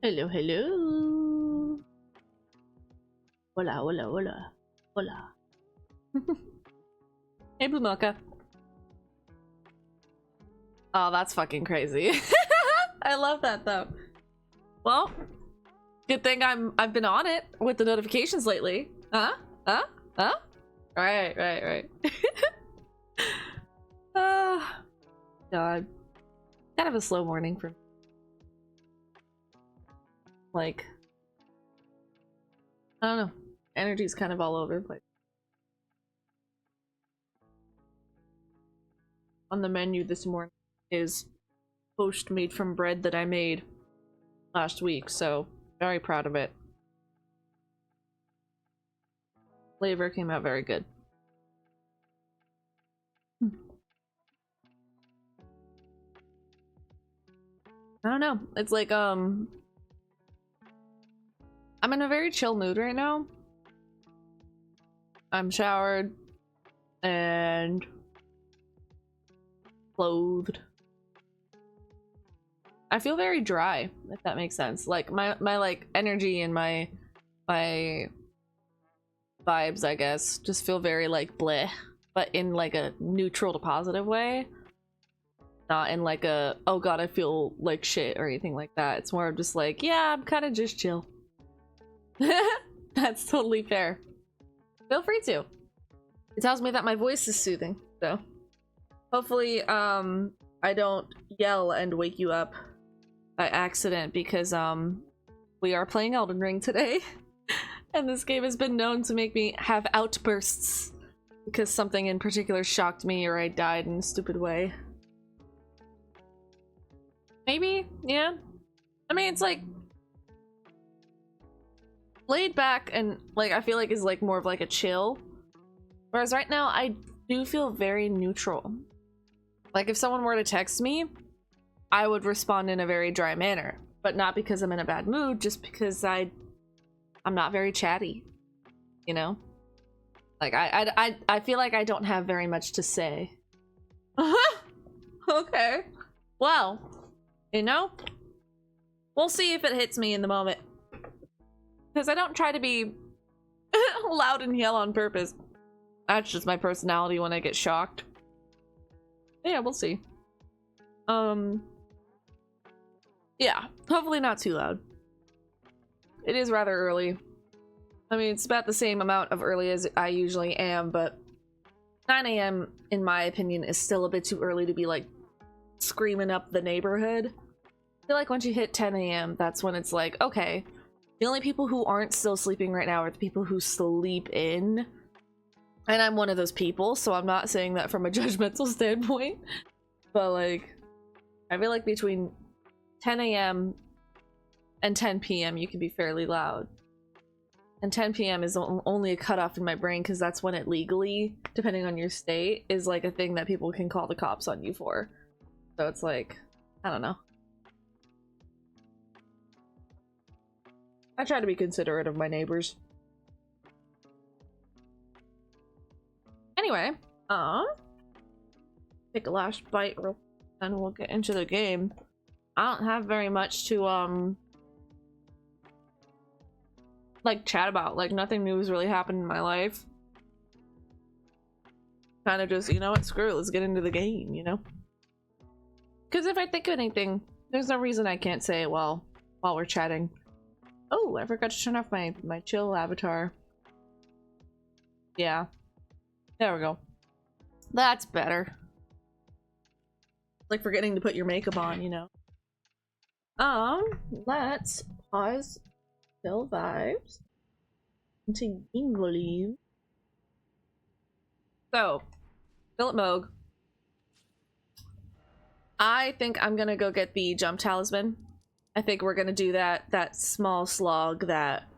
Hello, hello. Hola, hola, hola. Hola. Hey, Blue Mocha. Oh, that's fucking crazy. I love that though. Well, good thing I've been on it with the notifications lately. Huh? Right. God. Kind of a slow morning for me. Like, I don't know. Energy's kind of all over the place. On the menu this morning is toast made from bread that I made last week, so very proud of it. Flavor came out very good. I don't know. It's like, I'm in a very chill mood right now. I'm showered and clothed. I feel very dry, if that makes sense. Like my like energy and my vibes, I guess, just feel very like bleh, but in like a neutral to positive way. Not in like a, oh god, I feel like shit or anything like that. It's more of just like, yeah, I'm kind of just chill. That's totally fair. Feel free to. It tells me that my voice is soothing, so hopefully I don't yell and wake you up by accident, because we are playing Elden Ring today. And this game has been known to make me have outbursts because something in particular shocked me or I died in a stupid way. Maybe, yeah. I mean, it's like laid back and like I feel like is like more of like a chill. Whereas right now I do feel very neutral. Like if someone were to text me, I would respond in a very dry manner, but not because I'm in a bad mood, just because I'm not very chatty, you know? Like I feel like I don't have very much to say. Okay. Well, you know, we'll see if it hits me in the moment. Because I don't try to be loud and yell on purpose. That's just my personality when I get shocked. Yeah, we'll see. Yeah, hopefully not too loud. It is rather early. I mean, it's about the same amount of early as I usually am, but 9 AM, in my opinion, is still a bit too early to be, like, screaming up the neighborhood. I feel like once you hit 10 AM, that's when it's like, okay, the only people who aren't still sleeping right now are the people who sleep in. And I'm one of those people, so I'm not saying that from a judgmental standpoint. But, like, I feel like between 10 AM and 10 PM, you can be fairly loud. And 10 PM is only a cutoff in my brain because that's when it legally, depending on your state, is like a thing that people can call the cops on you for. So it's like, I don't know. I try to be considerate of my neighbors. Anyway, take a last bite real and we'll get into the game. I don't have very much to like chat about. Like nothing new has really happened in my life. Kind of just, you know what, screw it, let's get into the game, you know? Because if I think of anything, there's no reason I can't say it while we're chatting. Oh, I forgot to turn off my chill avatar. Yeah. There we go. That's better. Like forgetting to put your makeup on, you know. Let's pause. Still vibes. Into game volume. So, Philip Mogh. I think I'm gonna go get the jump talisman. I think we're gonna do that small slog that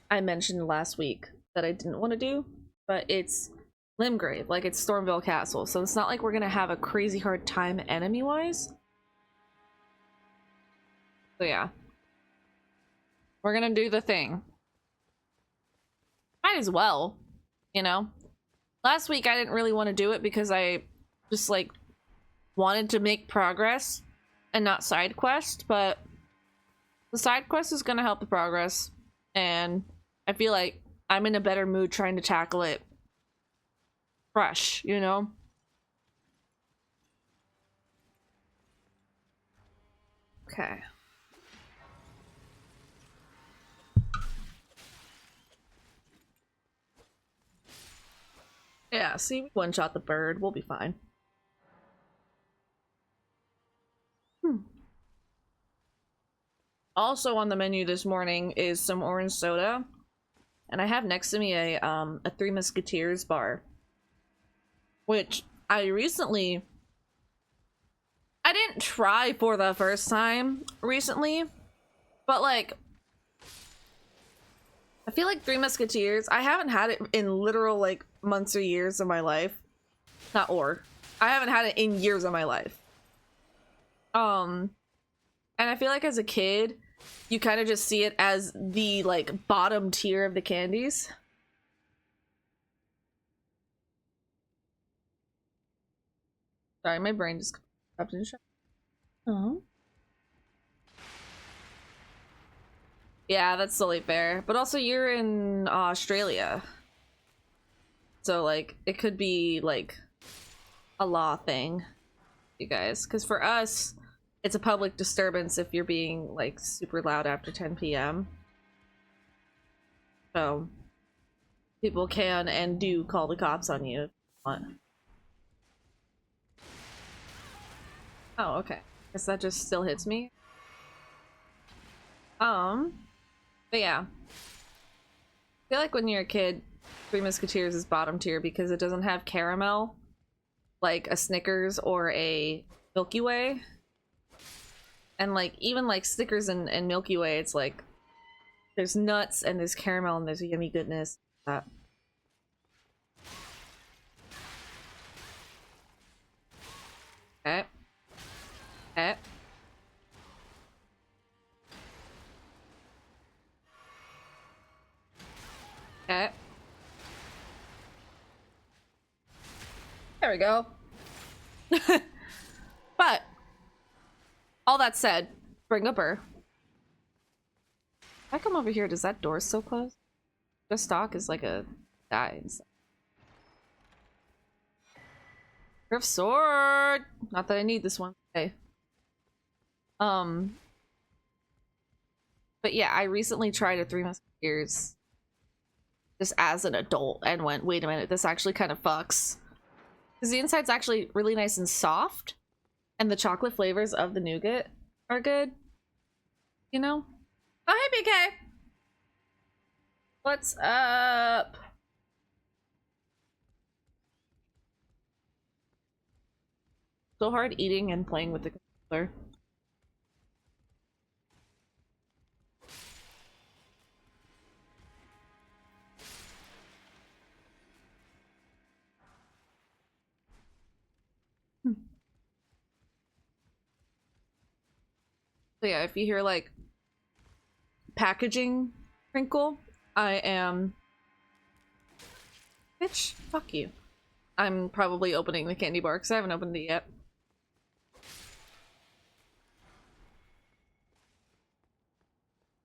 I mentioned last week that I didn't want to do, but it's Limgrave, like it's Stormville Castle, so it's not like we're gonna have a crazy hard time enemy-wise. So yeah. We're gonna do the thing. Might as well, you know? Last week I didn't really want to do it because I just like wanted to make progress and not side quest, but The side quest is gonna help the progress, and I feel like I'm in a better mood trying to tackle it fresh, you know? Okay. Yeah, see, we one-shot the bird. We'll be fine. Also on the menu this morning is some orange soda. And I have next to me a Three Musketeers bar. Which I didn't try for the first time recently. But like, I feel like Three Musketeers, I haven't had it in literal like months or years of my life. I haven't had it in years of my life. And I feel like as a kid, you kind of just see it as the like bottom tier of the candies. Sorry, my brain just popped in. Oh. Yeah, that's totally fair. But also you're in Australia. So like it could be like a law thing, you guys. Because for us, it's a public disturbance if you're being like super loud after 10 p.m. So people can and do call the cops on you. Oh, okay. Guess that just still hits me. But yeah. I feel like when you're a kid, Three Musketeers is bottom tier because it doesn't have caramel like a Snickers or a Milky Way. And like even like Snickers and Milky Way, it's like there's nuts and there's caramel and there's yummy goodness. Okay. Okay. Okay. There we go. But all that said, bring up her. If I come over here, does that door still close? The stock is like a guy inside. Curved sword! Not that I need this one. Okay. But yeah, I recently tried a Three Musketeers just as an adult and went, wait a minute, this actually kind of fucks. Because the inside's actually really nice and soft, and the chocolate flavors of the nougat are good. You know? Oh, hey, BK! What's up? So hard eating and playing with the controller. So yeah, if you hear like packaging crinkle, I am... Bitch, fuck you. I'm probably opening the candy bar because I haven't opened it yet.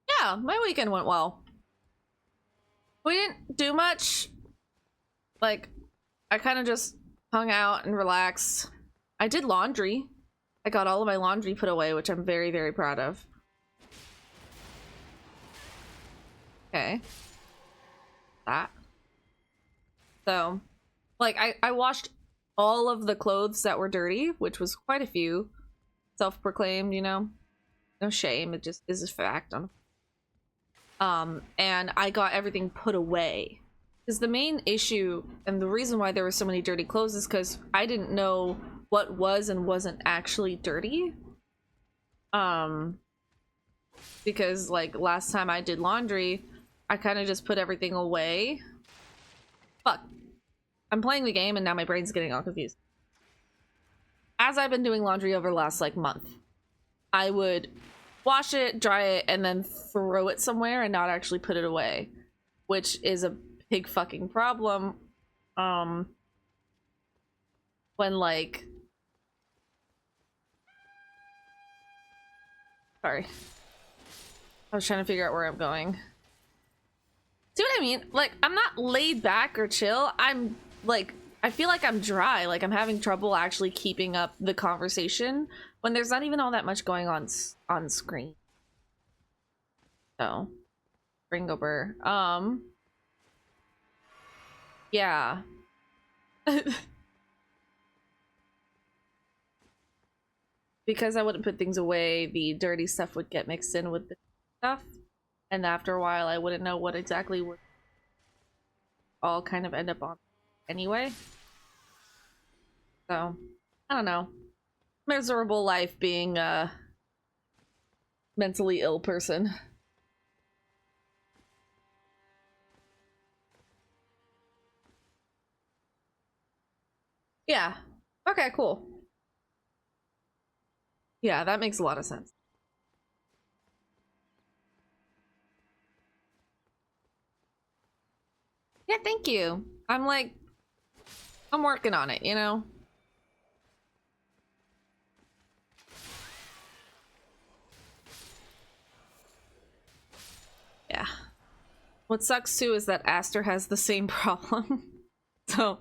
Yeah, my weekend went well. We didn't do much. Like, I kind of just hung out and relaxed. I did laundry. I got all of my laundry put away, which I'm very, very proud of. Okay. That. So, like, I washed all of the clothes that were dirty, which was quite a few. Self-proclaimed, you know? No shame, it just is a fact. And I got everything put away. Because the main issue, and the reason why there were so many dirty clothes is because I didn't know what was and wasn't actually dirty. Because, like, last time I did laundry, I kind of just put everything away. Fuck. I'm playing the game and now my brain's getting all confused. As I've been doing laundry over the last, like, month, I would wash it, dry it, and then throw it somewhere and not actually put it away. Which is a big fucking problem. When, like... Sorry. I was trying to figure out where I'm going. See what I mean? Like, I'm not laid back or chill. I'm like, I feel like I'm dry. Like, I'm having trouble actually keeping up the conversation when there's not even all that much going on screen. So, Ringo Burr. Yeah. Because I wouldn't put things away, the dirty stuff would get mixed in with the stuff. And after a while, I wouldn't know what exactly would all kind of end up on anyway. So, I don't know. Miserable life being a mentally ill person. Yeah. Okay, cool. Yeah, that makes a lot of sense. Yeah, thank you. I'm working on it, you know? Yeah. What sucks too is that Aster has the same problem. So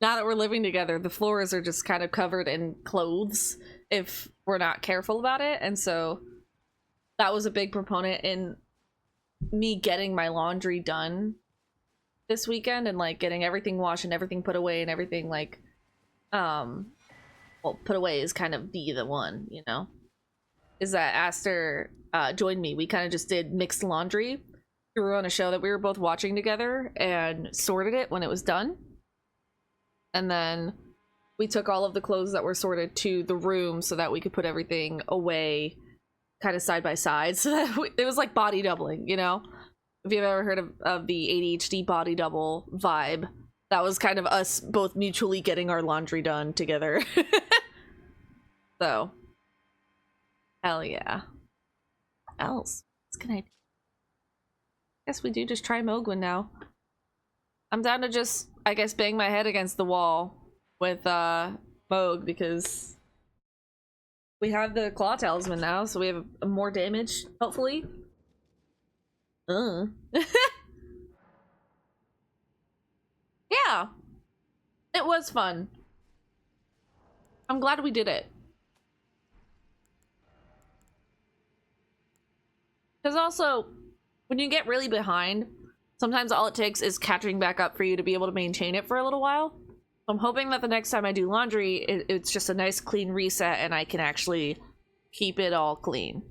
now that we're living together, the floors are just kind of covered in clothes if we're not careful about it. And so that was a big proponent in me getting my laundry done this weekend and like getting everything washed and everything put away and everything like well, put away is kind of the one, you know, is that Aster joined me. We kind of just did mixed laundry. We were on a show that we were both watching together and sorted it when it was done. And then we took all of the clothes that were sorted to the room so that we could put everything away kind of side by side. So that it was like body doubling, you know? If you've ever heard of the ADHD body double vibe, that was kind of us both mutually getting our laundry done together. So, hell yeah. What else? What can I do? Guess we do just try Mogh now. I'm down to just, I guess, bang my head against the wall with Mogh because we have the claw talisman now, so we have more damage, hopefully. Yeah. It was fun. I'm glad we did it. Because also, when you get really behind, sometimes all it takes is catching back up for you to be able to maintain it for a little while. So I'm hoping that the next time I do laundry, it's just a nice clean reset and I can actually keep it all clean.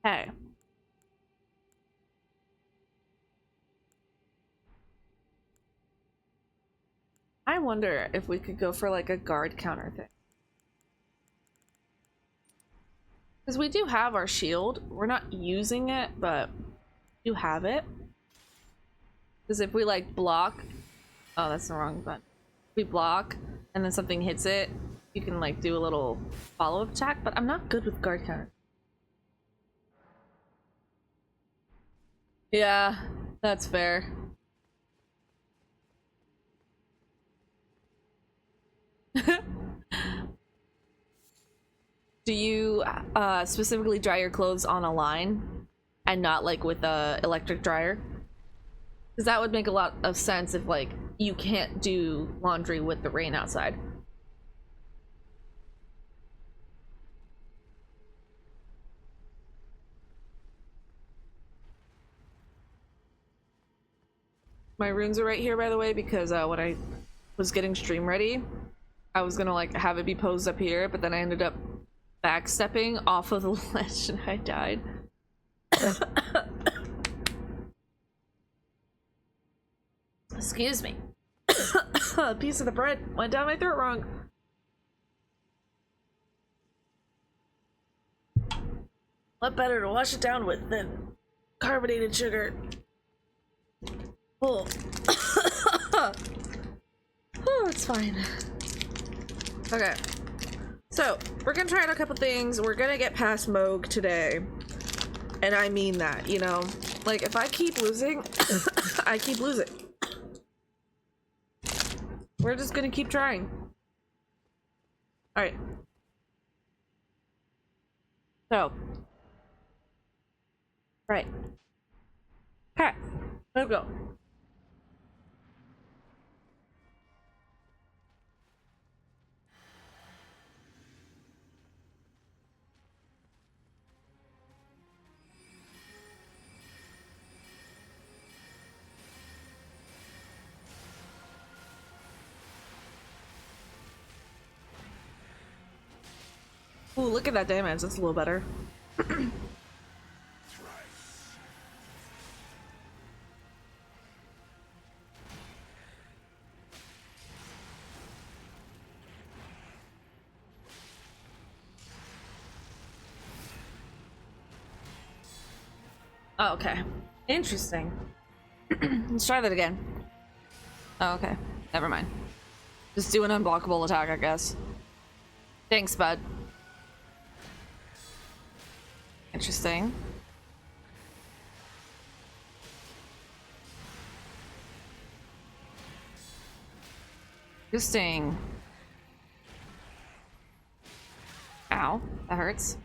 Hey. I wonder if we could go for like a guard counter thing. Because we do have our shield. We're not using it, but we do have it. Because if we like block... Oh, that's the wrong button. If we block and then something hits it, you can like do a little follow-up attack, but I'm not good with guard counter. Yeah, that's fair. Do you specifically dry your clothes on a line and not like with a electric dryer? Because that would make a lot of sense if like you can't do laundry with the rain outside. My runes are right here, by the way, because when I was getting stream ready, I was gonna like have it be posed up here, but then I ended up backstepping off of the ledge and I died. Excuse me. A piece of the bread went down my throat wrong. What better to wash it down with than carbonated sugar? Oh. Oh, it's fine. Okay. So, we're gonna try out a couple things. We're gonna get past Mogh today. And I mean that, you know? Like, if I keep losing, I keep losing. We're just gonna keep trying. Alright. So, right. Okay, let's go. Ooh, look at that damage. That's a little better. Oh, okay. Interesting. Let's try that again. Oh, okay. Never mind. Just do an unblockable attack, I guess. Thanks, bud. Interesting. Interesting. Ow, that hurts.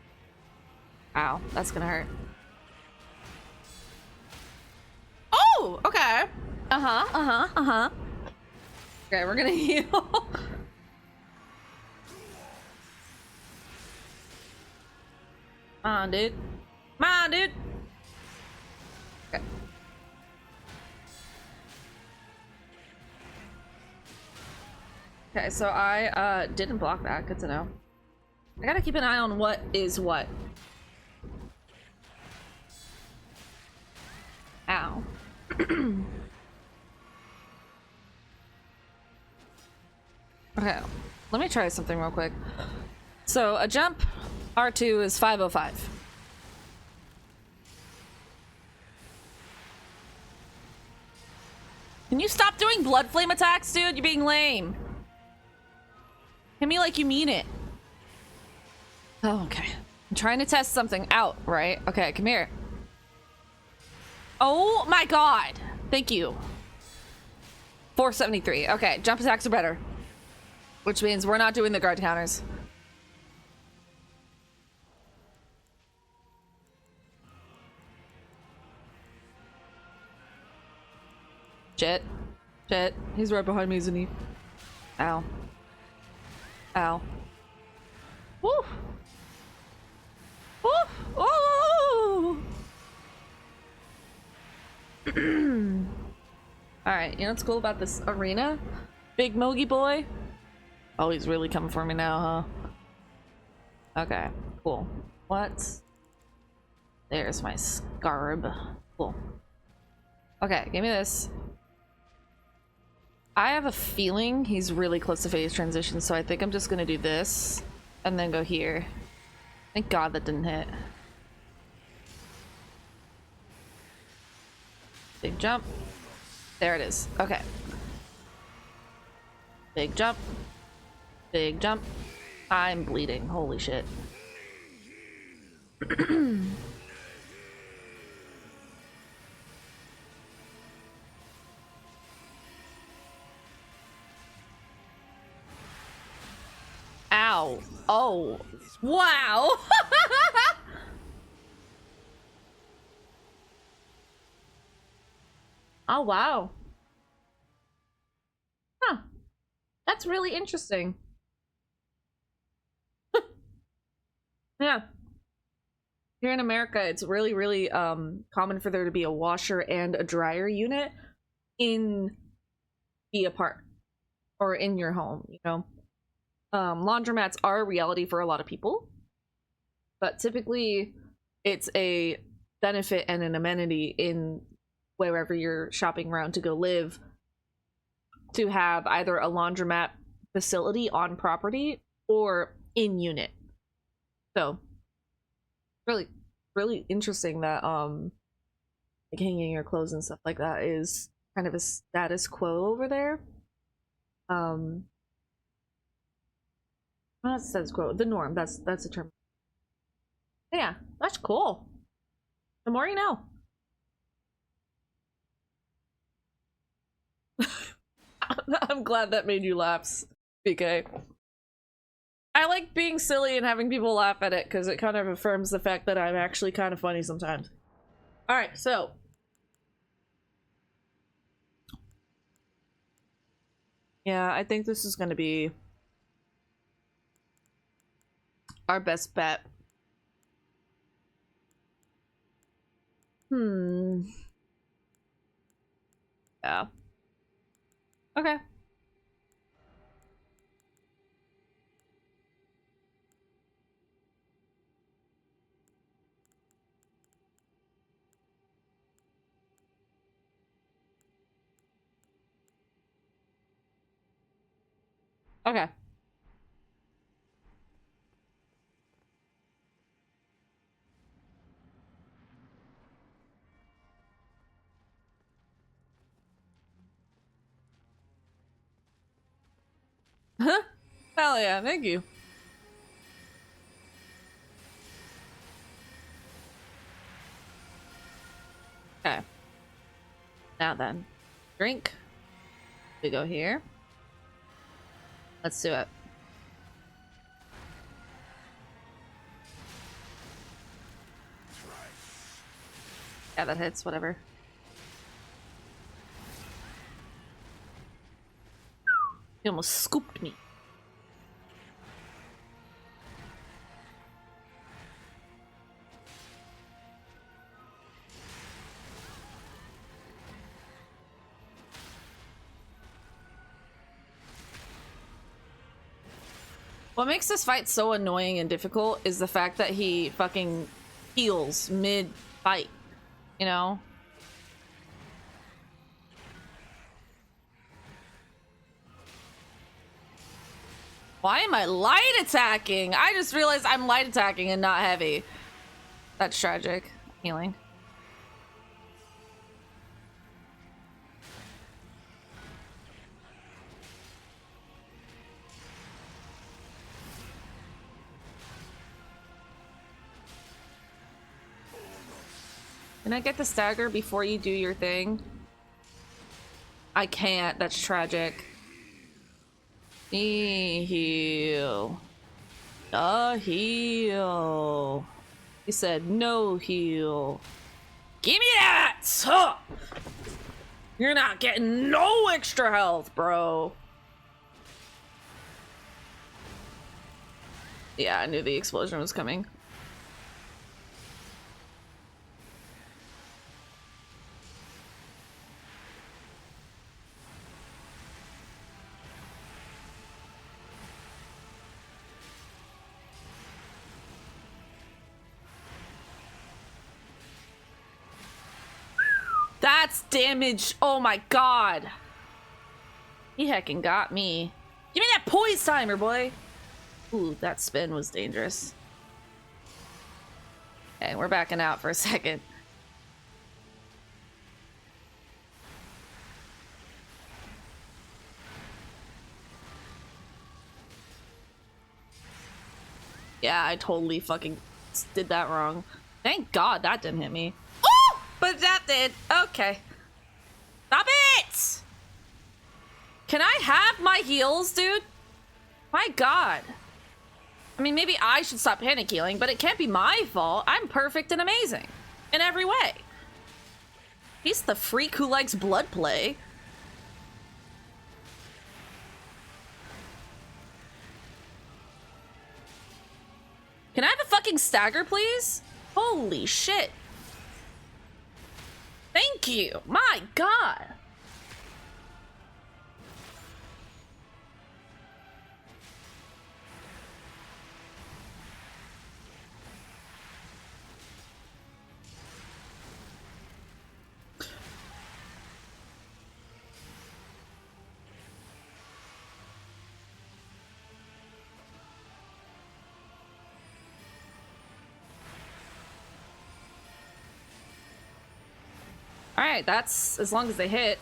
Ow, that's gonna hurt. Oh, okay. Okay, we're gonna heal. Come on, dude. Come on, dude. Okay. Okay, so I didn't block that. Good to know. I gotta keep an eye on what is what. Ow. Okay, let me try something real quick. So a jump R2 is 505. Can you stop doing blood flame attacks, dude? You're being lame. Hit me like you mean it. Oh, okay. I'm trying to test something out, right? Okay, come here. Oh my god. Thank you. 473. Okay, jump attacks are better. Which means we're not doing the guard counters. Shit. Shit. He's right behind me, isn't he? Ow. Ow. Woo! Woo! Oh! Alright, you know what's cool about this arena? Big Moghy boy? Oh, he's really coming for me now, huh? Okay, cool. What? There's my scarab. Cool. Okay, give me this. I have a feeling he's really close to phase transition, so I think I'm just gonna do this and then go here. Thank God that didn't hit. Big jump. There it is. Okay. Big jump. Big jump. I'm bleeding. Holy shit. Ow. Oh. Wow. Oh, wow. Huh. That's really interesting. Yeah. Here in America, it's really common for there to be a washer and a dryer unit in the apartment or in your home, you know. Laundromats are a reality for a lot of people, but typically it's a benefit and an amenity in wherever you're shopping around to go live to have either a laundromat facility on property or in unit. So really interesting that like hanging your clothes and stuff like that is kind of a status quo over there. Not status quo, the norm. That's the term. Yeah, that's cool. The more you know. I'm glad that made you laugh, BK. I like like being silly and having people laugh at it because it kind of affirms the fact that I'm actually kind of funny sometimes. Alright, so. Yeah, I think this is gonna be our best bet. Yeah. Okay. Okay. Huh? Hell yeah, thank you. Okay. Now then. Drink. We go here. Let's do it. Yeah, that hits, whatever. He almost scooped me. What makes this fight so annoying and difficult is the fact that he fucking heals mid-fight, you know? Why am I light attacking? I just realized I'm light attacking and not heavy. That's tragic. Healing. Can I get the stagger before you do your thing? I can't. That's tragic. Heal. Heal. He said no heal. Give me that! Huh. You're not getting no extra health, bro. Yeah, I knew the explosion was coming. That's damage. Oh my god. He heckin' got me. Give me that poise timer, boy. Ooh, that spin was dangerous. Okay, we're backing out for a second. Yeah, I totally fucking did that wrong. Thank God that didn't hit me. Oh! But that did. Okay. Stop it! Can I have my heals, dude? My God. I mean, maybe I should stop panic healing, but it can't be my fault. I'm perfect and amazing. In every way. He's the freak who likes blood play. Can I have a fucking stagger, please? Holy shit. Thank you. My God. Alright, that's as long as they hit.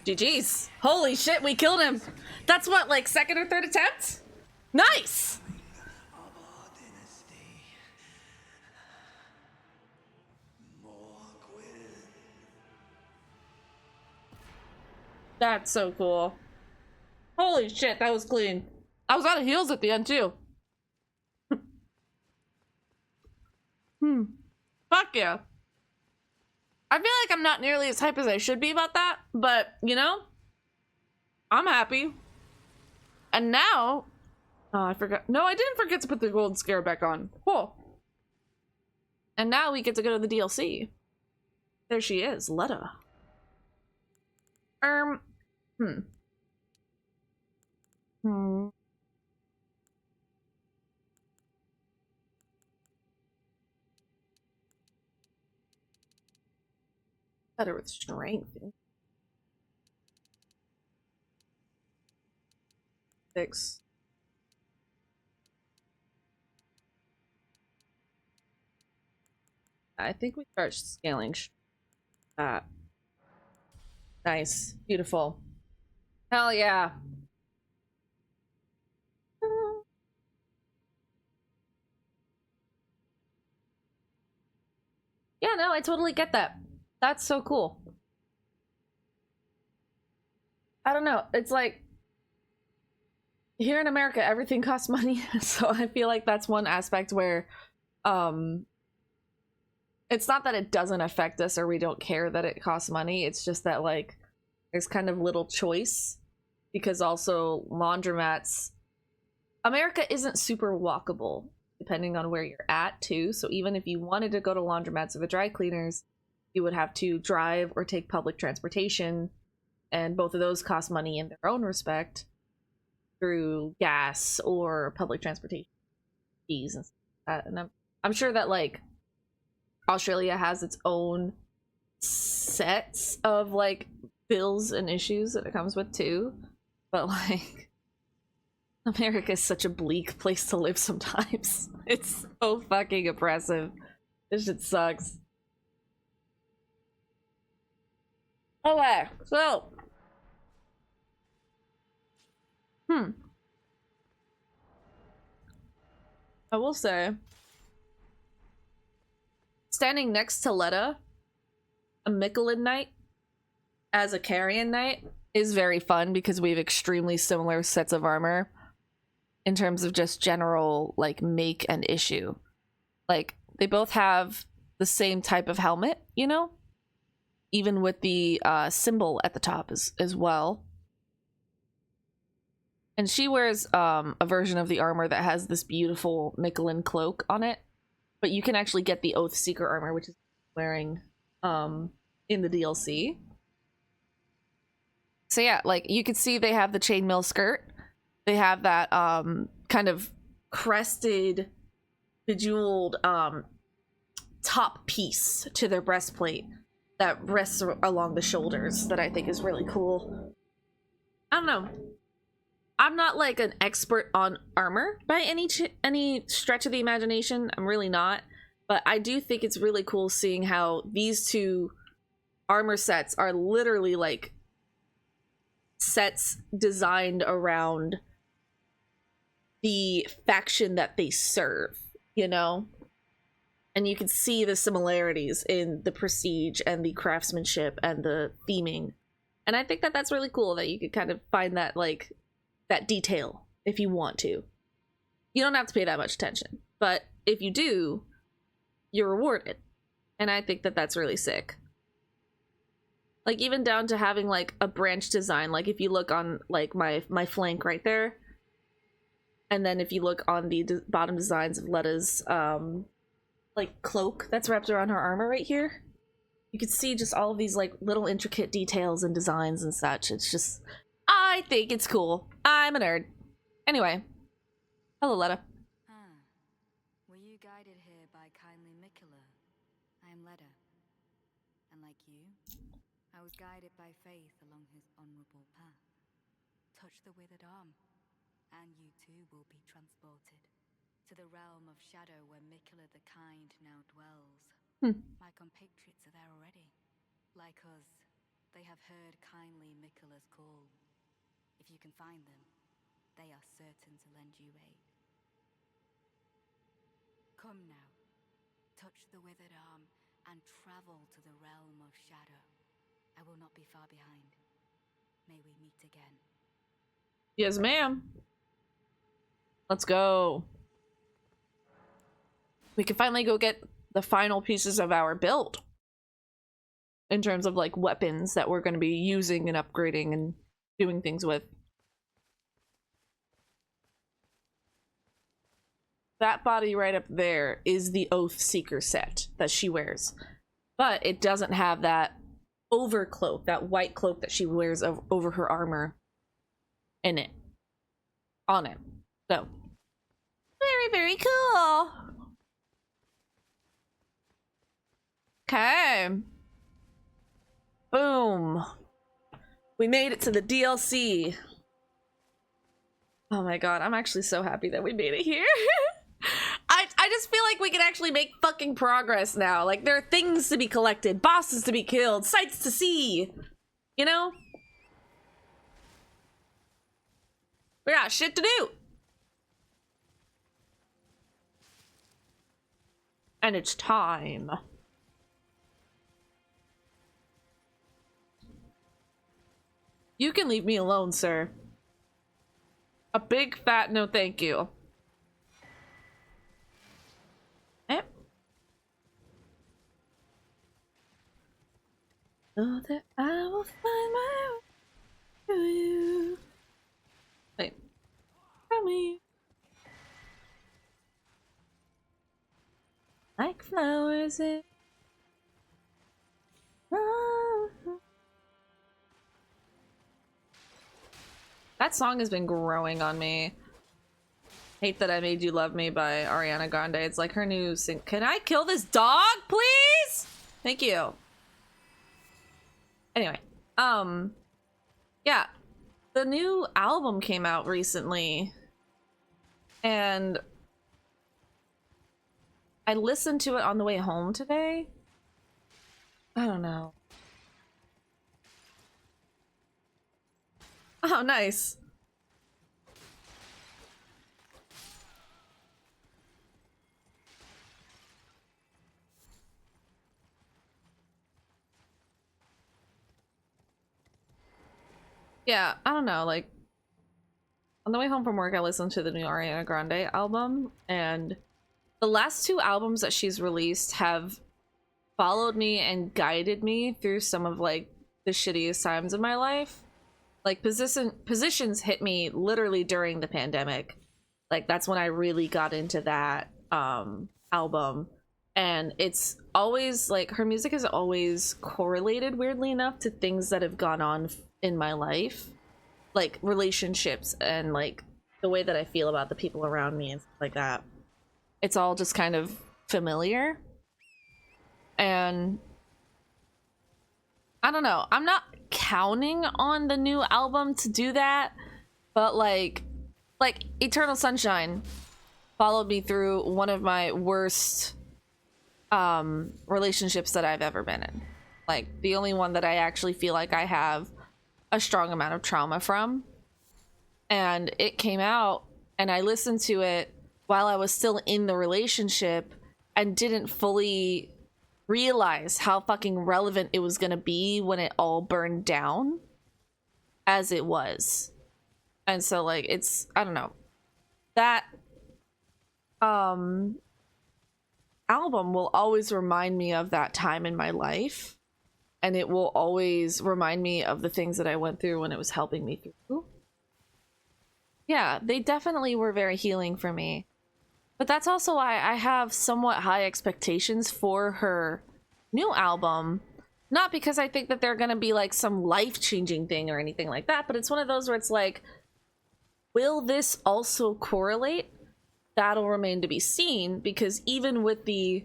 GG's. Holy shit, we killed him. That's what, like second or third attempt? Nice! That's so cool. Holy shit, that was clean. I was out of heals at the end too. Fuck yeah. I feel like I'm not nearly as hype as I should be about that, but you know, I'm happy. And now, oh, I forgot. No, I didn't forget to put the gold scare back on. Cool. And now we get to go to the DLC. There she is, Letta. Hmm. Better with strength. 6. I think we start scaling that. Nice. Beautiful. Hell yeah. Yeah, no, I totally get that. That's so cool. I don't know. It's like here in America, everything costs money. So I feel like that's one aspect where it's not that it doesn't affect us or we don't care that it costs money. It's just that like there's kind of little choice because also laundromats America isn't super walkable depending on where you're at too. So even if you wanted to go to laundromats or the dry cleaners, you would have to drive or take public transportation, and both of those cost money in their own respect through gas or public transportation fees and stuff like that. And I'm sure that like Australia has its own sets of like bills and issues that it comes with too, but like America is such a bleak place to live sometimes. It's so fucking oppressive. This shit sucks. Okay, so I will say standing next to Letta, a Michelin knight as a Carian knight is very fun because we have extremely similar sets of armor in terms of just general like make and issue. Like they both have the same type of helmet, you know, even with the symbol at the top as well. And she wears a version of the armor that has this beautiful Michelin cloak on it, but you can actually get the Oath Seeker armor, which is wearing in the DLC. So yeah, like you can see they have the chainmail skirt. They have that kind of crested, bejeweled top piece to their breastplate that rests along the shoulders that I think is really cool. I don't know. I'm not like an expert on armor by any stretch of the imagination. I'm really not. But I do think it's really cool seeing how these two armor sets are literally like sets designed around the faction that they serve, you know? And you can see the similarities in the prestige and the craftsmanship and the theming. And I think that that's really cool that you could kind of find that like that detail if you want to. You don't have to pay that much attention, but if you do, you're rewarded. And I think that that's really sick. Like even down to having like a branch design. Like if you look on like my flank right there, and then if you look on the bottom designs of Letta's like cloak that's wrapped around her armor right here, you can see just all of these like little intricate details and designs and such. It's just, I think it's cool. I'm a nerd. Anyway, hello Letta. Were you guided here by kindly Mikola? I am Letta, and like you, I was guided by faith along his honorable path. Touch the withered arm, and you too will be transported to the realm of shadow where Mikola the Kind now dwells. My compatriots are there already. Like us, they have heard kindly Mikola's call. If you can find them, they are certain to lend you aid. Come now, touch the withered arm, and travel to the realm of shadow. I will not be far behind. May we meet again. Yes, ma'am. Let's go. We can finally go get the final pieces of our build. In terms of like weapons that we're going to be using and upgrading and doing things with. That body right up there is the Oath Seeker set that she wears. But it doesn't have that overcloak, that white cloak that she wears over her armor in it. On it. So, very, very cool. Okay. Boom. We made it to the DLC. Oh my god, I'm actually so happy that we made it here. I just feel like we can actually make fucking progress now. Like, there are things to be collected, bosses to be killed, sights to see. You know? We got shit to do. And it's time. You can leave me alone, sir. A big fat no thank you. Yep. So that I will find my way to you. Wait. Tell me. Like flowers in... That song has been growing on me. Hate That I Made You Love Me by Ariana Grande. It's like her new sing. Can I kill this dog, please? Thank you. Anyway, yeah, the new album came out recently, and I listened to it on the way home today. I don't know. Oh, nice. Yeah, I don't know, like, on the way home from work, I listened to the new Ariana Grande album, and the last two albums that she's released have followed me and guided me through some of, like, the shittiest times of my life. Like, Positions hit me literally during the pandemic. Like, that's when I really got into that album. And it's always, like, her music is always correlated, weirdly enough, to things that have gone on in my life. Like, relationships and, like, the way that I feel about the people around me and stuff like that. It's all just kind of familiar. And I don't know. I'm not counting on the new album to do that, but like Eternal Sunshine followed me through one of my worst relationships that I've ever been in. Like, the only one that I actually feel like I have a strong amount of trauma from. And it came out, and I listened to it while I was still in the relationship and didn't fully realize how fucking relevant it was gonna be when it all burned down as it was. And so, like, it's, I don't know, that album will always remind me of that time in my life, and it will always remind me of the things that I went through when it was helping me through. Yeah, they definitely were very healing for me. But that's also why I have somewhat high expectations for her new album. Not because I think that they're gonna be like some life-changing thing or anything like that, but it's one of those where it's like, will this also correlate? That'll remain to be seen, because even with the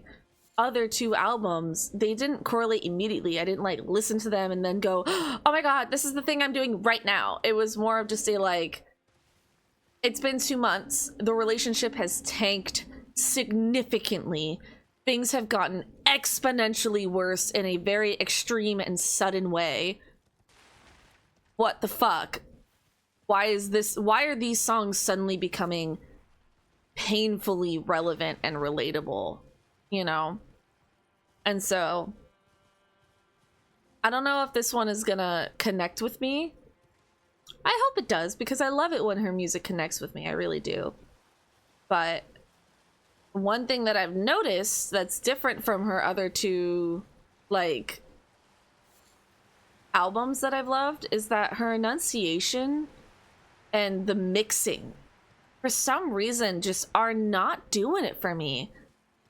other two albums, they didn't correlate immediately. I didn't like listen to them and then go, oh my god, this is the thing I'm doing right now. It was more of just a like, it's been 2 months. The relationship has tanked significantly. Things have gotten exponentially worse in a very extreme and sudden way. What the fuck? Why are these songs suddenly becoming painfully relevant and relatable? You know? And so, I don't know if this one is gonna connect with me I hope it does, because I love it when her music connects with me. I really do. But one thing that I've noticed that's different from her other two, like, albums that I've loved is that her enunciation and the mixing, for some reason, just are not doing it for me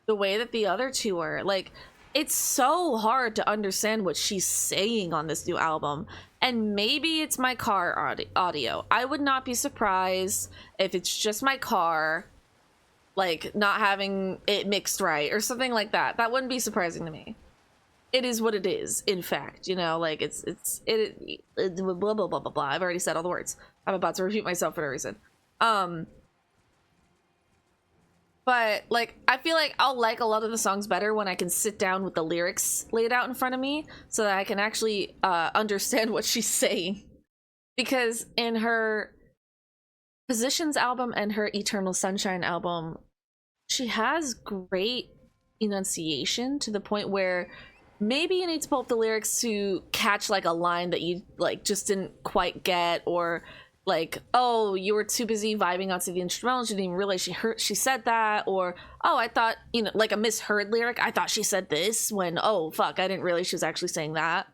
the way that the other two are. Like, it's so hard to understand what she's saying on this new album. And maybe it's my car audio. I would not be surprised if it's just my car, like, not having it mixed right or something like that. That wouldn't be surprising to me. It is what it is, in fact, you know, like, it's blah, blah, blah, blah, blah. I've already said all the words. I'm about to repeat myself for no reason. But, like, I feel like I'll like a lot of the songs better when I can sit down with the lyrics laid out in front of me so that I can actually understand what she's saying. Because in her Positions album and her Eternal Sunshine album, she has great enunciation to the point where maybe you need to pull up the lyrics to catch, like, a line that you, like, just didn't quite get, or like, oh, you were too busy vibing onto the instrumental, you didn't even realize she said that, or oh, I thought, you know, like a misheard lyric, I thought she said this when, oh fuck, I didn't realize she was actually saying that.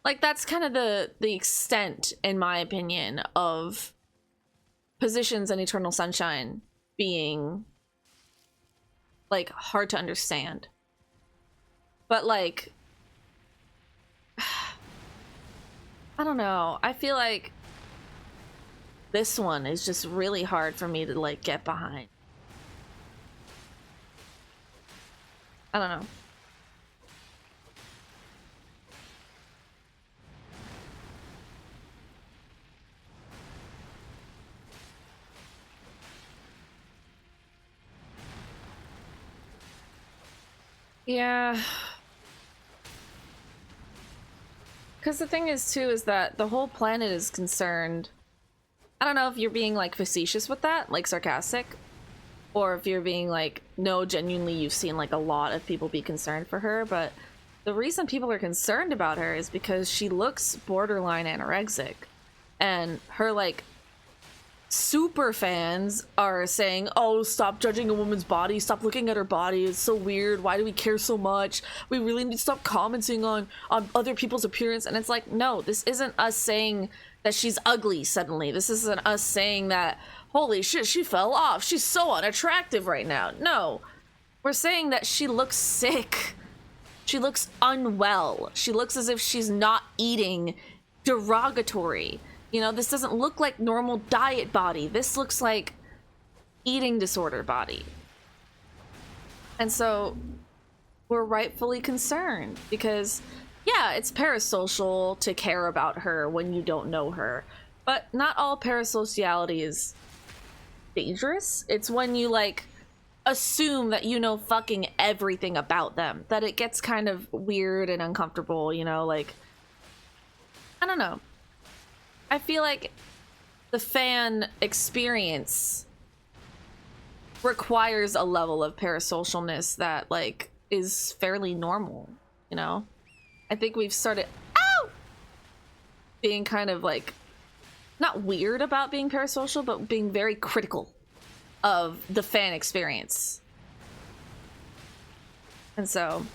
Like, that's kind of the extent, in my opinion, of Positions and Eternal Sunshine being, like, hard to understand. But, like, I don't know, I feel like this one is just really hard for me to, like, get behind. I don't know. Yeah. Because the thing is, too, is that the whole planet is concerned. I don't know if you're being, like, facetious with that, like, sarcastic, or if you're being like, no, genuinely you've seen, like, a lot of people be concerned for her, but the reason people are concerned about her is because she looks borderline anorexic, and her, like, super fans are saying, oh, stop judging a woman's body, stop looking at her body, it's so weird, why do we care so much, we really need to stop commenting on other people's appearance. And it's like, no, this isn't us saying that she's ugly suddenly, this isn't us saying that, holy shit, she fell off, she's so unattractive right now. No, we're saying that she looks sick, she looks unwell, she looks as if she's not eating, derogatory. You know, this doesn't look like normal diet body. This looks like eating disorder body. And so we're rightfully concerned because, yeah, it's parasocial to care about her when you don't know her. But not all parasociality is dangerous. It's when you, like, assume that you know fucking everything about them, that it gets kind of weird and uncomfortable, you know, like, I don't know. I feel like the fan experience requires a level of parasocialness that, like, is fairly normal, you know? I think we've started being kind of, like, not weird about being parasocial, but being very critical of the fan experience. And so,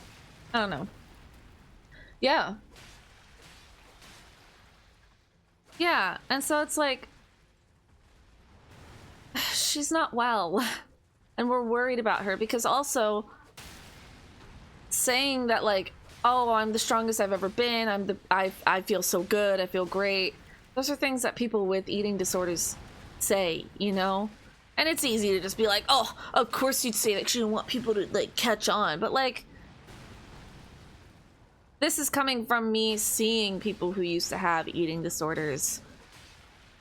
I don't know. Yeah. Yeah, and so it's like, she's not well, and we're worried about her, because also saying that, like, oh, I'm the strongest I've ever been, I feel so good, I feel great, those are things that people with eating disorders say, you know? And it's easy to just be like, oh, of course you'd say that 'cause you don't want people to, like, catch on, but, like, this is coming from me seeing people who used to have eating disorders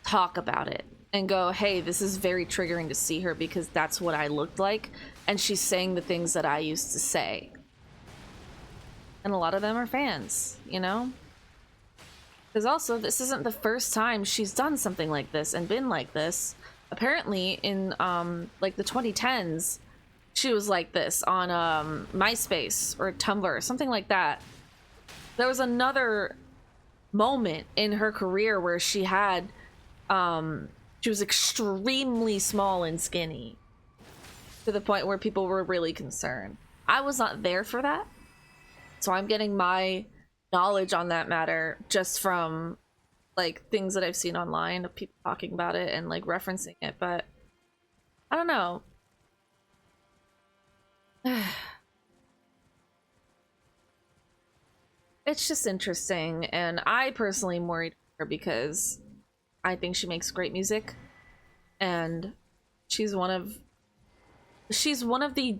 talk about it and go, hey, this is very triggering to see her because that's what I looked like, and she's saying the things that I used to say. And a lot of them are fans, you know? Because also, this isn't the first time she's done something like this and been like this. Apparently, in, like, the 2010s, she was like this on, MySpace or Tumblr or something like that. There was another moment in her career where she had She was extremely small and skinny to the point where people were really concerned. I was not there for that, so I'm getting my knowledge on that matter just from like things that I've seen online of people talking about it and like referencing it. But I don't know. It's just interesting, and I personally am worried for her because I think she makes great music, and she's one of the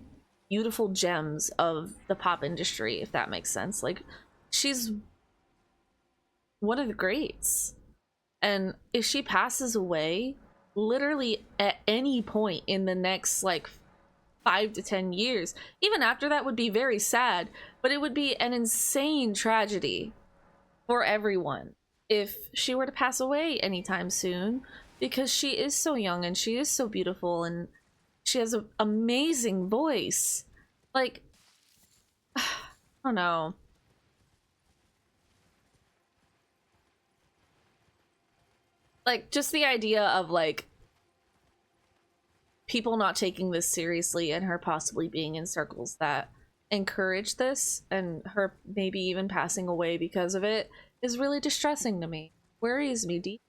beautiful gems of the pop industry, if that makes sense. Like, she's one of the greats, and if she passes away literally at any point in the next like 5 to 10 years, even after that would be very sad, but it would be an insane tragedy for everyone if she were to pass away anytime soon, because she is so young and she is so beautiful and she has an amazing voice. Like, I don't know. Like, just the idea of like people not taking this seriously and her possibly being in circles that encourage this and her maybe even passing away because of it is really distressing to me. Worries me deep.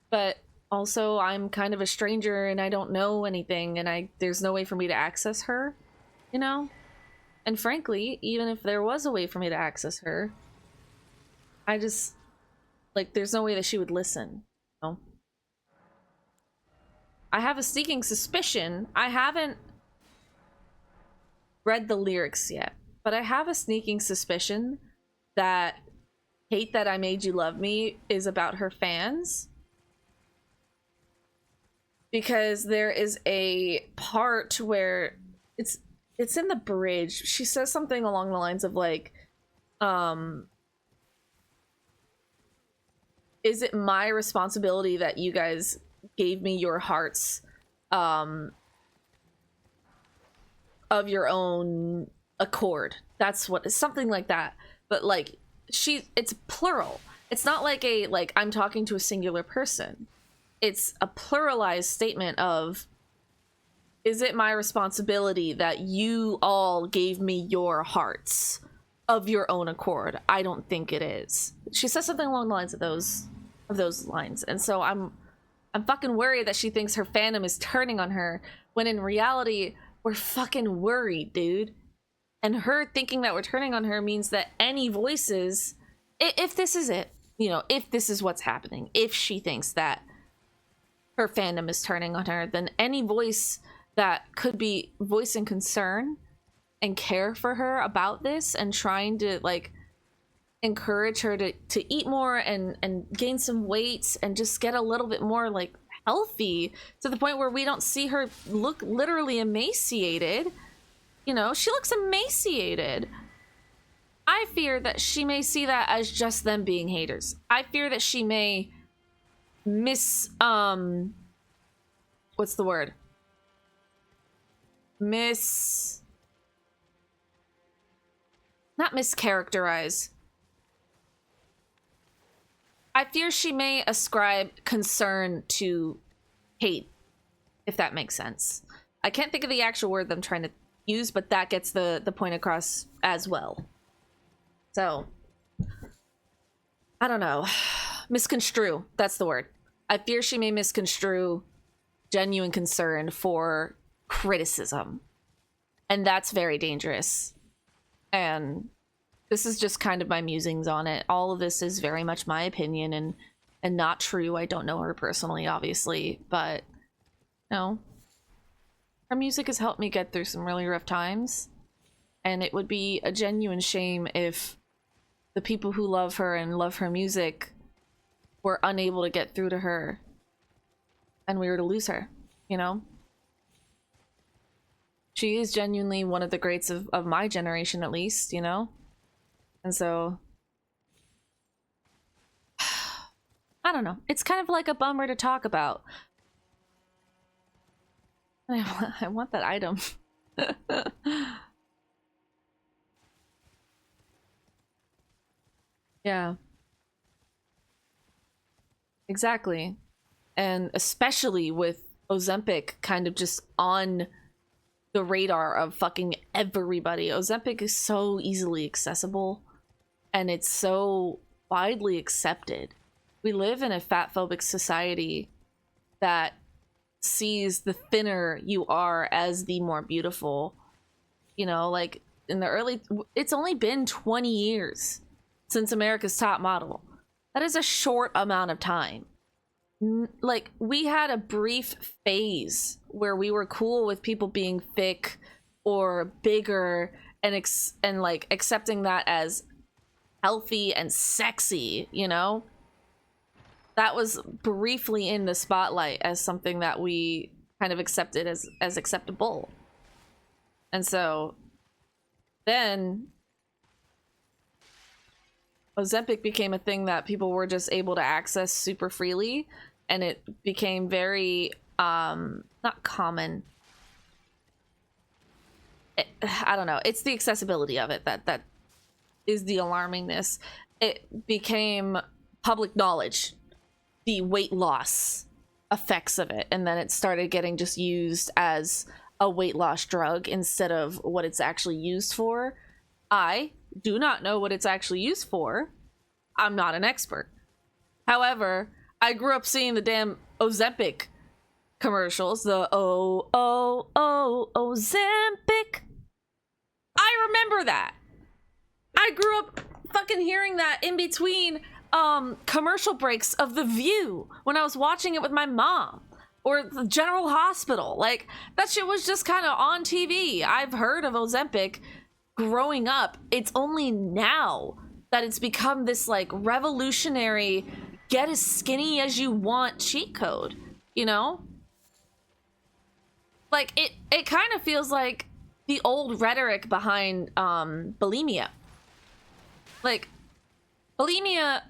But also I'm kind of a stranger and I don't know anything, and there's no way for me to access her, you know? And frankly, even if there was a way for me to access her, I just like there's no way that she would listen, you know? I have a sneaking suspicion. I haven't read the lyrics yet, but I have a sneaking suspicion that Hate That I Made You Love Me is about her fans. Because there is a part where it's in the bridge. She says something along the lines of like, is it my responsibility that you guys gave me your hearts of your own accord? That's what, something like that. But like, it's plural. It's not like I'm talking to a singular person. It's a pluralized statement of, is it my responsibility that you all gave me your hearts of your own accord? I don't think it is. She says something along the lines of those lines. And so I'm fucking worried that she thinks her fandom is turning on her, when in reality, we're fucking worried, dude. And her thinking that we're turning on her means that any voices, if this is it, you know, if this is what's happening, if she thinks that her fandom is turning on her, then any voice that could be voicing concern and care for her about this and trying to like encourage her to eat more and gain some weight and just get a little bit more like healthy, to the point where we don't see her look literally emaciated. You know, she looks emaciated. I fear that she may see that as just them being haters. I fear that she may what's the word? Not mischaracterize. I fear she may ascribe concern to hate, if that makes sense. I can't think of the actual word that I'm trying to use, but that gets the point across as well. So, I don't know. Misconstrue. That's the word. I fear she may misconstrue genuine concern for criticism. And that's very dangerous. And this is just kind of my musings on it. All of this is very much my opinion and not true. I don't know her personally, obviously, but you know, her music has helped me get through some really rough times. And it would be a genuine shame if the people who love her and love her music were unable to get through to her and we were to lose her, you know? She is genuinely one of the greats of my generation, at least, you know? And so, I don't know. It's kind of like a bummer to talk about. I want that item. Yeah. Exactly. And especially with Ozempic kind of just on the radar of fucking everybody. Ozempic is so easily accessible and it's so widely accepted. We live in a fat phobic society that sees the thinner you are as the more beautiful. You know, like in the early, it's only been 20 years since America's Top Model. That is a short amount of time. Like, we had a brief phase where we were cool with people being thick or bigger and like accepting that as healthy and sexy, you know? That was briefly in the spotlight as something that we kind of accepted as acceptable. And so then Ozempic became a thing that people were just able to access super freely, and it became very not common. I don't know, it's the accessibility of it that is the alarmingness. It became public knowledge, the weight loss effects of it, and then it started getting just used as a weight loss drug instead of what it's actually used for. I do not know what it's actually used for. I'm not an expert. However, I grew up seeing the damn Ozempic commercials, the Ozempic. I remember that. I grew up fucking hearing that in between commercial breaks of The View when I was watching it with my mom, or the General Hospital. Like, that shit was just kind of on TV. I've heard of Ozempic growing up. It's only now that it's become this like revolutionary get as skinny as you want cheat code, you know? Like, it kind of feels like the old rhetoric behind bulimia. Like, bulimia,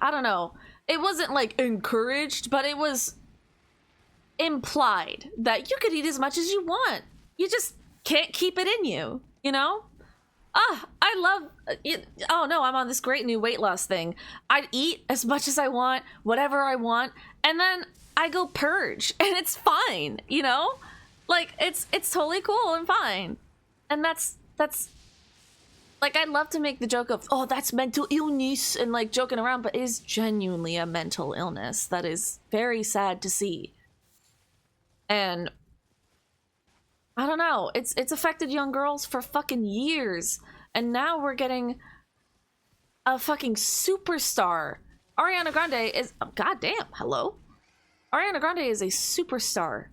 I don't know, it wasn't like encouraged, but it was implied that you could eat as much as you want. You just can't keep it in you, you know? I love it. Oh no, I'm on this great new weight loss thing. I'd eat as much as I want, whatever I want, and then I go purge and it's fine, you know? Like, it's totally cool and fine. And that's like, I'd love to make the joke of, oh, that's mental illness, and like joking around, but it is genuinely a mental illness that is very sad to see. And I don't know, it's affected young girls for fucking years, and now we're getting a fucking superstar. Ariana Grande is, oh, goddamn, hello? Ariana Grande is a superstar,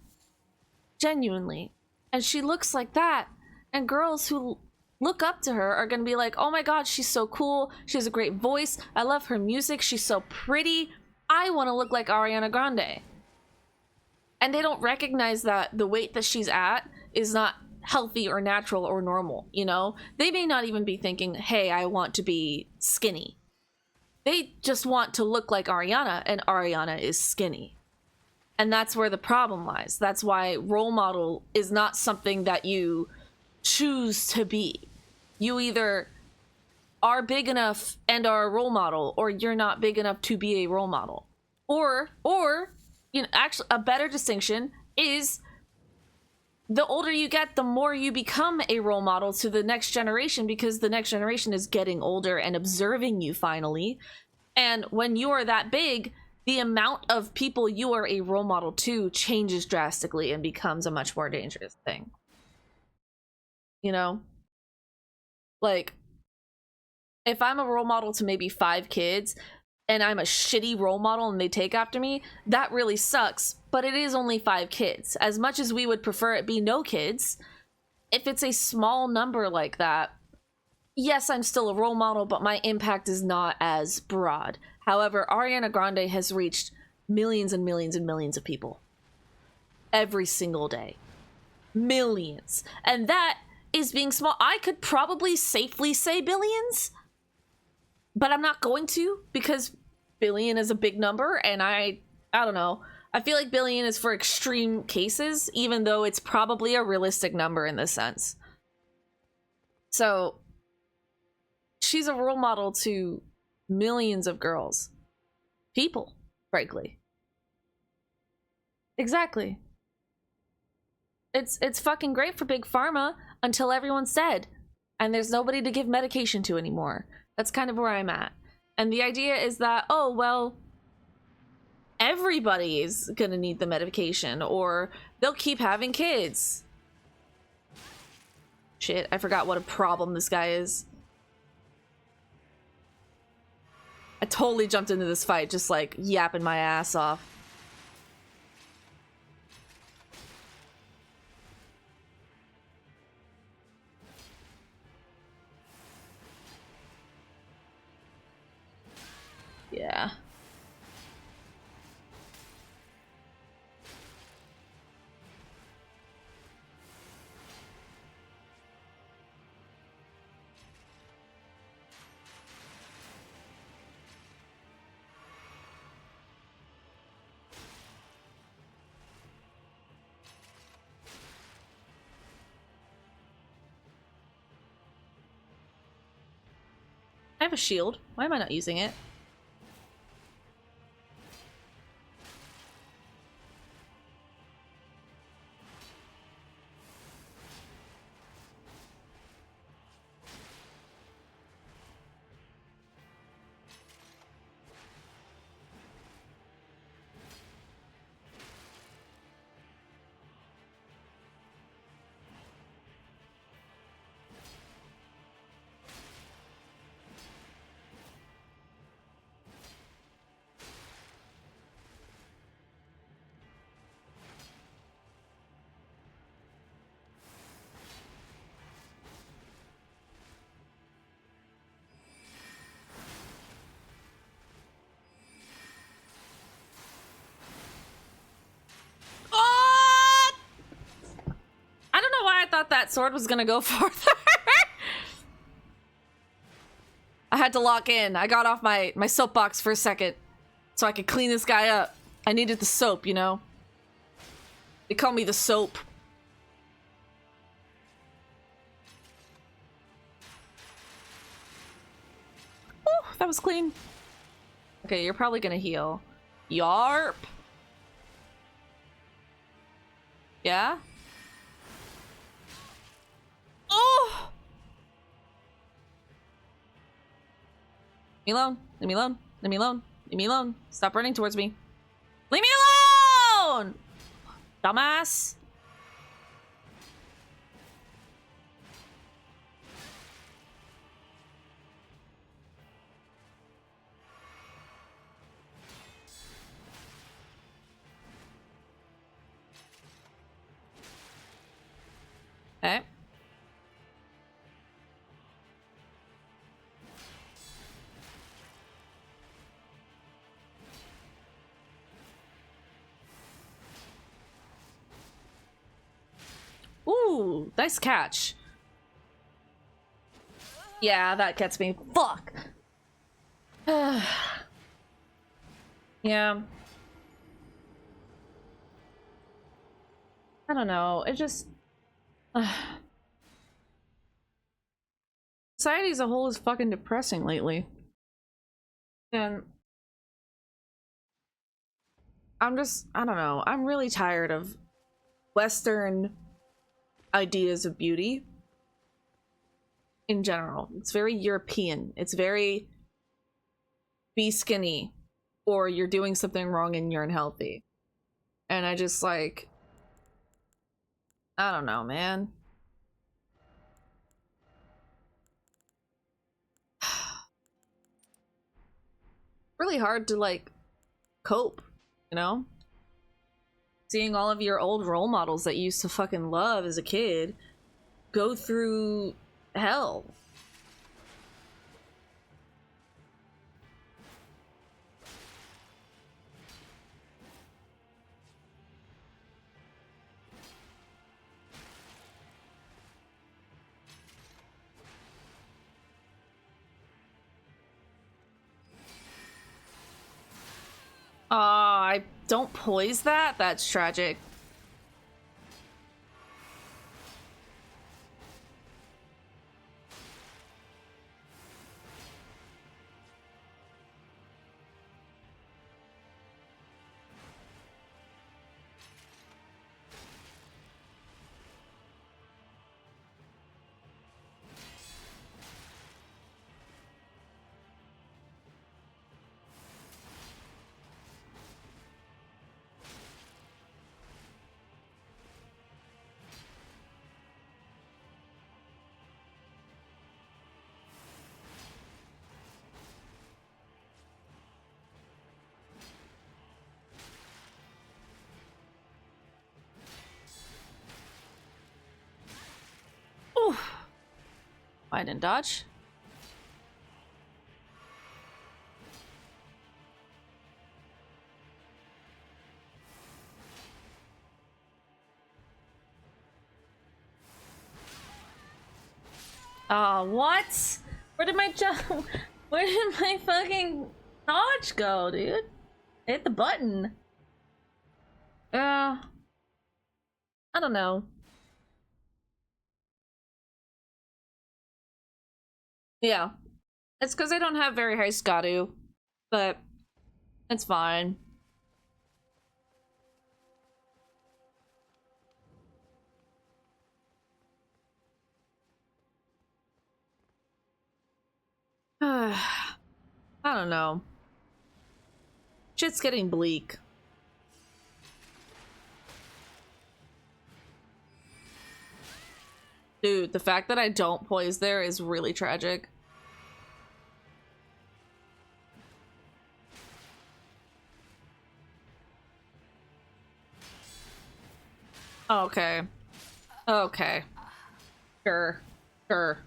genuinely, and she looks like that, and girls who look up to her are gonna be like, oh my god, she's so cool, she has a great voice, I love her music, she's so pretty, I want to look like Ariana Grande. And they don't recognize that the weight that she's at is not healthy or natural or normal, you know? They may not even be thinking, hey, I want to be skinny. They just want to look like Ariana, and Ariana is skinny. And that's where the problem lies. That's why role model is not something that you choose to be. You either are big enough and are a role model, or you're not big enough to be a role model. Or, you know, actually, a better distinction is the older you get, the more you become a role model to the next generation, because the next generation is getting older and observing you finally. And when you are that big, the amount of people you are a role model to changes drastically and becomes a much more dangerous thing. You know? Like, if I'm a role model to maybe 5 kids, and I'm a shitty role model and they take after me, that really sucks, but it is only 5 kids. As much as we would prefer it be no kids, if it's a small number like that, yes, I'm still a role model, but my impact is not as broad. However, Ariana Grande has reached millions and millions and millions of people every single day. Millions. And that is being small. I could probably safely say billions, but I'm not going to, because billion is a big number, and I don't know. I feel like billion is for extreme cases, even though it's probably a realistic number in this sense. So she's a role model to millions of girls. People. frankly. Exactly. It's fucking great for big pharma until everyone's dead and there's nobody to give medication to anymore. That's kind of where I'm at. And the idea is that, oh, well, everybody's gonna need the medication or they'll keep having kids. Shit, I forgot what a problem this guy is. I totally jumped into this fight just like yapping my ass off. Yeah. I have a shield. Why am I not using it? I don't know why I thought that sword was gonna go farther. I had to lock in. I got off my soapbox for a second so I could clean this guy up. I needed the soap, you know? They call me the soap. Ooh, that was clean. Okay, you're probably gonna heal. Yarp. Yeah? Oh! Leave me alone. Leave me alone. Leave me alone. Leave me alone. Stop running towards me. Leave me alone! Dumbass. Okay. Ooh, nice catch. Yeah, that gets me. Fuck. Yeah. I don't know. It just... Society as a whole is fucking depressing lately. And... I don't know. I'm really tired of Western ideas of beauty. In general. It's very European. It's very... Be skinny. Or you're doing something wrong and you're unhealthy. And I just like... I don't know, man. Really hard to like cope, you know? Seeing all of your old role models that you used to fucking love as a kid go through hell. I don't poise that? That's tragic. I didn't dodge. What? Where did my jump? Where did my fucking dodge go, dude? Hit the button. I don't know. Yeah. It's because I don't have very high Scadu, but it's fine. I don't know. Shit's getting bleak. Dude, the fact that I don't poise there is really tragic. Okay. Okay. Sure. Sure.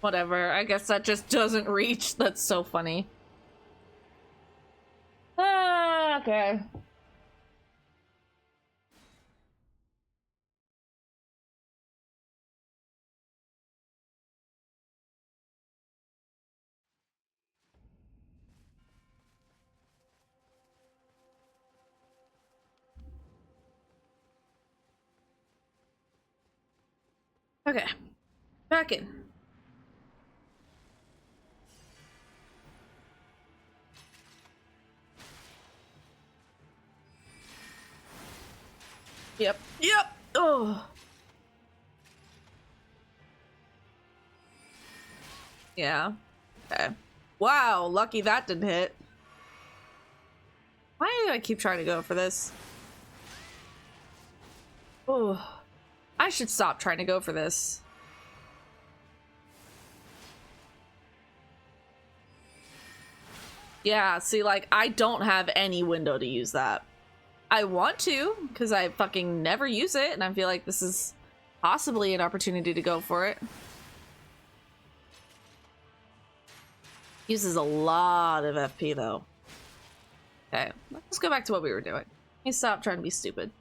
Whatever. I guess that just doesn't reach. That's so funny. Okay. Okay. Back in. Yep. Yep. Oh. Yeah. Okay. Wow, lucky that didn't hit. Why do I keep trying to go for this? Oh. I should stop trying to go for this. Yeah, see, like, I don't have any window to use that. I want to, because I fucking never use it, and I feel like this is possibly an opportunity to go for it. Uses a lot of FP, though. Okay, let's go back to what we were doing. Let me stop trying to be stupid.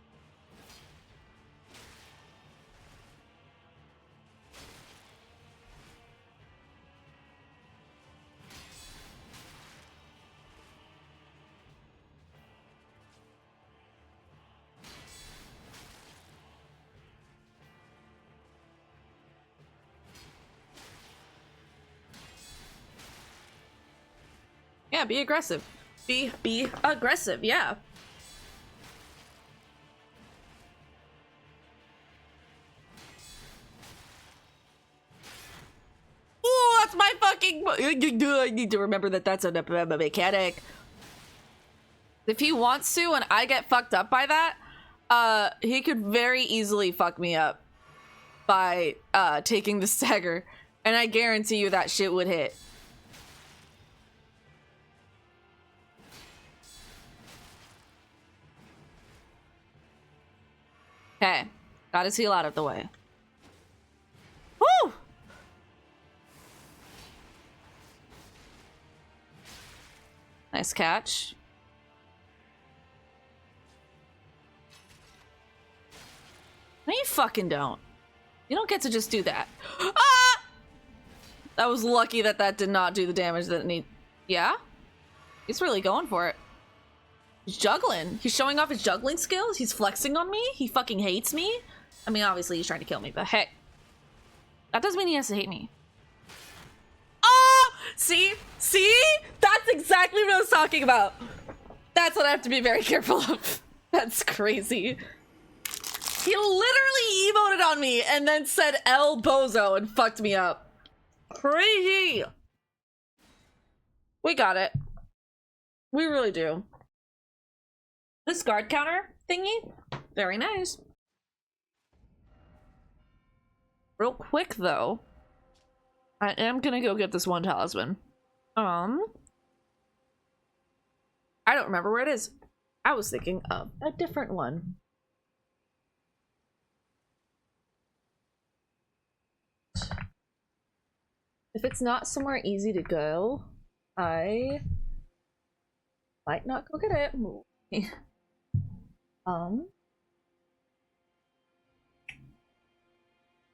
Yeah, be aggressive. Be aggressive, yeah. Oh, that's my fucking... I need to remember that that's a mechanic. If he wants to and I get fucked up by that, he could very easily fuck me up by taking the stagger. And I guarantee you that shit would hit. Okay, got his heal out of the way. Woo! Nice catch. No, you fucking don't. You don't get to just do that. Ah! That was lucky that that did not do the damage that it need. Yeah? He's really going for it. He's juggling. He's showing off his juggling skills. He's flexing on me. He fucking hates me. I mean, obviously he's trying to kill me, but hey. That doesn't mean he has to hate me. Oh! See? See? That's exactly what I was talking about. That's what I have to be very careful of. That's crazy. He literally emoted on me and then said El Bozo and fucked me up. Crazy. We got it. We really do. This guard counter thingy, very nice. Real quick though, I am gonna go get this one talisman. I don't remember where it is. I was thinking of a different one. If it's not somewhere easy to go, I might not go get it.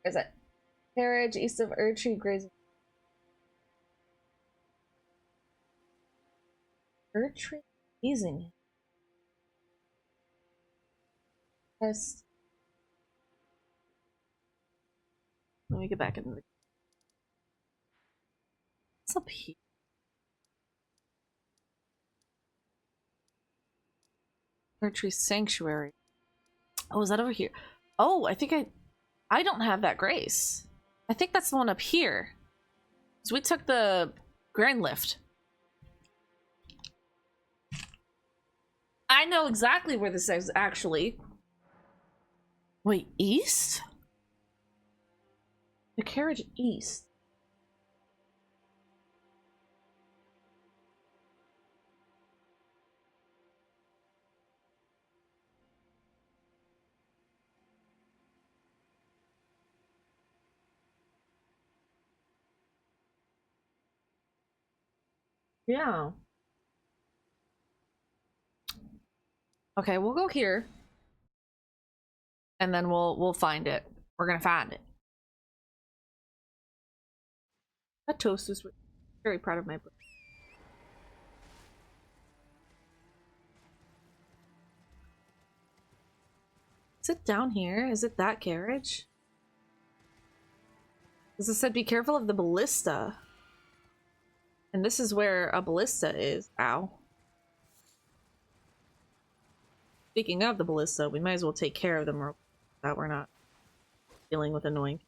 Where's it? Carriage east of Erdtree grazing. Erdtree grazing. Yes. Let me get back into the. What's up here? Erdtree Sanctuary. Oh, is that over here? Oh, I think I don't have that grace. I think that's the one up here. So we took the grand lift. I know exactly where this is actually. Wait, east? The carriage east. Yeah. Okay, we'll go here. And then we'll find it. We're gonna find it. That toast is very proud of my book. Is it down here? Is it that carriage? Because it said be careful of the ballista. And this is where a ballista is. Ow. Speaking of the ballista, we might as well take care of them so that we're not dealing with annoying.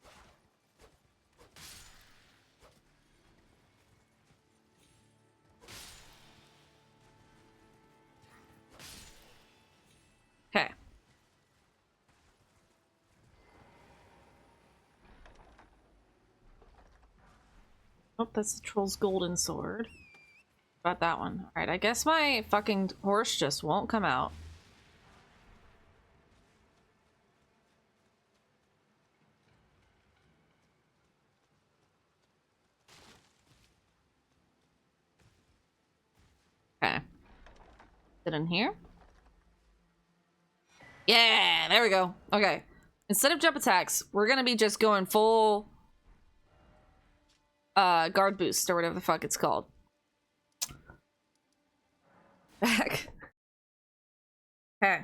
Okay. Oh, that's the troll's golden sword. Got that one. Alright, I guess my fucking horse just won't come out. Okay. Is it in here? Yeah, there we go. Okay. Instead of jump attacks, we're gonna be just going full guard boost or whatever the fuck it's called. Back. Okay.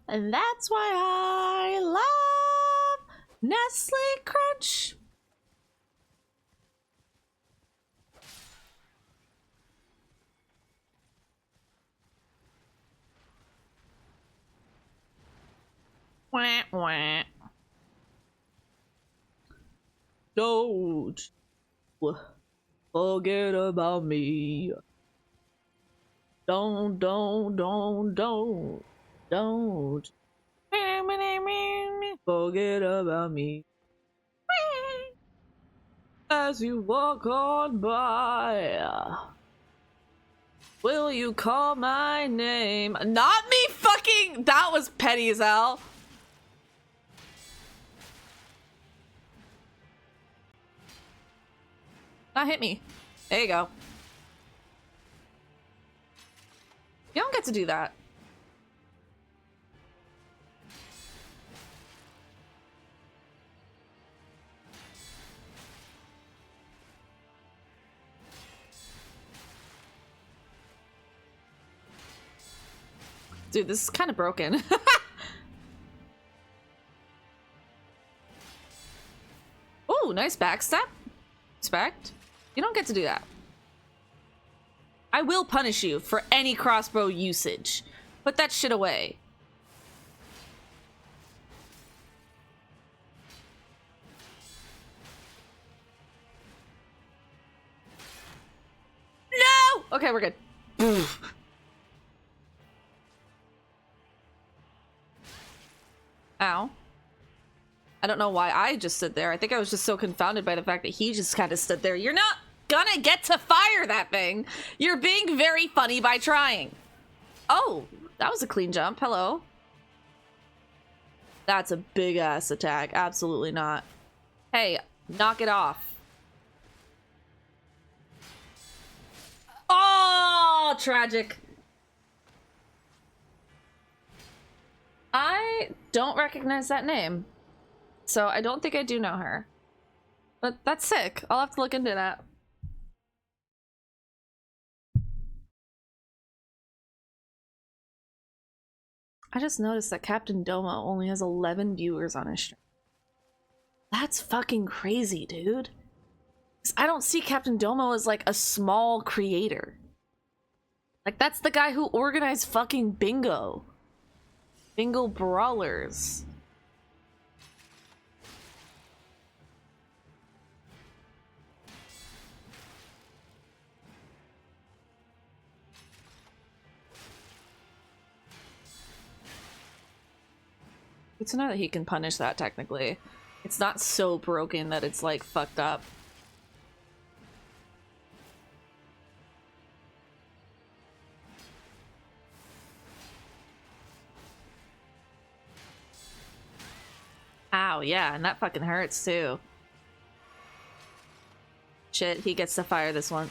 And that's why I love Nestle Crunch. Wah, wah. Don't forget about me. Don't forget about me. As you walk on by, will you call my name? Not me fucking. That was petty as hell. Not hit me. There you go. You don't get to do that. Dude, this is kind of broken. Ooh, nice backstep. Respect. You don't get to do that. I will punish you for any crossbow usage. Put that shit away. No! Okay, we're good. Ow. I don't know why I just stood there. I think I was just so confounded by the fact that he just kind of stood there. You're not gonna get to fire that thing. You're being very funny by trying. Oh, that was a clean jump. Hello. That's a big ass attack. Absolutely not. Hey, knock it off. Oh, tragic. I don't recognize that name, so I don't think I do know her. But that's sick. I'll have to look into that. I just noticed that Captain Domo only has 11 viewers on his stream. That's fucking crazy, dude. 'Cause I don't see Captain Domo as like a small creator. Like, that's the guy who organized fucking bingo. Bingo brawlers. Good to know that he can punish that, technically. It's not so broken that it's, like, fucked up. Ow, yeah, and that fucking hurts, too. Shit, he gets to fire this one.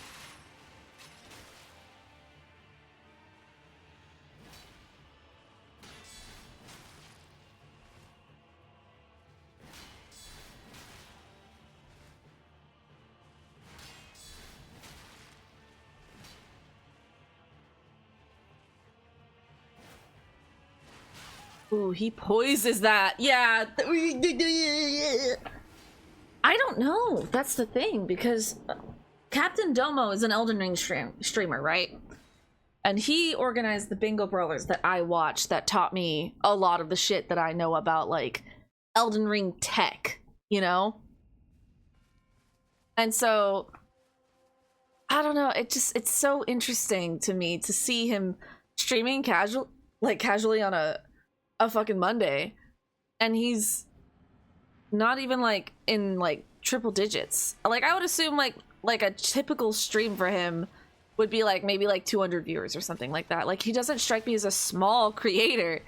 Ooh, he poises that. Yeah. I don't know. That's the thing, because Captain Domo is an Elden Ring streamer, right? And he organized the bingo brawlers that I watched that taught me a lot of the shit that I know about, like, Elden Ring tech, you know? And so, I don't know, it's so interesting to me to see him streaming casually on a fucking Monday, and he's not even like in like triple digits. Like, I would assume like a typical stream for him would be like maybe like 200 viewers or something like that. Like, he doesn't strike me as a small creator.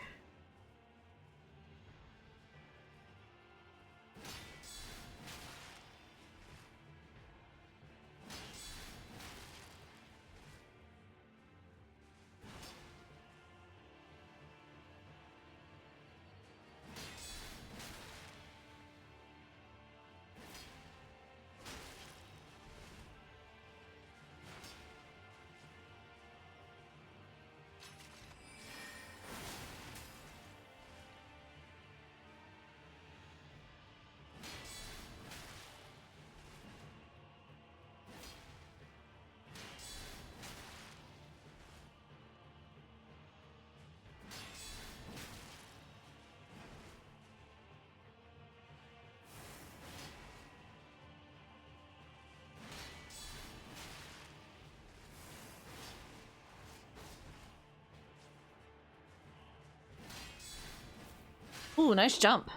Ooh, nice jump.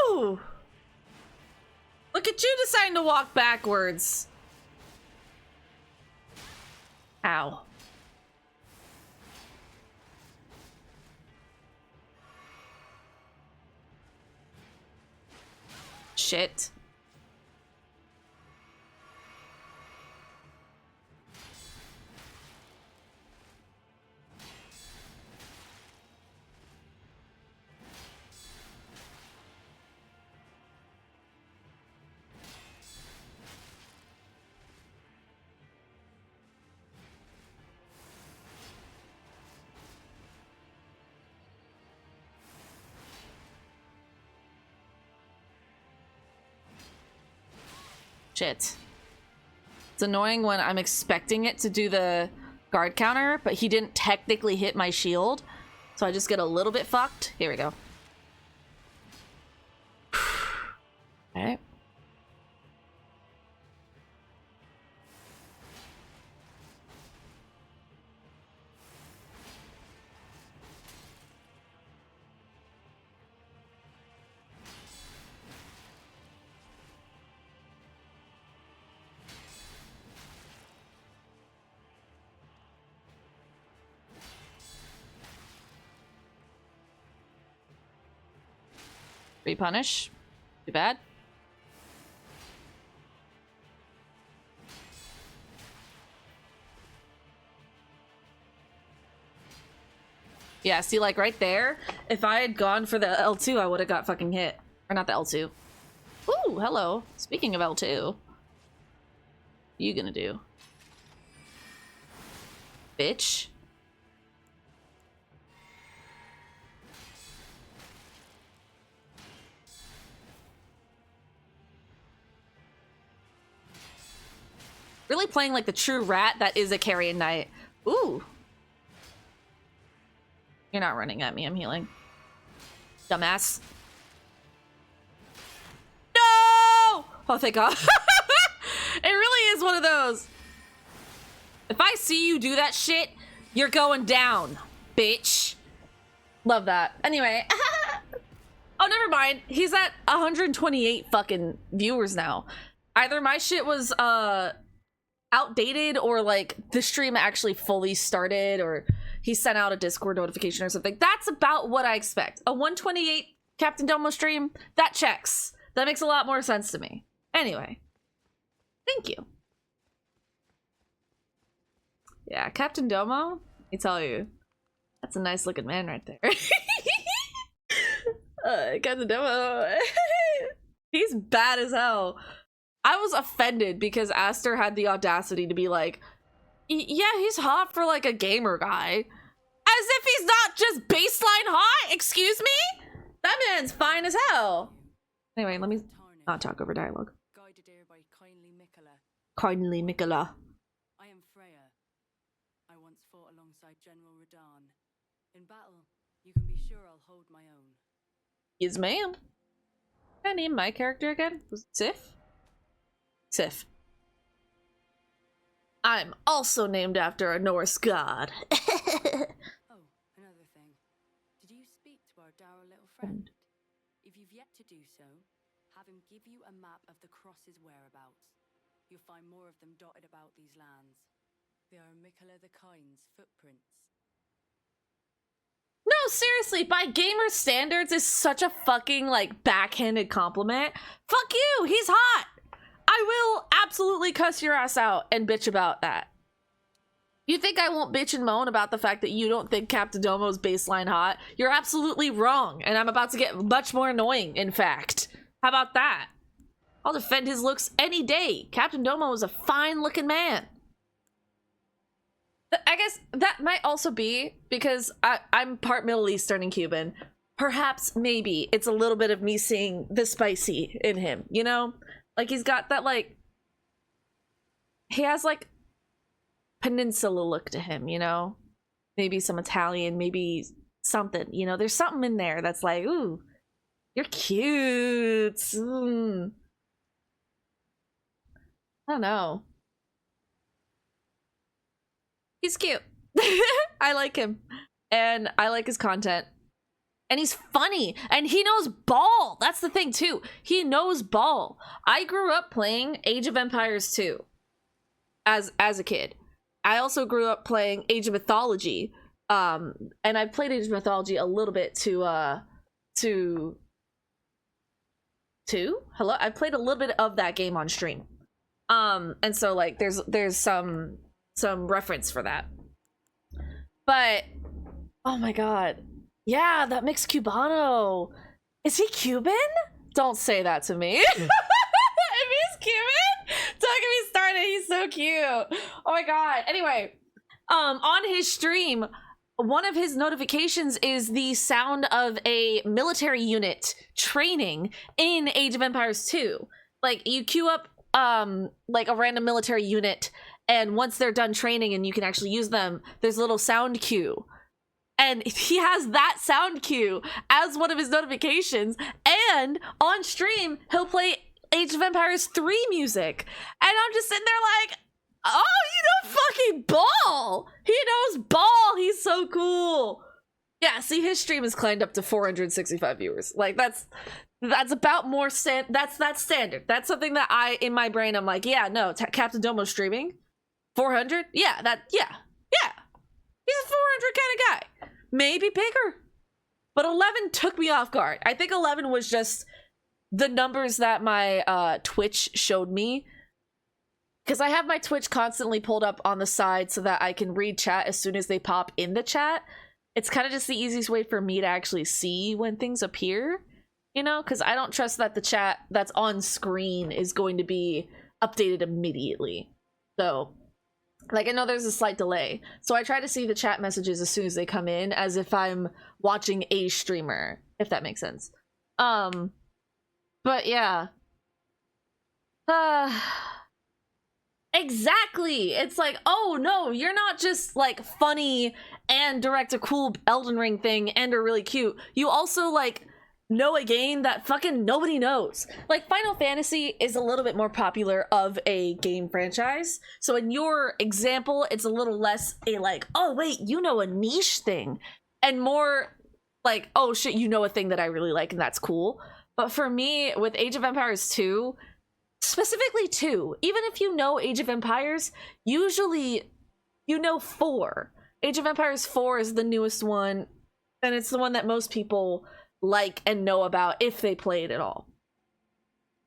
Woo! Look at you deciding to walk backwards. Ow. Shit. Shit. It's annoying when I'm expecting it to do the guard counter, but he didn't technically hit my shield, so I just get a little bit fucked. Here we go. Alright. Repunish. Too bad. Yeah, see, like, right there, if I had gone for the L2, I would have got fucking hit. Or not the L2. Ooh, hello. Speaking of L2. What you gonna do? Bitch. Really playing like the true rat that is a Carian knight. Ooh. You're not running at me, I'm healing. Dumbass. No! Oh, thank God. It really is one of those. If I see you do that shit, you're going down, bitch. Love that. Anyway. Oh, never mind. He's at 128 fucking viewers now. Either my shit was, outdated, or like the stream actually fully started, or he sent out a Discord notification or something. That's about what I expect. A 128 Captain Domo stream, that checks. That makes a lot more sense to me. Anyway, thank you. Yeah, Captain Domo, let me tell you, that's a nice looking man right there. Captain Domo, he's bad as hell. I was offended because Aster had the audacity to be like, yeah, he's hot for like a gamer guy. As if he's not just baseline hot, excuse me? That man's fine as hell. Anyway, let me not talk over dialogue. Guided here by kindly Mikola. Kindly Mikola. I am Freya. I once fought alongside General Radahn. In battle, you can be sure I'll hold my own. Yes, ma'am. Can I name my character again? Was it Sif? Sif. I'm also named after a Norse god. Oh, another thing. Did you speak to our dour little friend? If you've yet to do so, have him give you a map of the cross's whereabouts. You'll find more of them dotted about these lands. They are Mikola the Kind's footprints. No, seriously, by gamer standards is such a fucking, like, backhanded compliment. Fuck you, he's hot! I will absolutely cuss your ass out and bitch about that. You think I won't bitch and moan about the fact that you don't think Captain Domo's baseline hot? You're absolutely wrong, and I'm about to get much more annoying, in fact. How about that? I'll defend his looks any day. Captain Domo is a fine-looking man. I guess that might also be because I'm part Middle Eastern and Cuban. Perhaps, maybe, it's a little bit of me seeing the spicy in him, you know? Like, he's got that, like... He has, like, peninsula look to him, you know? Maybe some Italian, maybe something, you know? There's something in there that's like, ooh, you're cute. I don't know. He's cute. I like him. And I like his content. And he's funny, and he knows ball. That's the thing too. He knows ball. I grew up playing Age of Empires 2 as a kid. I also grew up playing Age of Mythology. And I played Age of Mythology a little bit to hello? I played a little bit of that game on stream. And so like there's some reference for that. But oh my god. Yeah, that mixed Cubano. Is he Cuban? Don't say that to me. If he's Cuban, don't get me started. He's so cute. Oh my god. Anyway, on his stream, one of his notifications is the sound of a military unit training in Age of Empires 2. Like, you queue up like a random military unit, and once they're done training and you can actually use them, there's a little sound cue. And he has that sound cue as one of his notifications, and on stream he'll play Age of Empires 3 music, and I'm just sitting there like, oh, you know fucking ball. He knows ball. He's so cool. Yeah, see, his stream has climbed up to 465 viewers. Like, that's about more that's standard. That's something that in my brain I'm like, yeah, no, Captain Domo streaming 400. Yeah. He's a 400 kind of guy. Maybe bigger. but 11 took me off guard. I think 11 was just the numbers that my Twitch showed me, because I have my Twitch constantly pulled up on the side so that I can read chat as soon as they pop in the chat. It's kind of just the easiest way for me to actually see when things appear, you know, because I don't trust that the chat that's on screen is going to be updated immediately. So, like, I know there's a slight delay, so I try to see the chat messages as soon as they come in, as if I'm watching a streamer, if that makes sense. But yeah. Exactly. It's like, oh no, you're not just like funny and direct a cool Elden Ring thing and are really cute. You also like know a game that fucking nobody knows. Like, Final Fantasy is a little bit more popular of a game franchise. So in your example, it's a little less a like, oh wait, you know a niche thing, and more like, oh shit, you know a thing that I really like and that's cool. But for me, with Age of Empires 2, specifically 2, even if you know Age of Empires, usually you know 4. Age of Empires 4 is the newest one, and it's the one that most people like and know about if they play it at all.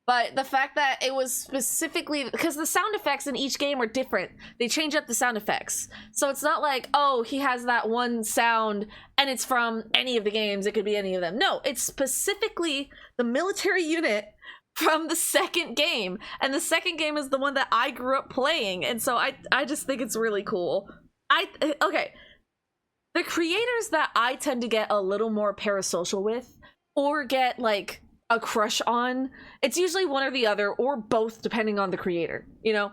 But the fact that it was specifically because the sound effects in each game are different, they change up the sound effects, so it's not like, oh, he has that one sound and it's from any of the games, it could be any of them. No, it's specifically the military unit from the second game, and the second game is the one that I grew up playing, and so I just think it's really cool. Okay, the creators that I tend to get a little more parasocial with, or get like a crush on, it's usually one or the other, or both, depending on the creator, you know?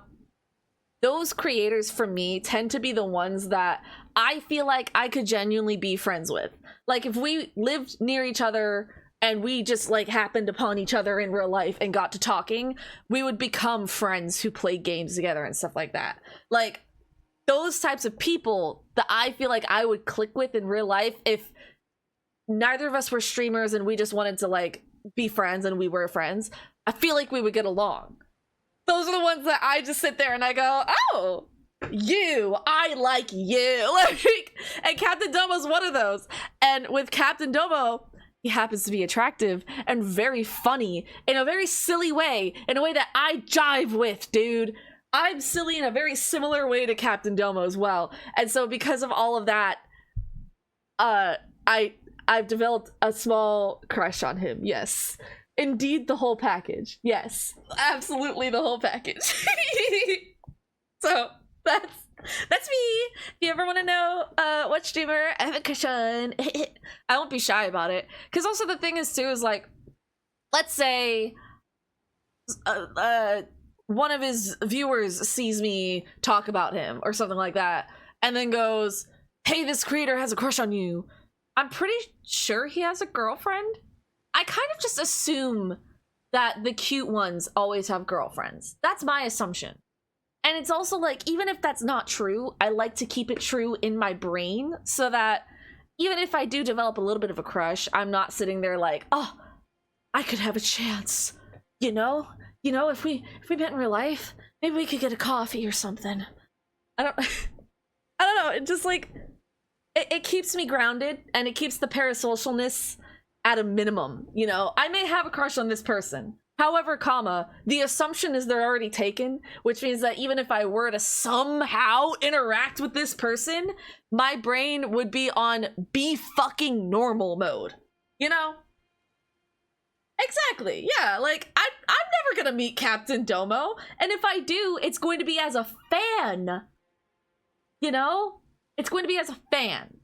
Those creators for me tend to be the ones that I feel like I could genuinely be friends with. Like, if we lived near each other and we just like happened upon each other in real life and got to talking, we would become friends who play games together and stuff like that. Like, those types of people that I feel like I would click with in real life if neither of us were streamers and we just wanted to like be friends and we were friends, I feel like we would get along. Those are the ones that I just sit there and I go, oh, you, I like you. Like, and Captain Domo's one of those. And with Captain Domo, he happens to be attractive and very funny in a very silly way, in a way that I jive with, dude. I'm silly in a very similar way to Captain Domo as well. And so because of all of that, I've developed a small crush on him. Yes. Indeed, the whole package. Yes. Absolutely the whole package. So that's me. If you ever want to know what streamer I have a crush on, I won't be shy about it. Because also the thing is too is like, let's say one of his viewers sees me talk about him or something like that, and then goes, hey, this creator has a crush on you. I'm pretty sure he has a girlfriend. I kind of just assume that the cute ones always have girlfriends. That's my assumption. And it's also like, even if that's not true, I like to keep it true in my brain so that even if I do develop a little bit of a crush, I'm not sitting there like, oh, I could have a chance. You know, if we met in real life, maybe we could get a coffee or something. I don't know. It just like, it keeps me grounded, and it keeps the parasocialness at a minimum. You know, I may have a crush on this person. However, the assumption is they're already taken, which means that even if I were to somehow interact with this person, my brain would be on be fucking normal mode. You know? Exactly. Yeah, like I'm never gonna meet Captain Domo, and if I do, it's going to be as a fan. You know? It's going to be as a fan.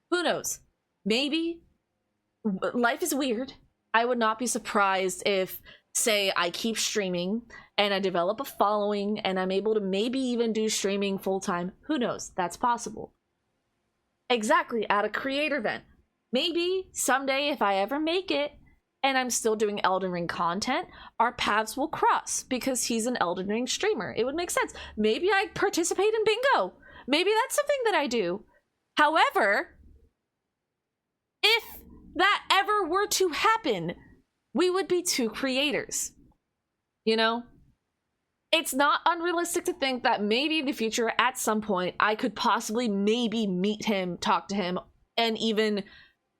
Who knows? Maybe. Life is weird. I would not be surprised if, say, I keep streaming and I develop a following and I'm able to maybe even do streaming full-time. Who knows? That's possible. Exactly, at a creator then. Maybe someday if I ever make it and I'm still doing Elden Ring content, our paths will cross because he's an Elden Ring streamer. It would make sense. Maybe I participate in bingo. Maybe that's something that I do. However, if that ever were to happen, we would be two creators. You know? it's not unrealistic to think that maybe in the future, at some point, I could possibly maybe meet him, talk to him, and even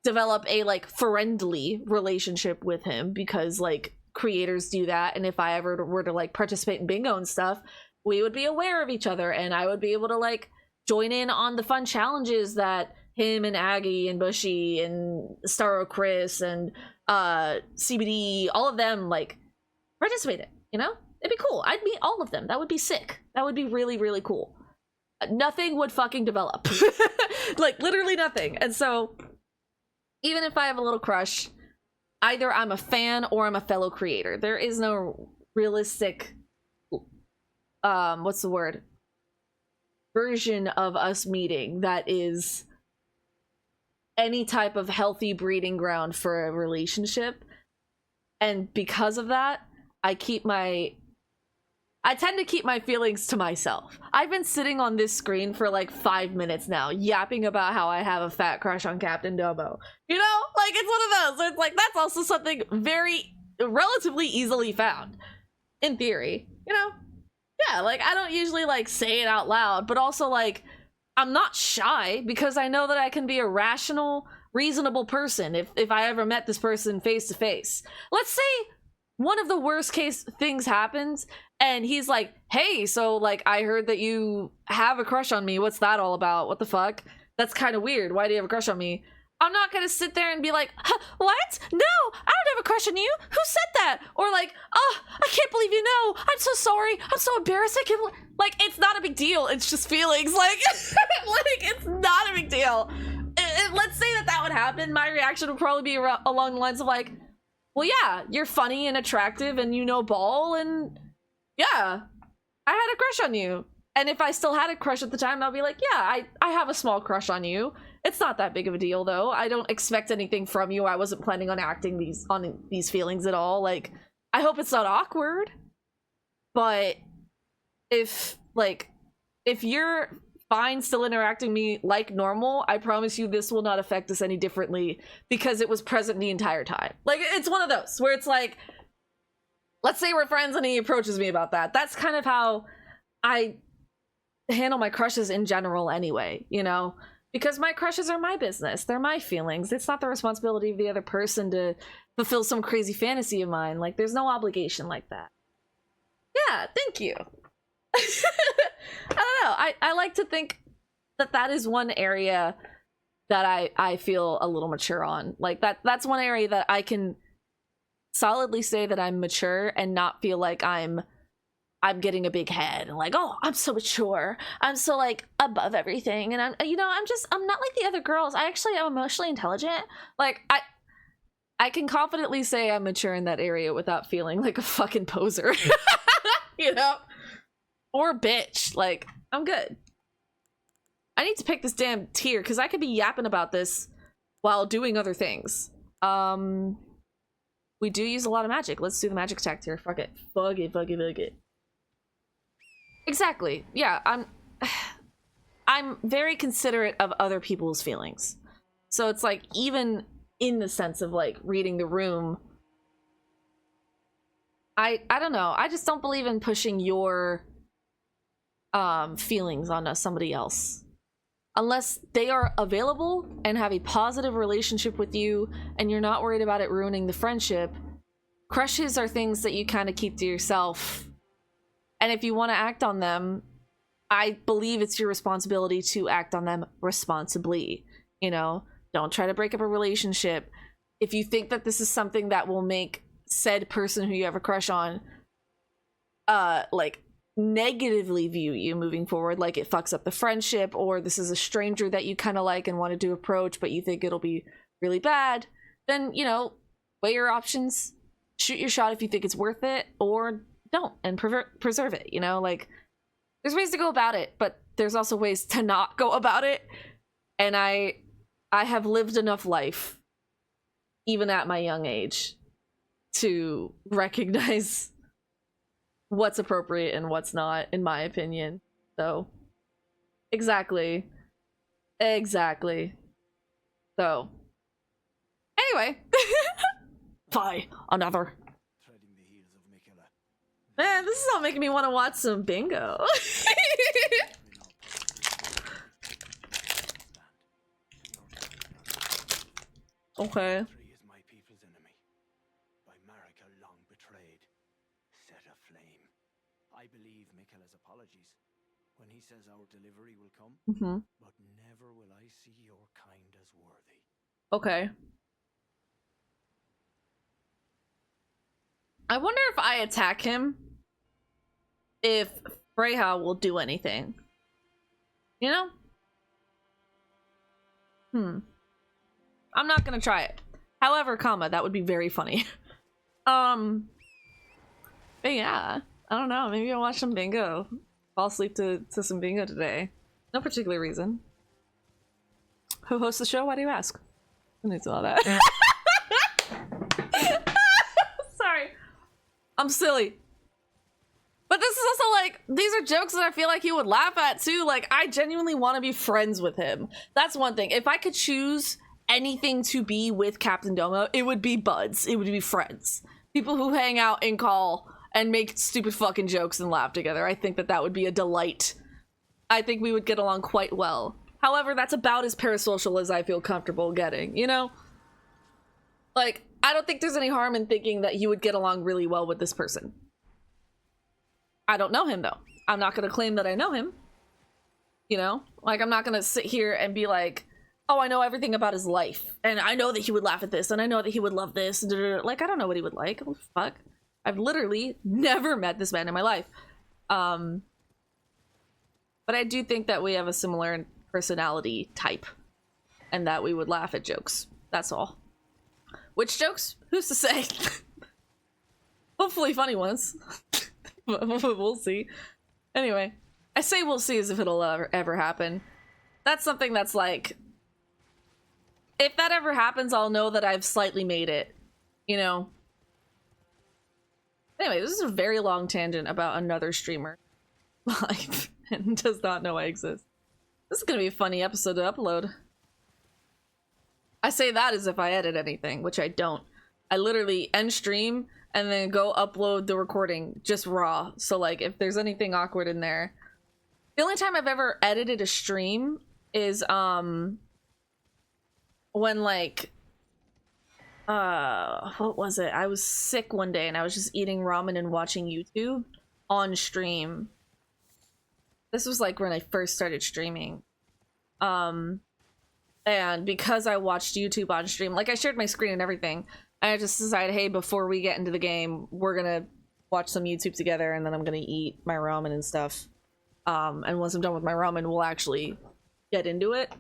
develop a like friendly relationship with him, because like creators do that. And if I ever were to like participate in bingo and stuff, we would be aware of each other, and I would be able to like join in on the fun challenges that him and Aggie and Bushy and Starro Chris and CBD, all of them like participate in, you know? It'd be cool. I'd meet all of them. That would be sick. That would be really, really cool. Nothing would fucking develop. Like, literally nothing. And so, even if I have a little crush, either I'm a fan or I'm a fellow creator. There is no realistic, what's the word? Version of us meeting that is any type of healthy breeding ground for a relationship. And because of that, I tend to keep my feelings to myself. I've been sitting on this screen for like 5 minutes now, yapping about how I have a fat crush on Captain Domo. You know, like, it's one of those. It's like, that's also something very relatively easily found, in theory. You know, yeah, like, I don't usually like say it out loud, but also like, I'm not shy because I know that I can be a rational, reasonable person if I ever met this person face to face. Let's say one of the worst case things happens and he's like, hey, so like, I heard that you have a crush on me. What's that all about? What the fuck? That's kind of weird. Why do you have a crush on me? I'm not gonna sit there and be like, huh, what? No, I don't have a crush on you. Who said that? Or like, oh, I can't believe you know. I'm so sorry. I'm so embarrassed. I can't like, it's not a big deal. It's just feelings. Like, like, it's not a big deal. Let's say that would happen. My reaction would probably be along the lines of like, well, yeah, you're funny and attractive and you know ball, and yeah, I had a crush on you. And if I still had a crush at the time, I'll be like, yeah, I have a small crush on you. It's not that big of a deal, though. I don't expect anything from you. I wasn't planning on acting these feelings at all. Like, I hope it's not awkward. But if you're fine still interacting me like normal, I promise you this will not affect us any differently because it was present the entire time. Like, it's one of those where it's like, let's say we're friends and he approaches me about that. That's kind of how I handle my crushes in general anyway, you know? Because my crushes are my business. They're my feelings. It's not the responsibility of the other person to fulfill some crazy fantasy of mine. Like, there's no obligation like that. Yeah, thank you. I don't know. I like to think that is one area that I feel a little mature on. Like, that's one area that I can solidly say that I'm mature and not feel like I'm getting a big head and like, oh, I'm so mature. I'm so like above everything. And I'm not like the other girls. I actually am emotionally intelligent. Like, I can confidently say I'm mature in that area without feeling like a fucking poser. You know? Or a bitch. Like, I'm good. I need to pick this damn tier because I could be yapping about this while doing other things. We do use a lot of magic. Let's do the magic attack tier. Fuck it. Fuck it. Exactly. Yeah, I'm very considerate of other people's feelings. So it's like, even in the sense of like reading the room, I don't know. I just don't believe in pushing your feelings onto somebody else. Unless they are available and have a positive relationship with you and you're not worried about it ruining the friendship. Crushes are things that you kind of keep to yourself. And if you want to act on them, I believe it's your responsibility to act on them responsibly. You know, don't try to break up a relationship. If you think that this is something that will make said person who you have a crush on, like, negatively view you moving forward, like it fucks up the friendship, or this is a stranger that you kind of like and wanted to approach, but you think it'll be really bad, then, you know, weigh your options, shoot your shot if you think it's worth it, or don't, and preserve it, you know? Like, there's ways to go about it, but there's also ways to not go about it, and I have lived enough life, even at my young age, to recognize what's appropriate and what's not, in my opinion. So, exactly. So, anyway. Bye, another. Treading the heels of Mikela. Man, this is all making me want to watch some bingo. Okay. Is my people's enemy. By Marika long betrayed, set aflame. I believe Mikkela's apologies when he says our delivery will come, but never will I see your kind as worthy. Okay. I wonder if I attack him, if Freyja will do anything. You know? I'm not gonna try it. However, that would be very funny. But yeah, I don't know. Maybe I'll watch some bingo. Fall asleep to some bingo today. No particular reason. Who hosts the show? Why do you ask? Who needs all that? Sorry. I'm silly. But this is also like, these are jokes that I feel like he would laugh at too. Like, I genuinely want to be friends with him. That's one thing. If I could choose anything to be with Captain Domo, it would be buds. It would be friends. People who hang out and call and make stupid fucking jokes and laugh together. I think that that would be a delight. I think we would get along quite well. However, that's about as parasocial as I feel comfortable getting, you know? Like, I don't think there's any harm in thinking that you would get along really well with this person. I don't know him, though. I'm not going to claim that I know him. You know? Like, I'm not going to sit here and be like, oh, I know everything about his life. And I know that he would laugh at this. And I know that he would love this. Like, I don't know what he would like. Oh, fuck. I've literally never met this man in my life. But I do think that we have a similar personality type. And that we would laugh at jokes. That's all. Which jokes? Who's to say? Hopefully funny ones. We'll see. Anyway, I say we'll see as if it'll ever happen. That's something that's like, if that ever happens, I'll know that I've slightly made it, you know? Anyway, this is a very long tangent about another streamer live and does not know I exist. This is gonna be a funny episode to upload. I say that as if I edit anything, which I don't. I literally end stream and then go upload the recording just raw. So like if there's anything awkward in there. The only time I've ever edited a stream is when like what was it? I was sick one day and I was just eating ramen and watching YouTube on stream. This was like when I first started streaming. And because I watched YouTube on stream, like I shared my screen and everything, I just decided, hey, before we get into the game, we're gonna watch some YouTube together and then I'm gonna eat my ramen and stuff. And once I'm done with my ramen, we'll actually get into it.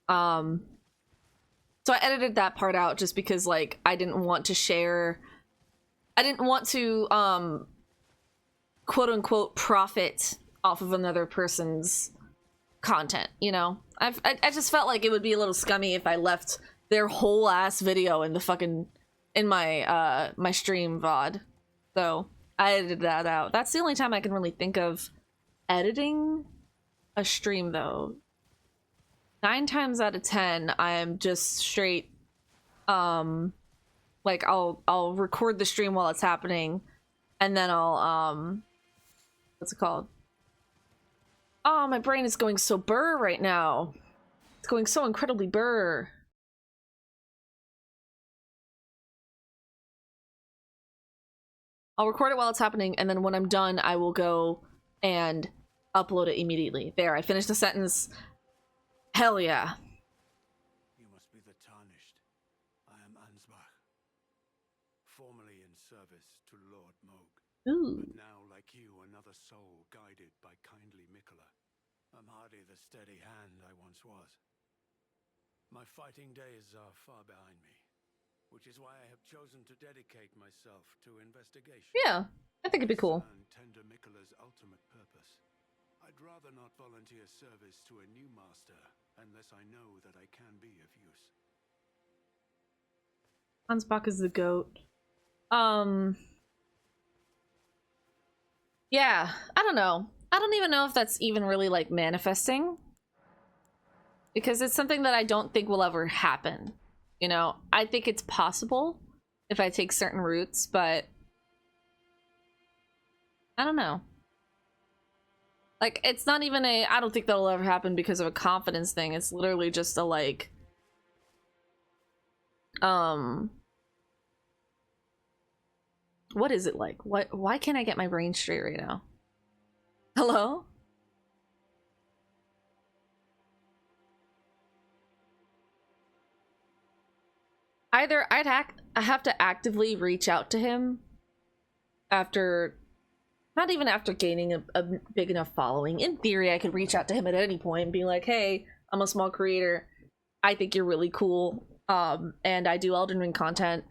So I edited that part out just because like I didn't want to quote unquote profit off of another person's content, you know? I just felt like it would be a little scummy if I left their whole ass video in the fucking my my stream VOD. So I edited that out. That's the only time I can really think of editing a stream though. 9 times out of 10 I'm just straight like I'll record the stream while it's happening and then I'll what's it called? Oh, my brain is going so burr right now. It's going so incredibly burr. I'll record it while it's happening, and then when I'm done, I will go and upload it immediately. There, I finished the sentence. Hell yeah. You must be the Tarnished. I am Ansbach, formerly in service to Lord Mogh. Ooh. But now, like you, another soul guided by kindly Mikkela. I'm hardly the steady hand I once was. My fighting days are far behind me, which is why I have chosen to dedicate myself to investigation. Yeah, I think it'd be cool. And tender Mikkela's ultimate purpose. I'd rather not volunteer service to a new master unless I know that I can be of use. Ansbach is the goat. Yeah, I don't know. I don't even know if that's even really like manifesting. Because it's something that I don't think will ever happen. You know, I think it's possible if I take certain routes, but I don't know. Like, it's not even a, I don't think that'll ever happen because of a confidence thing. It's literally just a, like, what is it like? Why can't I get my brain straight right now? Hello? Either I have to actively reach out to him after, not even after gaining a big enough following. In theory, I could reach out to him at any point and be like, hey, I'm a small creator. I think you're really cool. And I do Elden Ring content.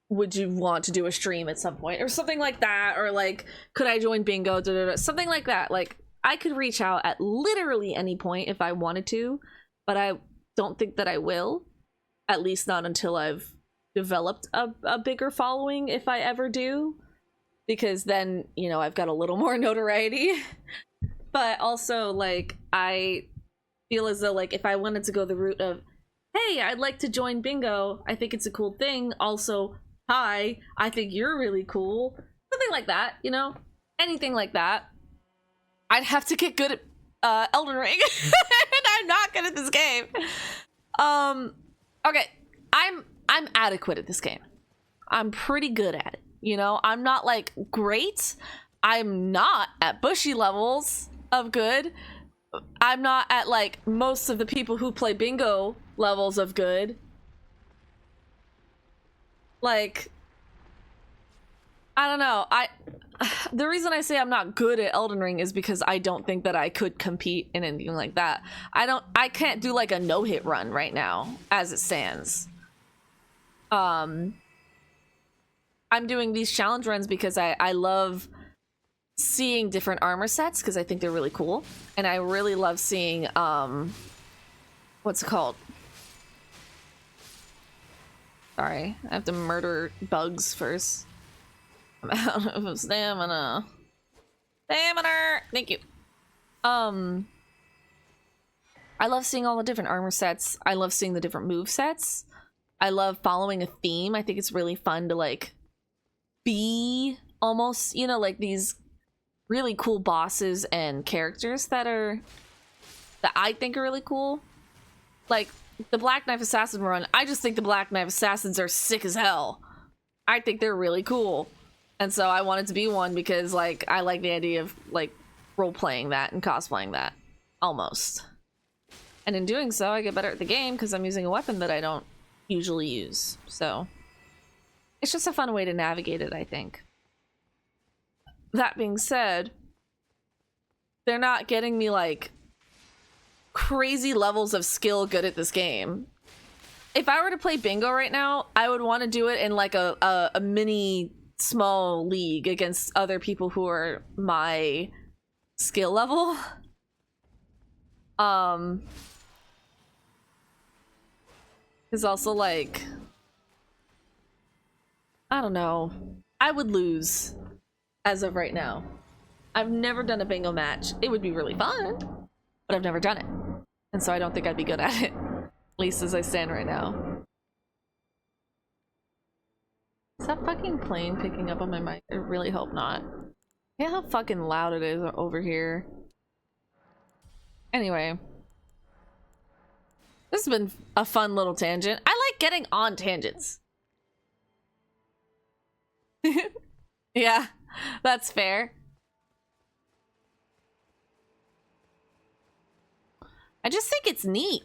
Would you want to do a stream at some point? Or something like that. Or like, could I join bingo? Da, da, da. Something like that. Like, I could reach out at literally any point if I wanted to. But I don't think that I will. At least not until I've developed a bigger following, if I ever do. Because then, you know, I've got a little more notoriety. But also, like, I feel as though, like, if I wanted to go the route of, hey, I'd like to join bingo, I think it's a cool thing. Also, hi, I think you're really cool. Something like that, you know? Anything like that. I'd have to get good at Elden Ring. And I'm not good at this game. Okay, I'm adequate at this game. I'm pretty good at it, you know? I'm not, like, great. I'm not at bushy levels of good. I'm not at, like, most of the people who play bingo levels of good. Like, I don't know. The reason I say I'm not good at Elden Ring is because I don't think that I could compete in anything like that. I can't do, like, a no-hit run right now, as it stands. I'm doing these challenge runs because I love seeing different armor sets because I think they're really cool. And I really love seeing, what's it called? Sorry, I have to murder bugs first. I'm out of stamina. Stamina! Thank you. I love seeing all the different armor sets. I love seeing the different move sets. I love following a theme. I think it's really fun to, like, be almost, you know, like these really cool bosses and characters that I think are really cool. Like, the Black Knife Assassin run, I just think the Black Knife Assassins are sick as hell. I think they're really cool. And so I wanted to be one because, like, I like the idea of, like, role-playing that and cosplaying that. Almost. And in doing so, I get better at the game because I'm using a weapon that I don't usually use. So it's just a fun way to navigate it, I think. That being said, they're not getting me, like, crazy levels of skill good at this game. If I were to play bingo right now, I would want to do it in, like, a mini small league against other people who are my skill level. It's also, like, I don't know. I would lose as of right now. I've never done a bingo match. It would be really fun, but I've never done it. And so I don't think I'd be good at it. At least as I stand right now. Is that fucking plane picking up on my mic? I really hope not. Yeah, how fucking loud it is over here. Anyway. This has been a fun little tangent. I like getting on tangents. Yeah, that's fair. I just think it's neat.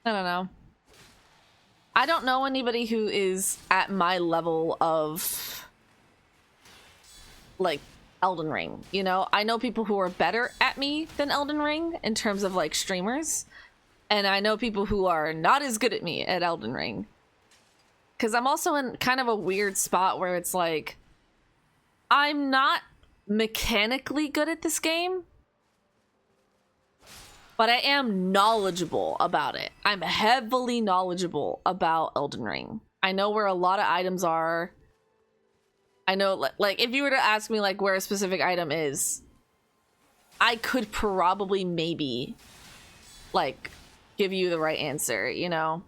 I don't know. I don't know anybody who is at my level of, like, Elden Ring, you know? I know people who are better at me than Elden Ring in terms of, like, streamers. And I know people who are not as good at me at Elden Ring. Because I'm also in kind of a weird spot where it's like, I'm not mechanically good at this game, but I am knowledgeable about it. I'm heavily knowledgeable about Elden Ring. I know where a lot of items are. I know, like, if you were to ask me, like, where a specific item is, I could probably maybe like give you the right answer, you know?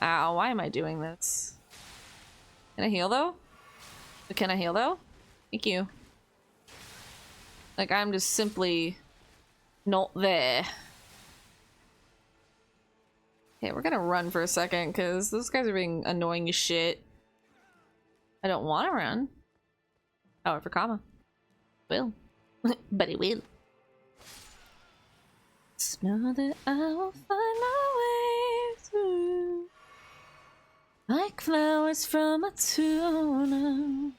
Ow, why am I doing this? Can I heal though? Can I heal though? Thank you. Like, I'm just simply not there. Okay, we're gonna run for a second because those guys are being annoying as shit. I don't want to run. However, comma. Will. But it will. Just know that I will find my way through. Like flowers from a tuna.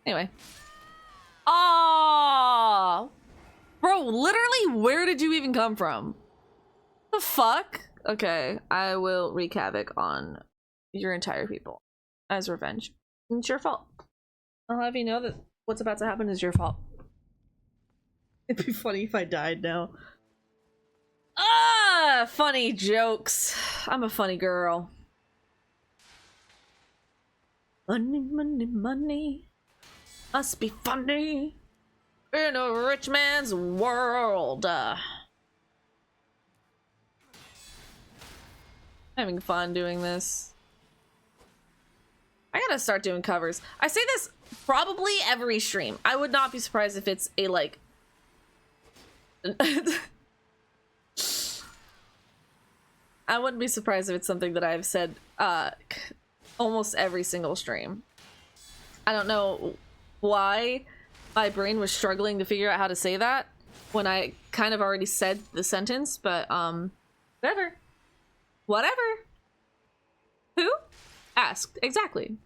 Anyway. Ah, bro, literally, where did you even come from? The fuck? Okay, I will wreak havoc on your entire people as revenge. It's your fault. I'll have you know that what's about to happen is your fault. It'd be funny if I died now. Ah, funny jokes. I'm a funny girl. Money, money, money. Must be funny in a rich man's world. Having fun doing this. I gotta start doing covers. I say this probably every stream. I would not be surprised if it's a like I wouldn't be surprised if it's something that I've said almost every single stream. I don't know why my brain was struggling to figure out how to say that when I kind of already said the sentence, but whatever. Whatever. Who? Asked. Exactly.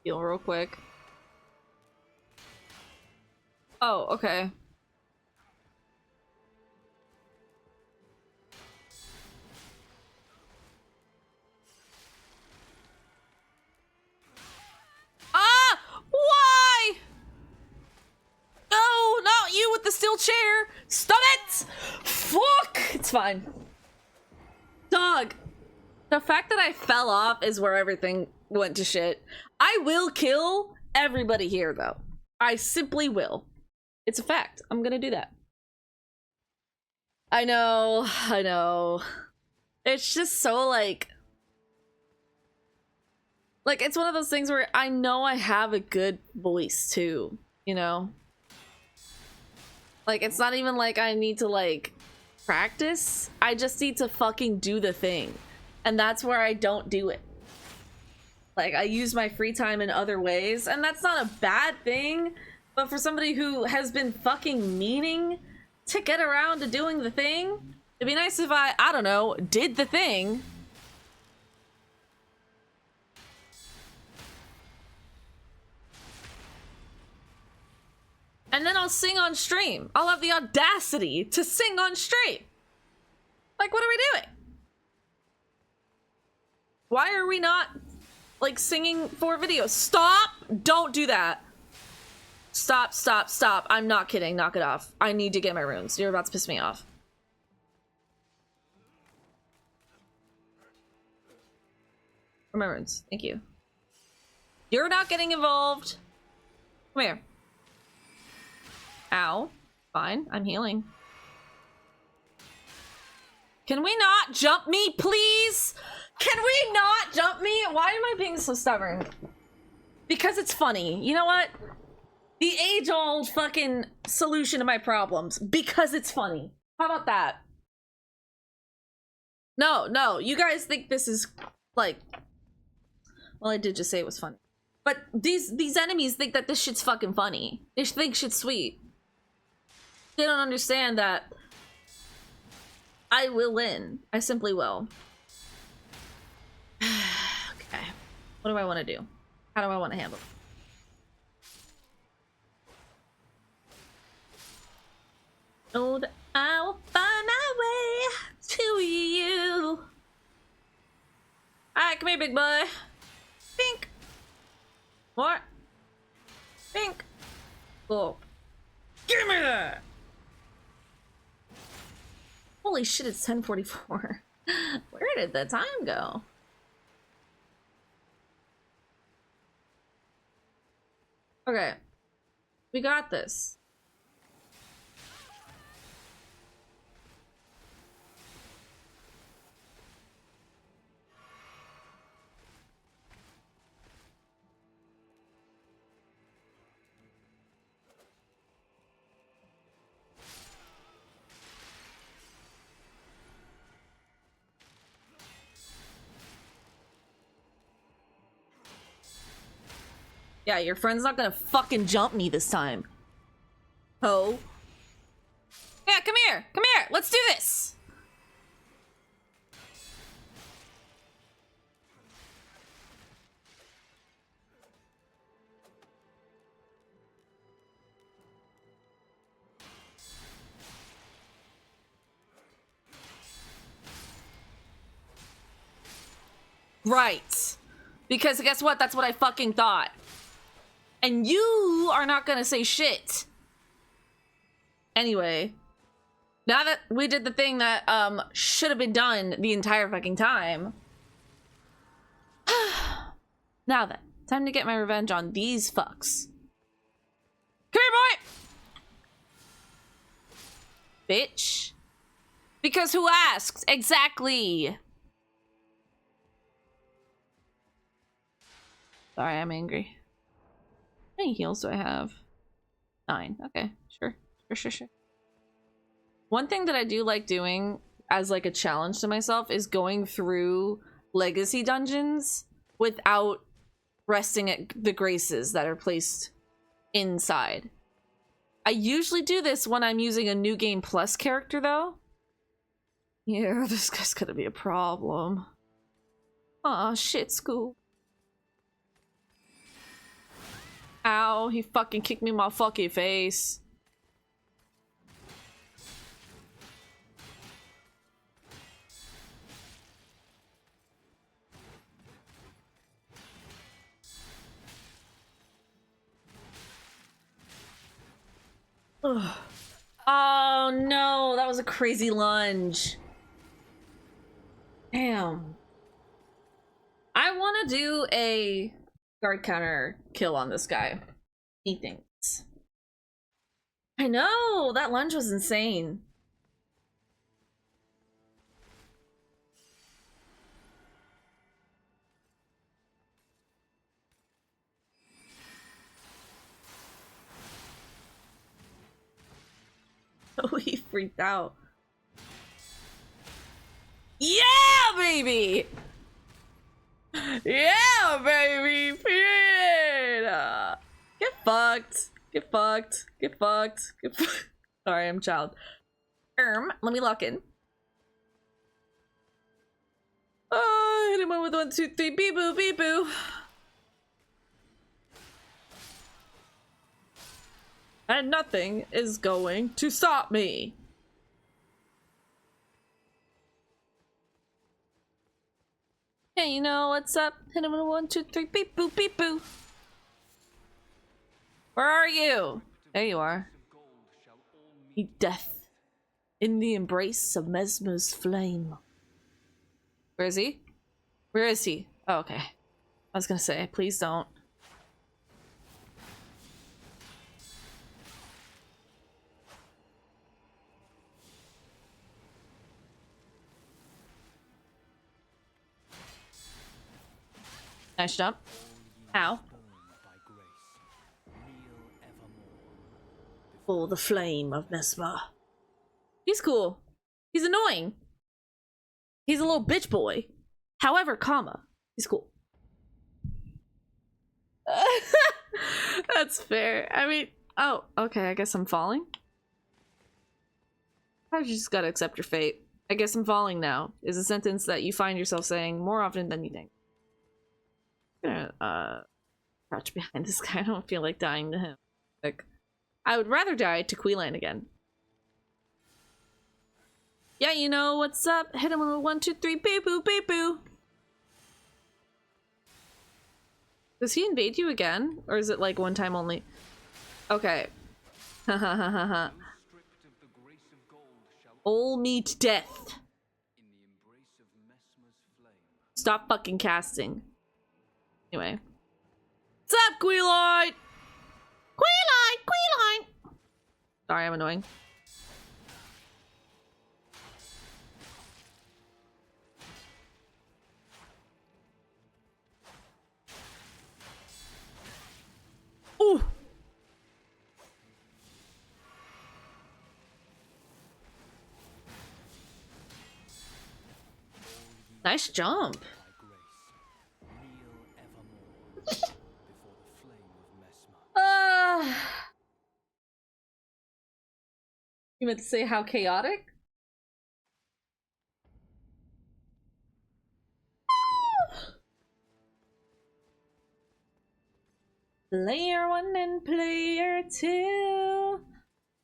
Heal real quick. Oh, okay. Ah! Why? No, not you with the steel chair. Stop it! Fuck! It's fine. Dog. The fact that I fell off is where everything went to shit. I will kill everybody here, though. I simply will. It's a fact. I'm gonna do that. I know. I know. It's just so, like, it's one of those things where I know I have a good voice, too. You know? Like, it's not even like I need to, like, practice. I just need to fucking do the thing. And that's where I don't do it. Like, I use my free time in other ways, and that's not a bad thing, but for somebody who has been fucking meaning to get around to doing the thing, it'd be nice if I don't know, did the thing. And then I'll sing on stream. I'll have the audacity to sing on stream. Like, what are we doing? Why are we not, like, singing for videos? Stop! Don't do that. Stop, stop, stop. I'm not kidding. Knock it off. I need to get my runes. You're about to piss me off. For my runes. Thank you. You're not getting involved. Come here. Ow. Fine. I'm healing. Can we not jump me, please? Can we not jump me? Why am I being so stubborn? Because it's funny. You know what? The age-old fucking solution to my problems. Because it's funny. How about that? No, no. You guys think this is, like... Well, I did just say it was funny. But these enemies think that this shit's fucking funny. They think shit's sweet. They don't understand that I will win. I simply will. Okay. What do I want to do? How do I want to handle it? Oh, I will find my way to you. Alright, come here, big boy. Pink. More. Pink. Cool. Give me that! Holy shit, it's 10:44. Where did the time go? Okay. We got this. Yeah, your friend's not gonna fucking jump me this time. Oh. Yeah, come here. Come here. Let's do this. Right. Because guess what? That's what I fucking thought. And you are not gonna say shit. Anyway, now that we did the thing that should have been done the entire fucking time. Now then, time to get my revenge on these fucks. Come here, boy! Bitch. Because who asked? Exactly. Sorry, I'm angry. How many heals do I have? 9. Okay, sure. Sure. One thing that I do like doing as like a challenge to myself is going through legacy dungeons without resting at the graces that are placed inside. I usually do this when I'm using a New Game Plus character though. Yeah, this guy's gonna be a problem. Aw, shit, school. Ow, he fucking kicked me in my fucking face. Ugh. Oh no, that was a crazy lunge. Damn. I want to do a guard counter kill on this guy. He thinks. I know, that lunge was insane. Oh, he freaked out. Yeah, baby! Yeah, baby! Period! Get fucked. Get fucked. Get fucked. Get fucked. Sorry, I'm a child. Let me lock in. Oh, hit him with 1, 2, 3. Beep boo, beep boo. And nothing is going to stop me. Hey, you know what's up? Hit him with a 1, 2, 3. Beep boo, beep boo. Where are you? There you are. Meet death in the embrace of Mesmer's flame. Where is he? Where is he? Oh, okay. I was gonna say, please don't. Nice jump. Ow. For the flame of Mesmer. He's cool. He's annoying. He's a little bitch boy. However, comma, he's cool. That's fair. I mean, oh, okay, I guess I'm falling. I just gotta accept your fate. I guess I'm falling now is a sentence that you find yourself saying more often than you think. I'm gonna crouch behind this guy. I don't feel like dying to him. Like, I would rather die to Queelan again. Yeah, you know what's up. Hit him with a 1, 2, 3, beep boo, beep boo. Does he invade you again? Or is it like one time only? Okay. Ha ha ha ha ha. All meet death. Stop fucking casting. Anyway. What's up, Queeline? Queeline! Queeline! Sorry, I'm annoying. Ooh! Nice jump. You meant to say how chaotic? Player 1 and player 2,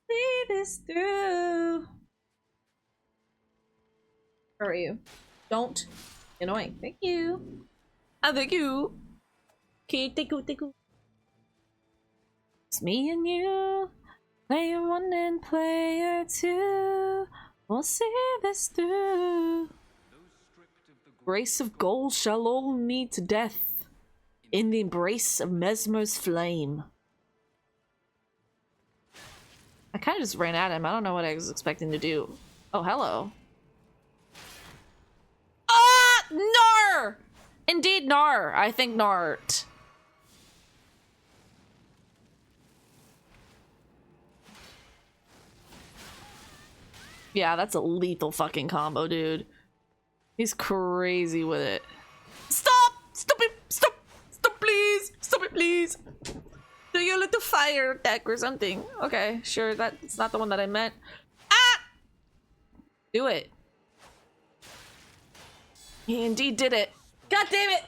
see this through. How are you? Don't be annoying. Thank you. Thank you. Okay, thank you, thank you. It's me and you, player 1 and player 2. We'll see this through. Grace of gold shall all meet death in the embrace of Mesmer's flame. I kind of just ran at him. I don't know what I was expecting to do. Oh, hello. Ah! Nar! Indeed, Nar. I think Nart. Yeah, that's a lethal fucking combo, dude. He's crazy with it. Stop! Stop it! Stop! Stop, please! Stop it, please! Do your little fire attack or something. Okay, sure, that's not the one that I meant. Ah! Do it. He indeed did it. God damn it!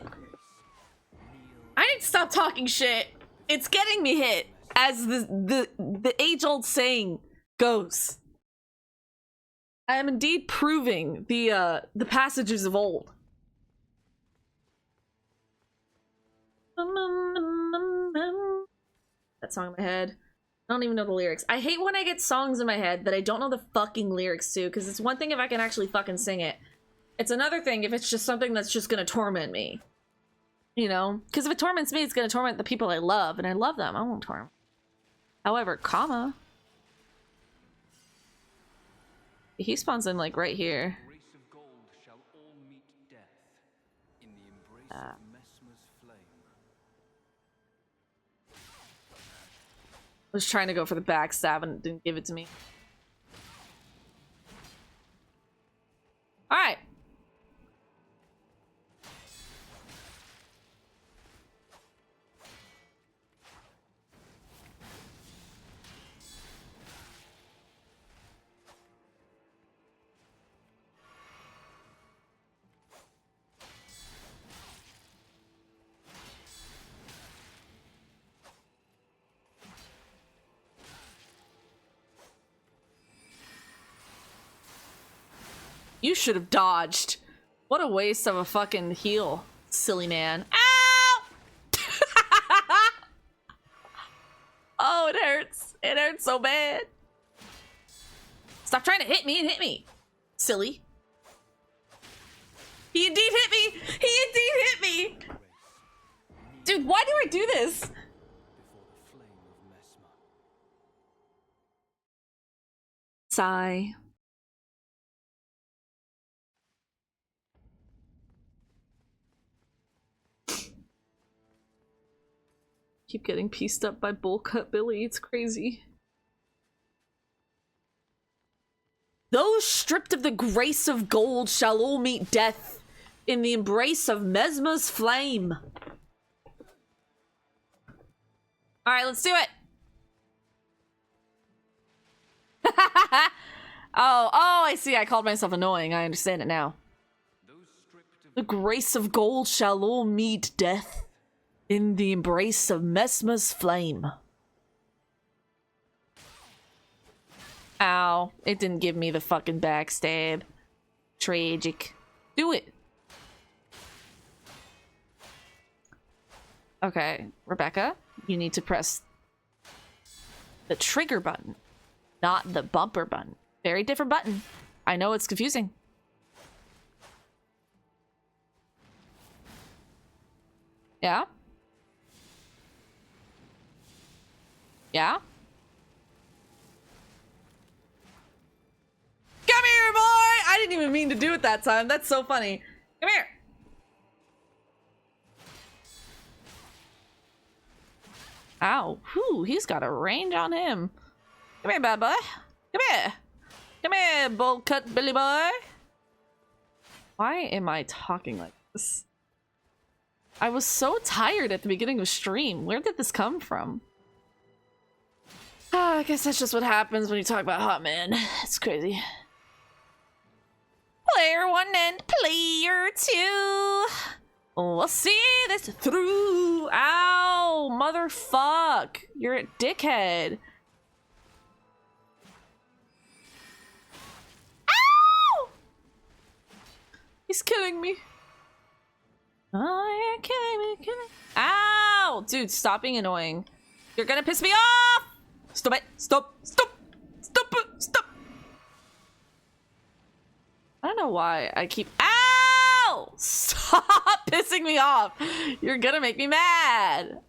I need to stop talking shit. It's getting me hit, as the age-old saying goes. I am indeed proving the passages of old. That song in my head. I don't even know the lyrics. I hate when I get songs in my head that I don't know the fucking lyrics to, because it's one thing if I can actually fucking sing it. It's another thing if it's just something that's just gonna torment me. You know? Because if it torments me, it's gonna torment the people I love, and I love them. I won't torment. However, comma. He spawns in like right here. I was trying to go for the backstab and it didn't give it to me. Alright. You should have dodged. What a waste of a fucking heal, silly man. Ow! Oh, it hurts. It hurts so bad. Stop trying to hit me and hit me, silly. He indeed hit me. He indeed hit me. Dude, why do I do this? Sigh. Keep getting pieced up by Bullcut Billy. It's crazy. Those stripped of the grace of gold shall all meet death in the embrace of Mesmer's flame. Alright, let's do it. Oh, I see. I called myself annoying. I understand it now. The grace of gold shall all meet death in the embrace of Mesmer's flame. Ow. It didn't give me the fucking backstab. Tragic. Do it. Okay, Rebecca, you need to press the trigger button, not the bumper button. Very different button. I know it's confusing. Yeah? Yeah? Come here, boy! I didn't even mean to do it that time. That's so funny. Come here. Ow. Whew, he's got a range on him. Come here, bad boy. Come here. Come here, Bullcut Billy boy. Why am I talking like this? I was so tired at the beginning of stream. Where did this come from? I guess that's just what happens when you talk about Hot Man. It's crazy. Player 1 and player 2. We'll see this through. Ow, motherfuck. You're a dickhead. Ow! He's killing me. Oh, you're killing me. Ow! Dude, stop being annoying. You're gonna piss me off! Stop it. Stop. Stop. Stop it. Stop. I don't know why I keep... Ow! Stop pissing me off. You're gonna make me mad.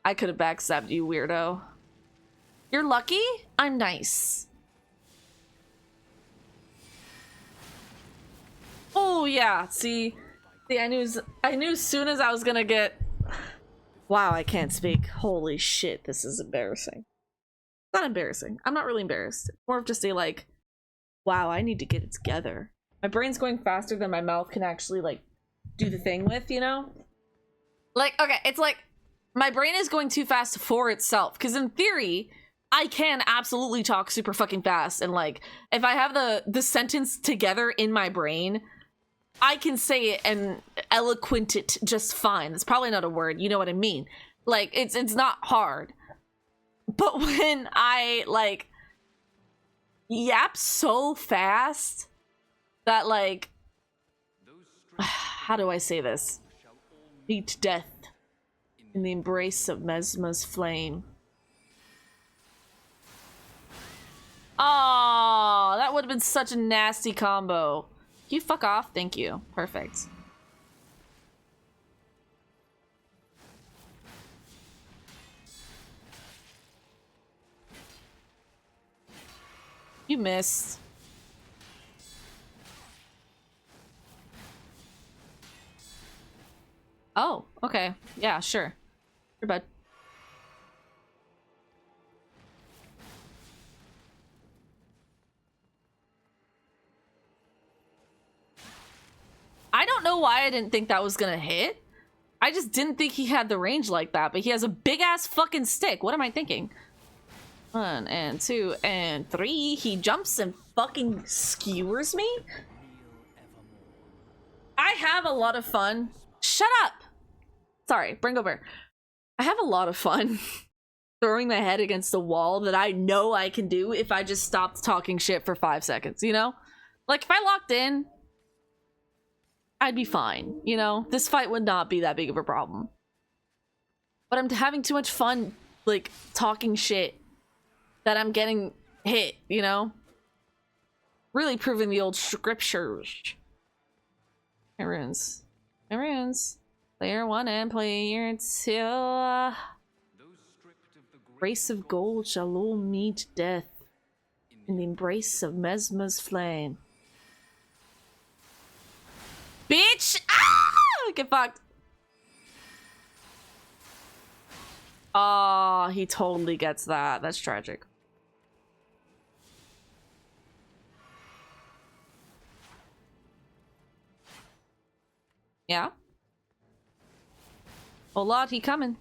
I could have backstabbed you, weirdo. You're lucky? I'm nice. Oh, yeah. See, I knew as soon as I was gonna get... Wow, I can't speak. Holy shit, this is embarrassing. Not embarrassing. I'm not really embarrassed. More of just a like, wow, I need to get it together. My brain's going faster than my mouth can actually like do the thing with, you know? Like, okay, it's like my brain is going too fast for itself. Because in theory, I can absolutely talk super fucking fast. And like, if I have the sentence together in my brain, I can say it and eloquent it just fine. It's probably not a word, you know what I mean? Like, it's not hard. But when I, like, yap so fast that, like, how do I say this? Meet death in the embrace of Mesmer's flame. Oh, that would have been such a nasty combo. Can you fuck off? Thank you. Perfect. You missed. Oh, okay. Yeah, sure. You're bad. I don't know why I didn't think that was gonna hit. I just didn't think he had the range like that, but he has a big ass fucking stick. What am I thinking? 1 and 2 and 3. He jumps and fucking skewers me. I have a lot of fun. Shut up. Sorry, bring over. I have a lot of fun throwing my head against a wall that I know I can do if I just stopped talking shit for 5 seconds, you know? Like, if I locked in, I'd be fine, you know? This fight would not be that big of a problem. But I'm having too much fun, like, talking shit that I'm getting hit, you know? Really proving the old scriptures. Runes. Player 1 and player 2. Race of gold shall all meet death in the embrace of Mesmer's flame. Bitch! Ah! Get fucked. Oh, he totally gets that. That's tragic. Yeah? Oh, Lord, he coming.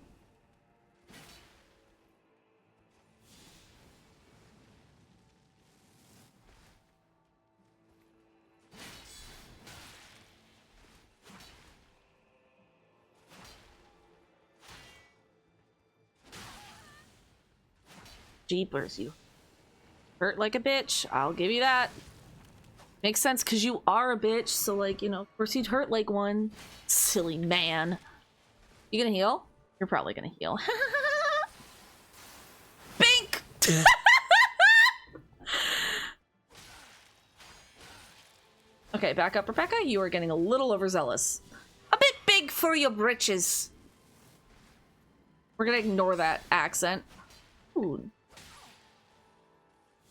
Jeepers, you hurt like a bitch. I'll give you that. Makes sense because you are a bitch, so like, you know, of course you'd hurt like one. Silly man. You gonna heal? You're probably gonna heal. Bink! Okay, back up, Rebecca. You are getting a little overzealous. A bit big for your britches. We're gonna ignore that accent. Ooh.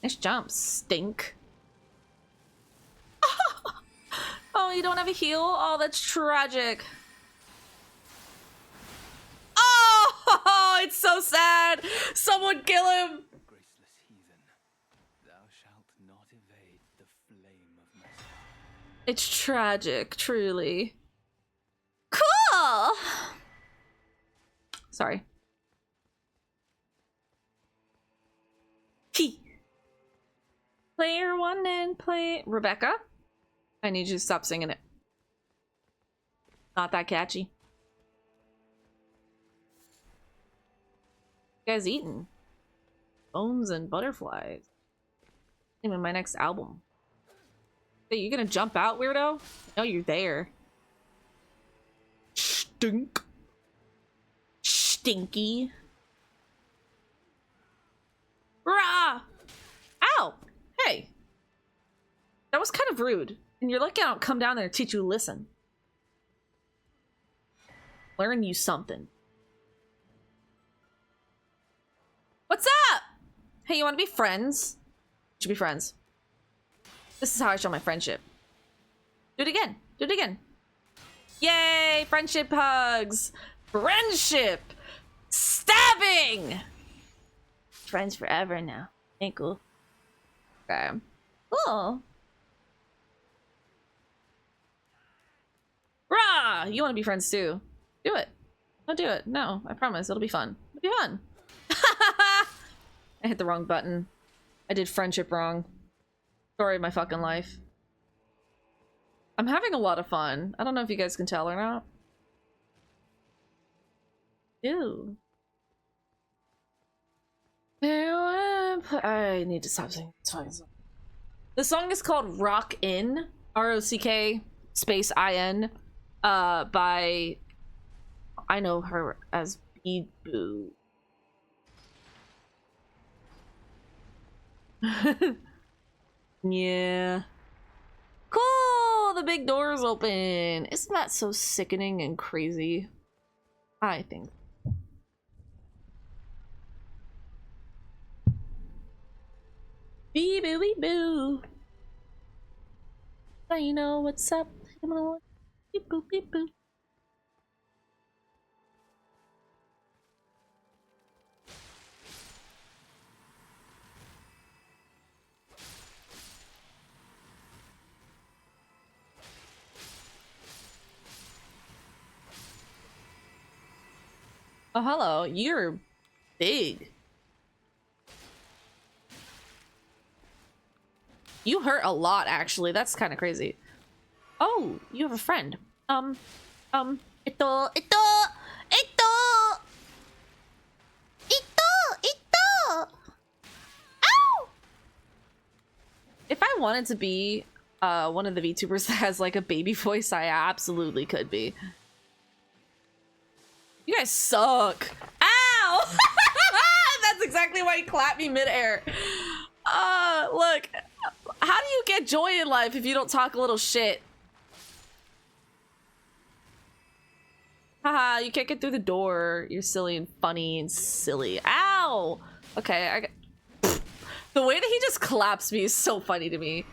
Nice jump, stink. Oh, you don't have a heal? Oh, that's tragic. Oh, it's so sad. Someone kill him. Graceless heathen, thou shalt not evade the flame of my... It's tragic, truly. Cool. Sorry. Key. Player one and play Rebecca. I need you to stop singing it. Not that catchy. You guys eating bones and butterflies. Even my next album. Hey, you gonna jump out, weirdo? No, you're there. Stink. Stinky. Rah! Ow! Hey. That was kind of rude. And you're lucky I don't come down there and teach you a lesson. Learn you something. What's up? Hey, you want to be friends? We should be friends. This is how I show my friendship. Do it again. Do it again. Yay! Friendship hugs. Friendship. Stabbing. Friends forever now. Ain't cool. Okay. Cool. Rah! You want to be friends too. Do it. Don't do it. No, I promise. It'll be fun. It'll be fun. I hit the wrong button. I did friendship wrong. Story of my fucking life. I'm having a lot of fun. I don't know if you guys can tell or not. Ew. I need to stop singing this fucking song. The song is called Rock In. R-O-C-K space I-N. By... I know her as Boo. Yeah. Cool! The big door's open. Isn't that so sickening and crazy? I think. Bee boo bee boo. Now you know what's up. Beep boop beep boop. Oh, hello. You're big. You hurt a lot, actually. That's kind of crazy. Oh, you have a friend. Ito. Ow! If I wanted to be one of the VTubers that has like a baby voice, I absolutely could be. You guys suck. Ow! That's exactly why he clapped me midair. Look. How do you get joy in life if you don't talk a little shit? Haha, you can't get through the door. You're silly and funny and silly. Ow! Okay, I got... The way that he just claps me is so funny to me.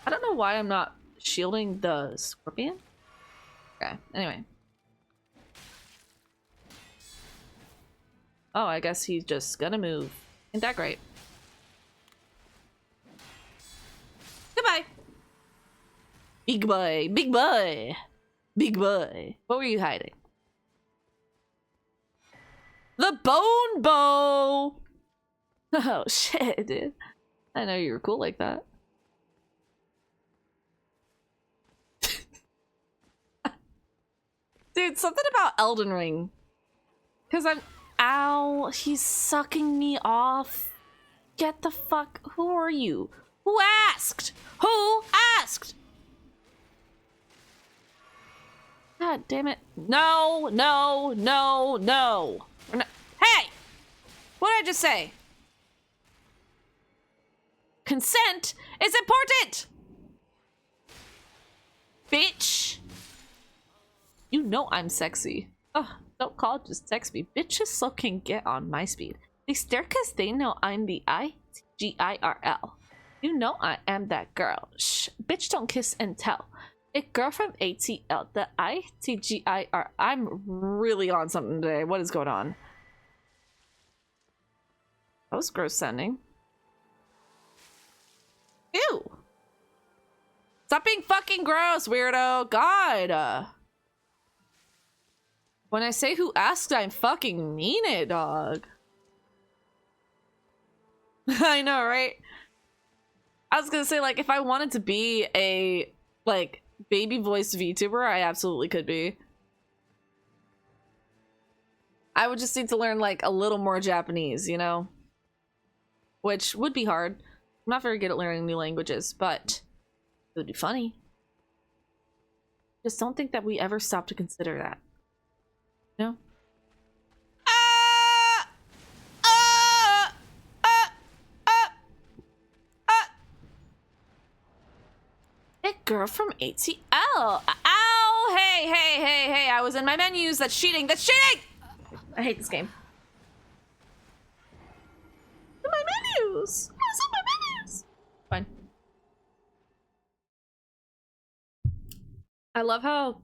I don't know why I'm not shielding the scorpion. Okay, anyway. Oh, I guess he's just gonna move. Ain't that great? Goodbye. Big boy, big boy, big boy. What were you hiding? The bone bow. Oh shit, dude. I know you were cool like that. Dude, Dude, something about Elden Ring. Because I'm... Ow, he's sucking me off. Get the fuck... Who are you? Who asked? Who asked? God damn it. No, no, no, no. We're not... Hey! What did I just say? Consent is important! Bitch! You know I'm sexy. Ugh, don't call it just text me. Bitches so can get on my speed. They stare cause they know I'm the IGIRL. You know I am that girl. Shh, bitch don't kiss and tell. A girl from ATL, the ITGIR. I'm really on something today. What is going on? That was gross sounding. Ew. Stop being fucking gross, weirdo. God. When I say who asked, I fucking mean it, dog. I know, right? I was gonna say, like, if I wanted to be a, like, baby voice VTuber, I absolutely could be. I would just need to learn, like, a little more Japanese, you know? Which would be hard. I'm not very good at learning new languages, but it would be funny. Just don't think that we ever stop to consider that. No? A girl from ATL. Ow! Hey, hey, hey, hey! I was in my menus. That's cheating. That's cheating! I hate this game. In my menus. I was in my menus. Fine. I love how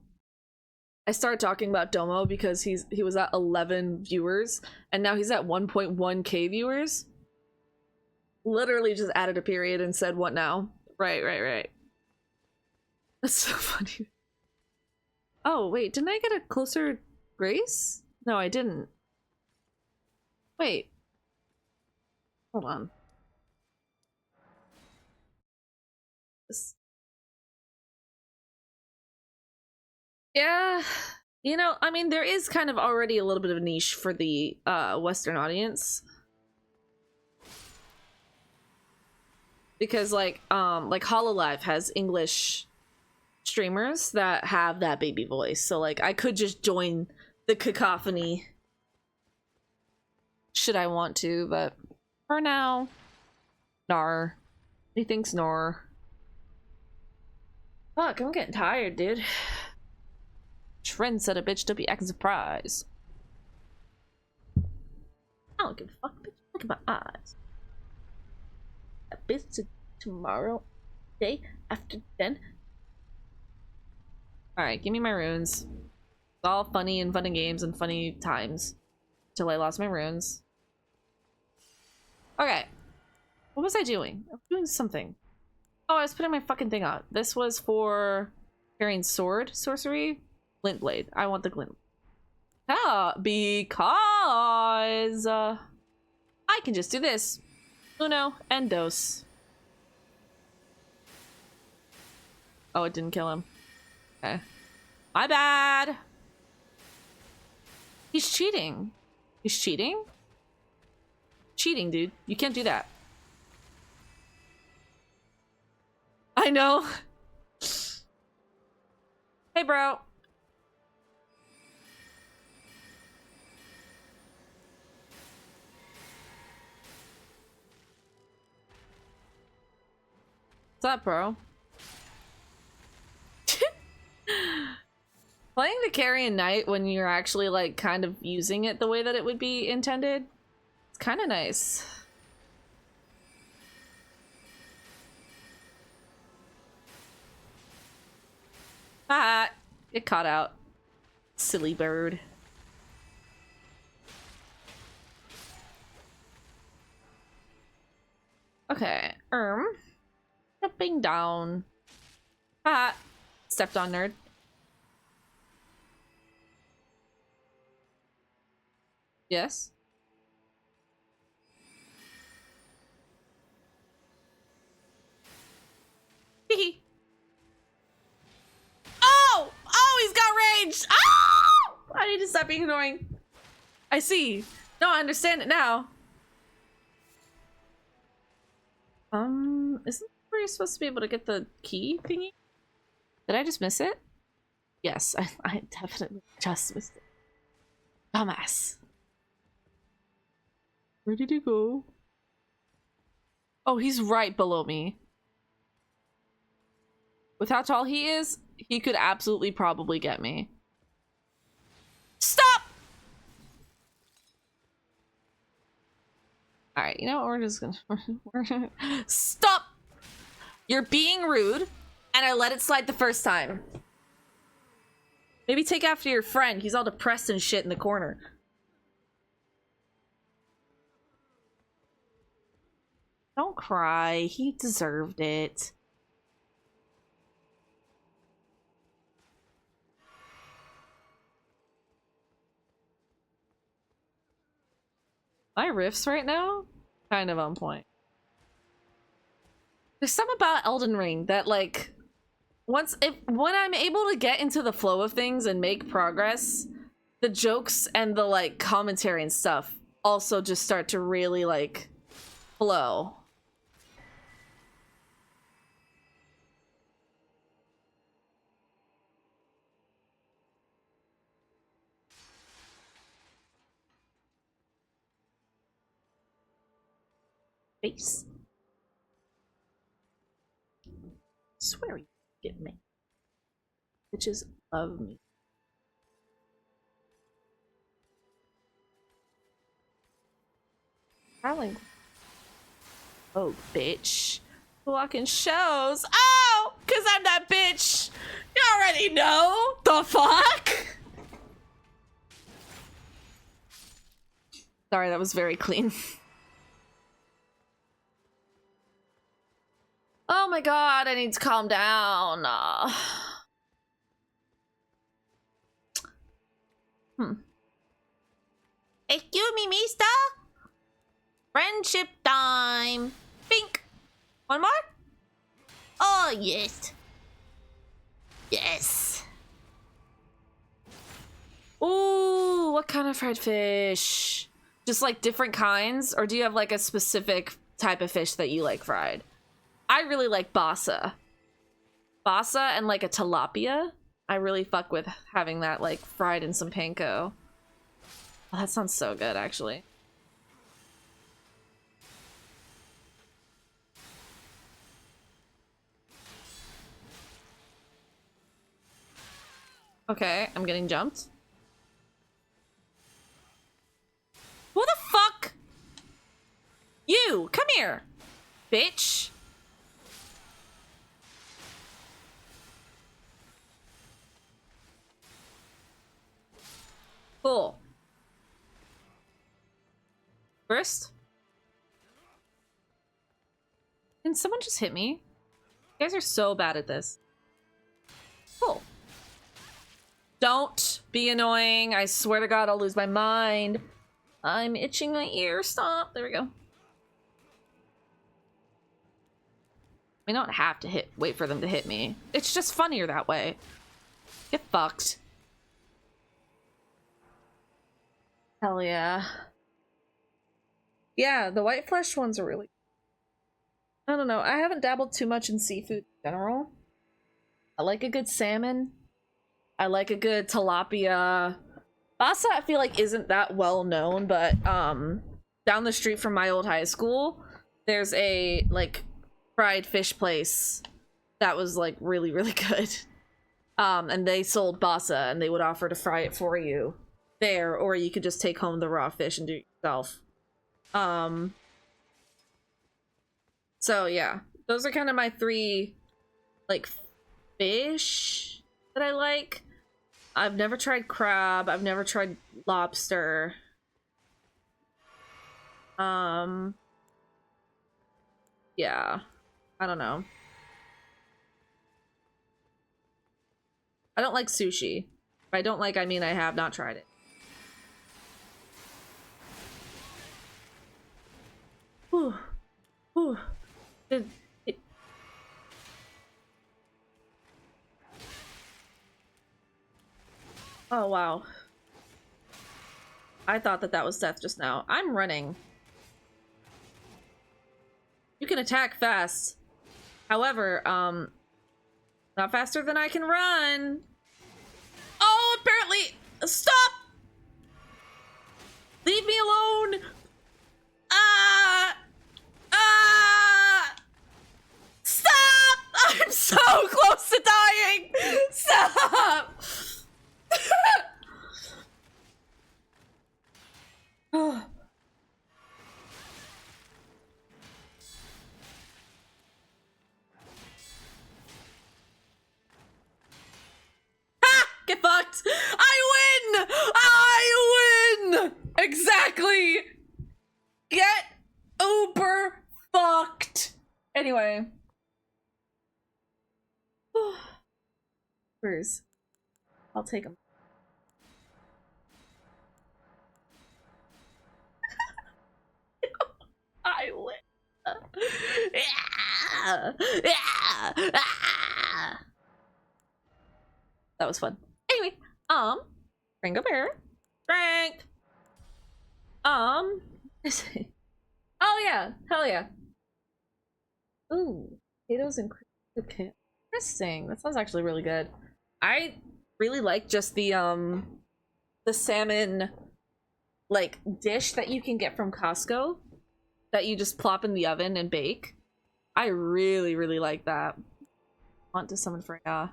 I started talking about Domo because he was at 11 viewers and now he's at 1.1k viewers. Literally just added a period and said, "What now?" Right. That's so funny. Oh, wait, didn't I get a closer grace? No, I didn't. Wait. Hold on. Yeah. You know, I mean, there is kind of already a little bit of a niche for the Western audience. Because like HoloLive has English streamers that have that baby voice. So like I could just join the cacophony should I want to, but for now, nar. He thinks nor. Fuck, I'm getting tired, dude. Trend said a bitch to be acting surprised. I don't give a fuck, bitch. Look at my eyes. A bitch to tomorrow, day after then. Alright, give me my runes. It's all funny and fun and games and funny times. Till I lost my runes. Okay. What was I doing? I was doing something. Oh, I was putting my fucking thing out. This was for Carian sword sorcery. Glint blade. I want the glint. Ah, because I can just do this. Uno and dos. Oh, it didn't kill him. Okay. My bad. He's cheating. He's cheating? Cheating, dude. You can't do that. I know. Hey, bro. What's up, bro? Playing the Carian Knight when you're actually like kind of using it the way that it would be intended, it's kind of nice. Ah, get caught out. Silly bird. Okay, stepping down. Ah, stepped on, nerd. Yes. Hehe. Oh! Oh, he's got range! Ah! I need to stop being annoying. I see. No, I understand it now. Isn't where you're supposed to be able to get the key thingy? Did I just miss it? Yes, I definitely just missed it. Dumbass. Where did he go? Oh, he's right below me. With how tall he is, he could absolutely probably get me. Stop! Alright, you know what? We're just gonna... Stop! You're being rude, and I let it slide the first time. Maybe take after your friend. He's all depressed and shit in the corner. Don't cry. He deserved it. My riffs right now? Kind of on point. There's something about Elden Ring that, like, when I'm able to get into the flow of things and make progress, the jokes and the, like, commentary and stuff also just start to really, like, flow. Face. Swear you get me. Bitches love me. Darling. Oh, bitch. Walking shows. Oh! Because I'm that bitch. You already know. The fuck? Sorry, that was very clean. Oh my god, I need to calm down. Excuse me, mister? Friendship time. Pink. One more? Oh, yes. Yes. Ooh, what kind of fried fish? Just like different kinds? Or do you have like a specific type of fish that you like fried? I really like basa. Basa and like a tilapia. I really fuck with having that like fried in some panko. Oh, that sounds so good, actually. Okay, I'm getting jumped. Who the fuck? You, come here, bitch. Cool. First? Can someone just hit me? You guys are so bad at this. Cool. Don't be annoying. I swear to God, I'll lose my mind. I'm itching my ear. Stop. There we go. I don't have to wait for them to hit me. It's just funnier that way. Get fucked. Hell yeah. Yeah, the white flesh ones are really... I don't know. I haven't dabbled too much in seafood in general. I like a good salmon. I like a good tilapia. Basa, I feel like isn't that well known, but down the street from my old high school, there's a like fried fish place that was like really, really good. And they sold basa, and they would offer to fry it for you there, or you could just take home the raw fish and do it yourself. So yeah, those are kind of my three like fish that I like. I've never tried crab. I've never tried lobster. Yeah, I don't know. I don't like sushi. If I don't like, I mean I have not tried it. Whew. Whew. Oh, wow. I thought that that was death just now. I'm running. You can attack fast. However, not faster than I can run. Oh, apparently, stop! Leave me alone! Stop! I'm so close to dying! Stop! Oh. Ha! Get fucked! I win! I win! Exactly! Get uber fucked! Anyway. Where's? I'll take them. I win. That was fun. Anyway, Ringo Bear. Strength. Oh yeah, hell yeah. Ooh, potatoes and crispy. Interesting. That sounds actually really good. I really like just the salmon like dish that you can get from Costco that you just plop in the oven and bake. I really, really like that. Want to summon Freya.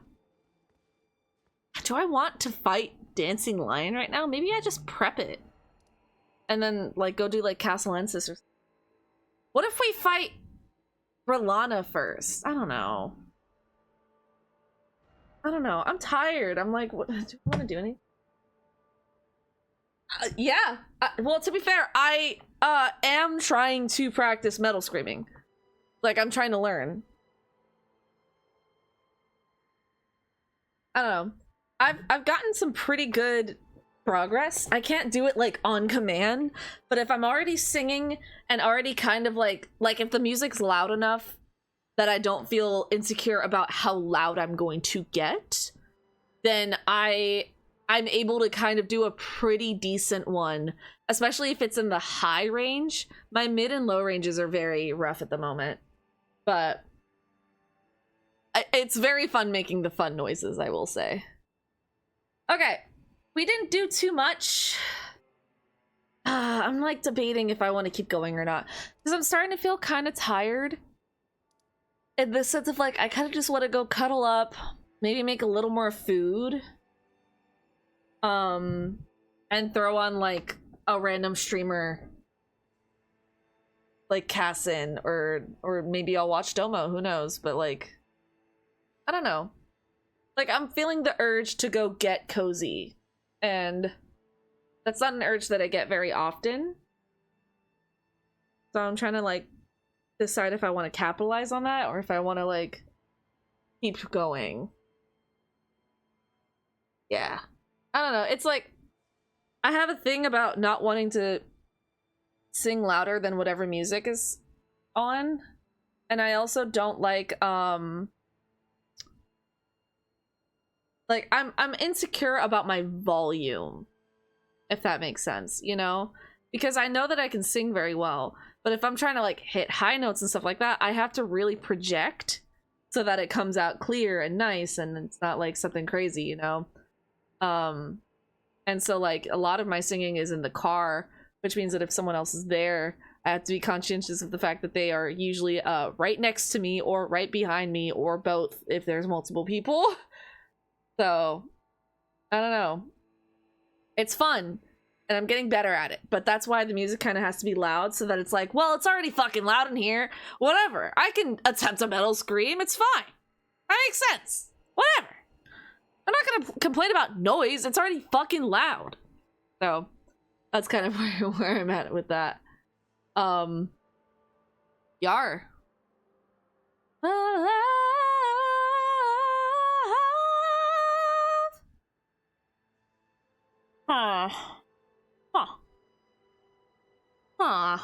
Do I want to fight Dancing Lion right now? Maybe I just prep it. And then like go do like Castellensis or something. What if we fight Rolana first? I don't know. I'm tired. I'm like, what, do you want to do anything? Yeah. Well, to be fair, I am trying to practice metal screaming. Like, I'm trying to learn. I don't know. I've gotten some pretty good progress. I can't do it like on command, but if I'm already singing and already kind of like if the music's loud enough that I don't feel insecure about how loud I'm going to get, then I'm able to kind of do a pretty decent one, especially if it's in the high range. My mid and low ranges are very rough at the moment, but it's very fun making the fun noises, I will say. Okay, we didn't do too much. I'm like debating if I want to keep going or not, because I'm starting to feel kind of tired. In the sense of like, I kind of just want to go cuddle up, maybe make a little more food. And throw on like a random streamer like Cassin, or maybe I'll watch Domo, who knows, but like, I don't know. Like, I'm feeling the urge to go get cozy, and that's not an urge that I get very often. So I'm trying to like decide if I want to capitalize on that or if I want to like keep going. Yeah. I don't know. It's like, I have a thing about not wanting to sing louder than whatever music is on. And I also don't like, I'm insecure about my volume, if that makes sense, you know? Because I know that I can sing very well, but if I'm trying to like hit high notes and stuff like that, I have to really project so that it comes out clear and nice and it's not like something crazy, you know? And so like a lot of my singing is in the car, which means that if someone else is there, I have to be conscientious of the fact that they are usually right next to me or right behind me or both if there's multiple people. So I don't know. It's fun and I'm getting better at it, but that's why the music kind of has to be loud, so that it's like, well, it's already fucking loud in here. Whatever. I can attempt a metal scream. It's fine. That makes sense. Whatever. I'm not gonna complain about noise. It's already fucking loud. So that's kind of where I'm at with that. Yar. Huh.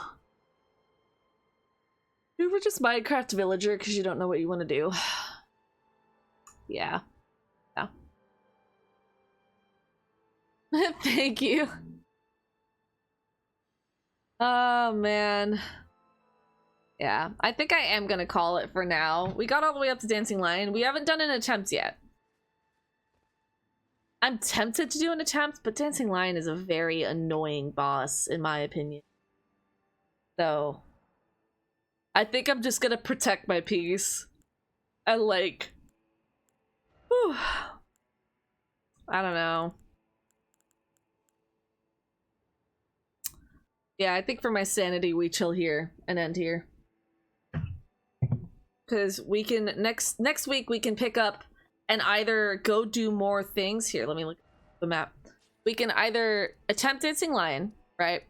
You were just Minecraft villager because you don't know what you want to do. Yeah. Yeah. Thank you. Oh, man. Yeah, I think I am gonna call it for now. We got all the way up to Dancing Lion. We haven't done an attempt yet. I'm tempted to do an attempt, but Dancing Lion is a very annoying boss, in my opinion. So, I think I'm just gonna protect my peace. And like... Whew, I don't know. Yeah, I think for my sanity, we chill here and end here. Because we can next week we can pick up and either go do more things. Here, let me look at the map. We can either attempt Dancing Lion, right?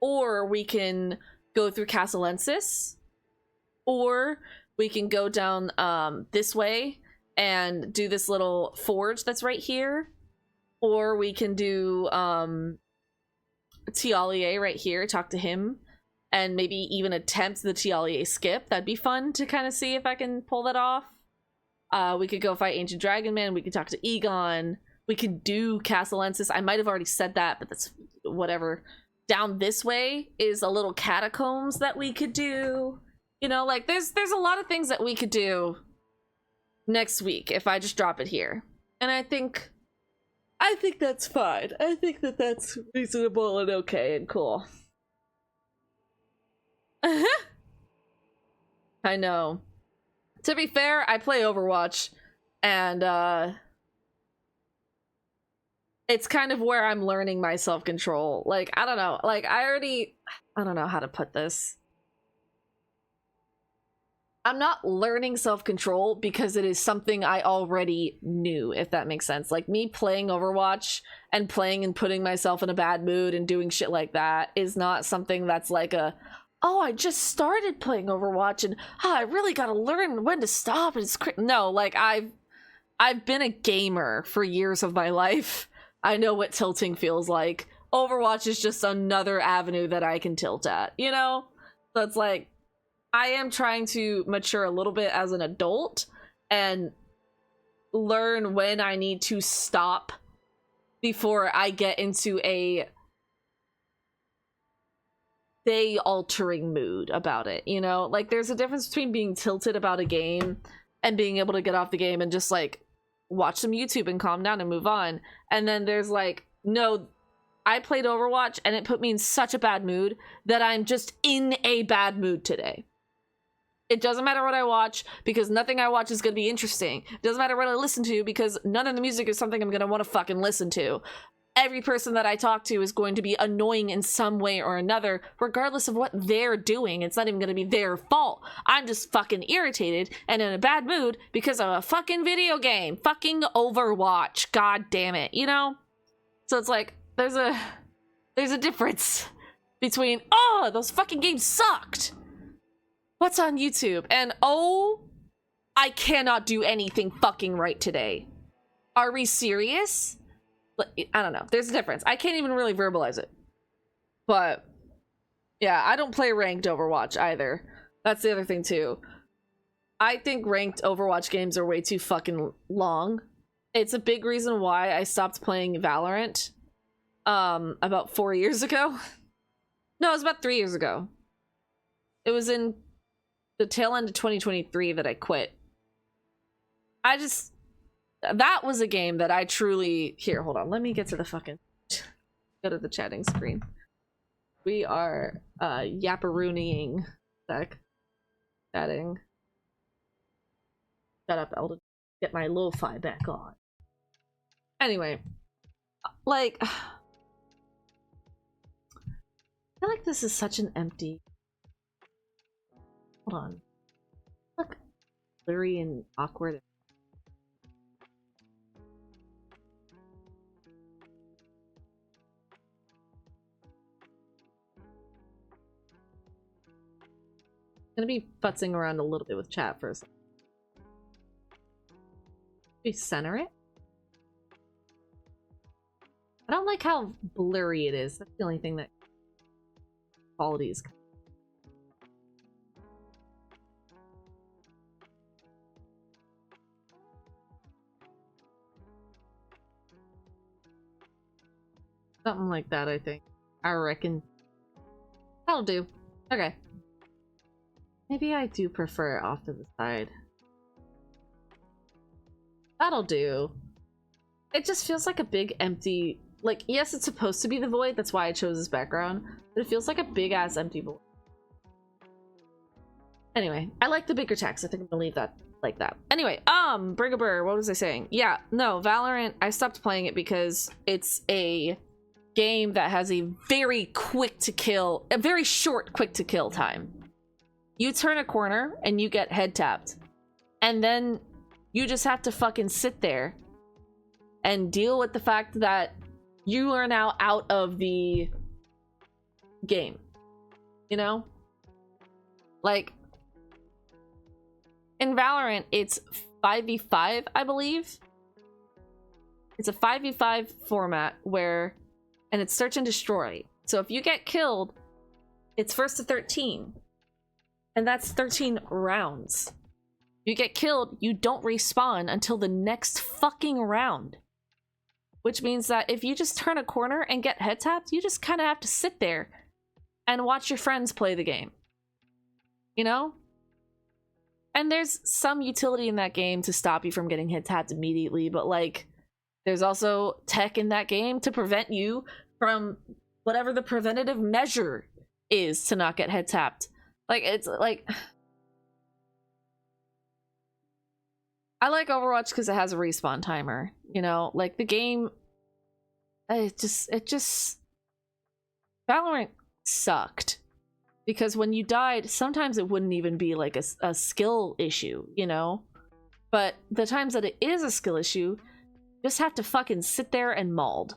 Or we can go through Castellensis, or we can go down this way and do this little forge that's right here, or we can do Tialier right here, talk to him, and maybe even attempt the Tialier skip. That'd be fun to kind of see if I can pull that off. We could go fight Ancient Dragon Man. We could talk to Egon. We could do Castellensis. I might have already said that, but that's whatever. Down this way is a little catacombs that we could do. You know, like there's a lot of things that we could do next week if I just drop it here. And I think that's fine. I think that that's reasonable and okay and cool. I know. To be fair, I play Overwatch, and it's kind of where I'm learning my self-control. Like, I don't know. Like, I don't know how to put this. I'm not learning self-control because it is something I already knew, if that makes sense. Like, me playing Overwatch and playing and putting myself in a bad mood and doing shit like that is not something that's like a, oh, I just started playing Overwatch and I really gotta learn when to stop. And no, like, I've been a gamer for years of my life. I know what tilting feels like. Overwatch is just another avenue that I can tilt at, you know? So it's like, I am trying to mature a little bit as an adult and learn when I need to stop before I get into a day-altering mood about it, you know? Like, there's a difference between being tilted about a game and being able to get off the game and just, like, watch some YouTube and calm down and move on. And then there's, like, no, I played Overwatch and it put me in such a bad mood that I'm just in a bad mood today. It doesn't matter what I watch, because nothing I watch is going to be interesting. It doesn't matter what I listen to, because none of the music is something I'm going to want to fucking listen to. Every person that I talk to is going to be annoying in some way or another, regardless of what they're doing. It's not even going to be their fault. I'm just fucking irritated and in a bad mood because of a fucking video game. Fucking Overwatch. God damn it, you know? So it's like, there's a difference between, oh, those fucking games sucked. What's on YouTube? And oh, I cannot do anything fucking right today. Are we serious? I don't know. There's a difference. I can't even really verbalize it. But yeah, I don't play ranked Overwatch either. That's the other thing too. I think ranked Overwatch games are way too fucking long. It's a big reason why I stopped playing Valorant about 4 years ago. No, it was about 3 years ago. It was in the tail end of 2023 that I quit. That was a game that I truly... Here, hold on. Let me get to the fucking... Go to the chatting screen. We are yapparoonying. Chatting. Shut up, Elden. Get my lo-fi back on. Anyway. Like... I feel like this is such an empty... Hold on. Look. Blurry and awkward. Gonna be futzing around a little bit with chat for a second. We center it. I don't like how blurry it is. That's the only thing that quality is. Something like that, I think. I reckon. That'll do. Okay. Maybe I do prefer it off to the side. That'll do. It just feels like a big empty... Like, yes, it's supposed to be the void. That's why I chose this background. But it feels like a big-ass empty void. Anyway, I like the bigger text. I think I'm gonna leave that like that. Anyway, Brigabur, what was I saying? Yeah, no, Valorant, I stopped playing it because it's a game that has a very short quick to kill time. You turn a corner and you get head tapped. And then you just have to fucking sit there and deal with the fact that you are now out of the game. You know? Like, in Valorant, it's 5v5, I believe. It's a 5v5 format where, and it's search and destroy. So if you get killed, it's first to 13. And that's 13 rounds. You get killed, you don't respawn until the next fucking round. Which means that if you just turn a corner and get head tapped, you just kind of have to sit there and watch your friends play the game. You know? And there's some utility in that game to stop you from getting head tapped immediately, but like, there's also tech in that game to prevent you from whatever the preventative measure is to not get head tapped. Like, it's like... I like Overwatch because it has a respawn timer, you know? Like, the game... It just... Valorant sucked. Because when you died, sometimes it wouldn't even be like a skill issue, you know? But the times that it is a skill issue, you just have to fucking sit there and mauled.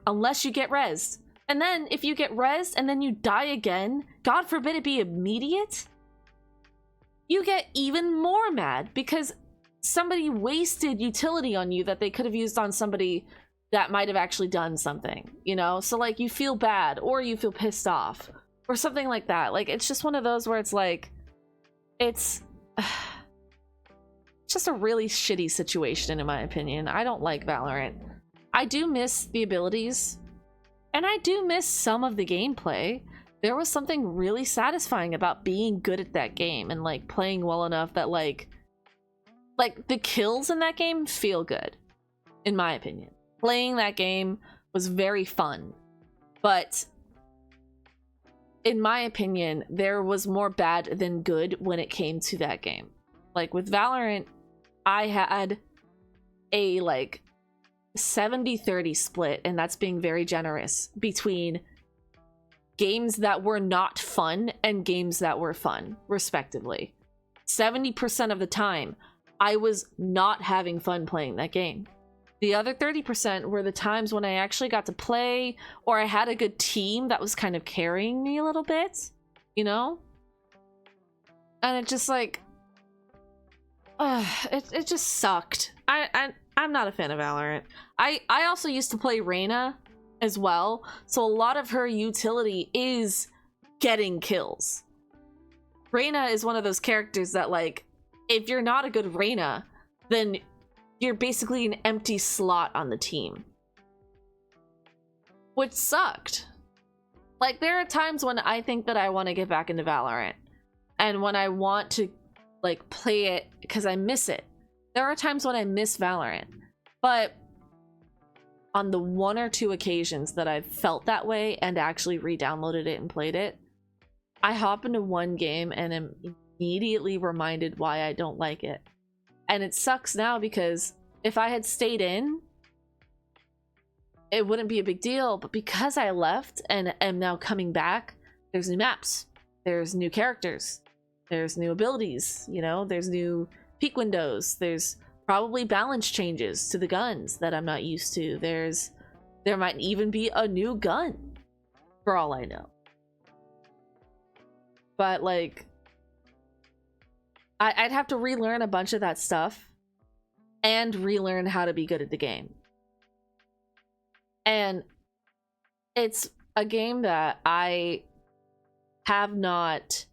Unless you get rezzed. And then, if you get rezzed and then you die again, God forbid it be immediate, you get even more mad because somebody wasted utility on you that they could have used on somebody that might have actually done something, you know? So, like, you feel bad or you feel pissed off or something like that. Like, it's just one of those where it's like, it's just a really shitty situation, in my opinion. I don't like Valorant. I do miss the abilities, and I do miss some of the gameplay. There was something really satisfying about being good at that game and, like, playing well enough that, like, the kills in that game feel good, in my opinion. Playing that game was very fun, but in my opinion, there was more bad than good when it came to that game. Like, with Valorant, I had a, like, 70-30 split, and that's being very generous, between games that were not fun and games that were fun, respectively. 70% of the time, I was not having fun playing that game. The other 30% were the times when I actually got to play, or I had a good team that was kind of carrying me a little bit, you know? And it just, like... it just sucked. I'm not a fan of Valorant. I also used to play Reyna as well, so a lot of her utility is getting kills. Reyna is one of those characters that, like, if you're not a good Reyna, then you're basically an empty slot on the team. Which sucked. Like, there are times when I think that I want to get back into Valorant. And when I want to, like, play it because I miss it. There are times when I miss Valorant. But on the one or two occasions that I've felt that way and actually re-downloaded it and played it, I hop into one game and am immediately reminded why I don't like it. And it sucks now because if I had stayed in, it wouldn't be a big deal. But because I left and am now coming back, there's new maps, there's new characters, there's new abilities, you know, there's new peek windows, there's probably balance changes to the guns that I'm not used to. There might even be a new gun, for all I know. But, like, I'd have to relearn a bunch of that stuff and relearn how to be good at the game. And it's a game that I have not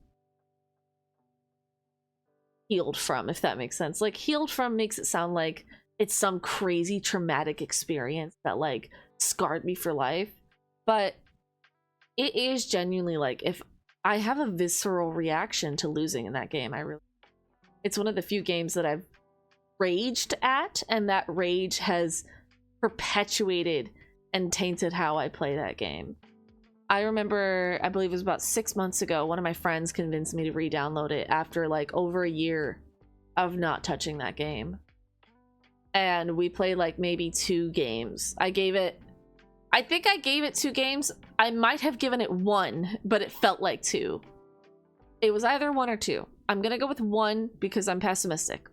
healed from, if that makes sense. Like, healed from makes it sound like it's some crazy traumatic experience that, like, scarred me for life. But it is genuinely like, if I have a visceral reaction to losing in that game, it's one of the few games that I've raged at, and that rage has perpetuated and tainted how I play that game. I remember, I believe it was about 6 months ago, one of my friends convinced me to re-download it after like over a year of not touching that game. And we played like maybe 2 games. I think I gave it 2 games. I might have given it 1, but it felt like 2. It was either 1 or 2. I'm gonna go with 1 because I'm pessimistic.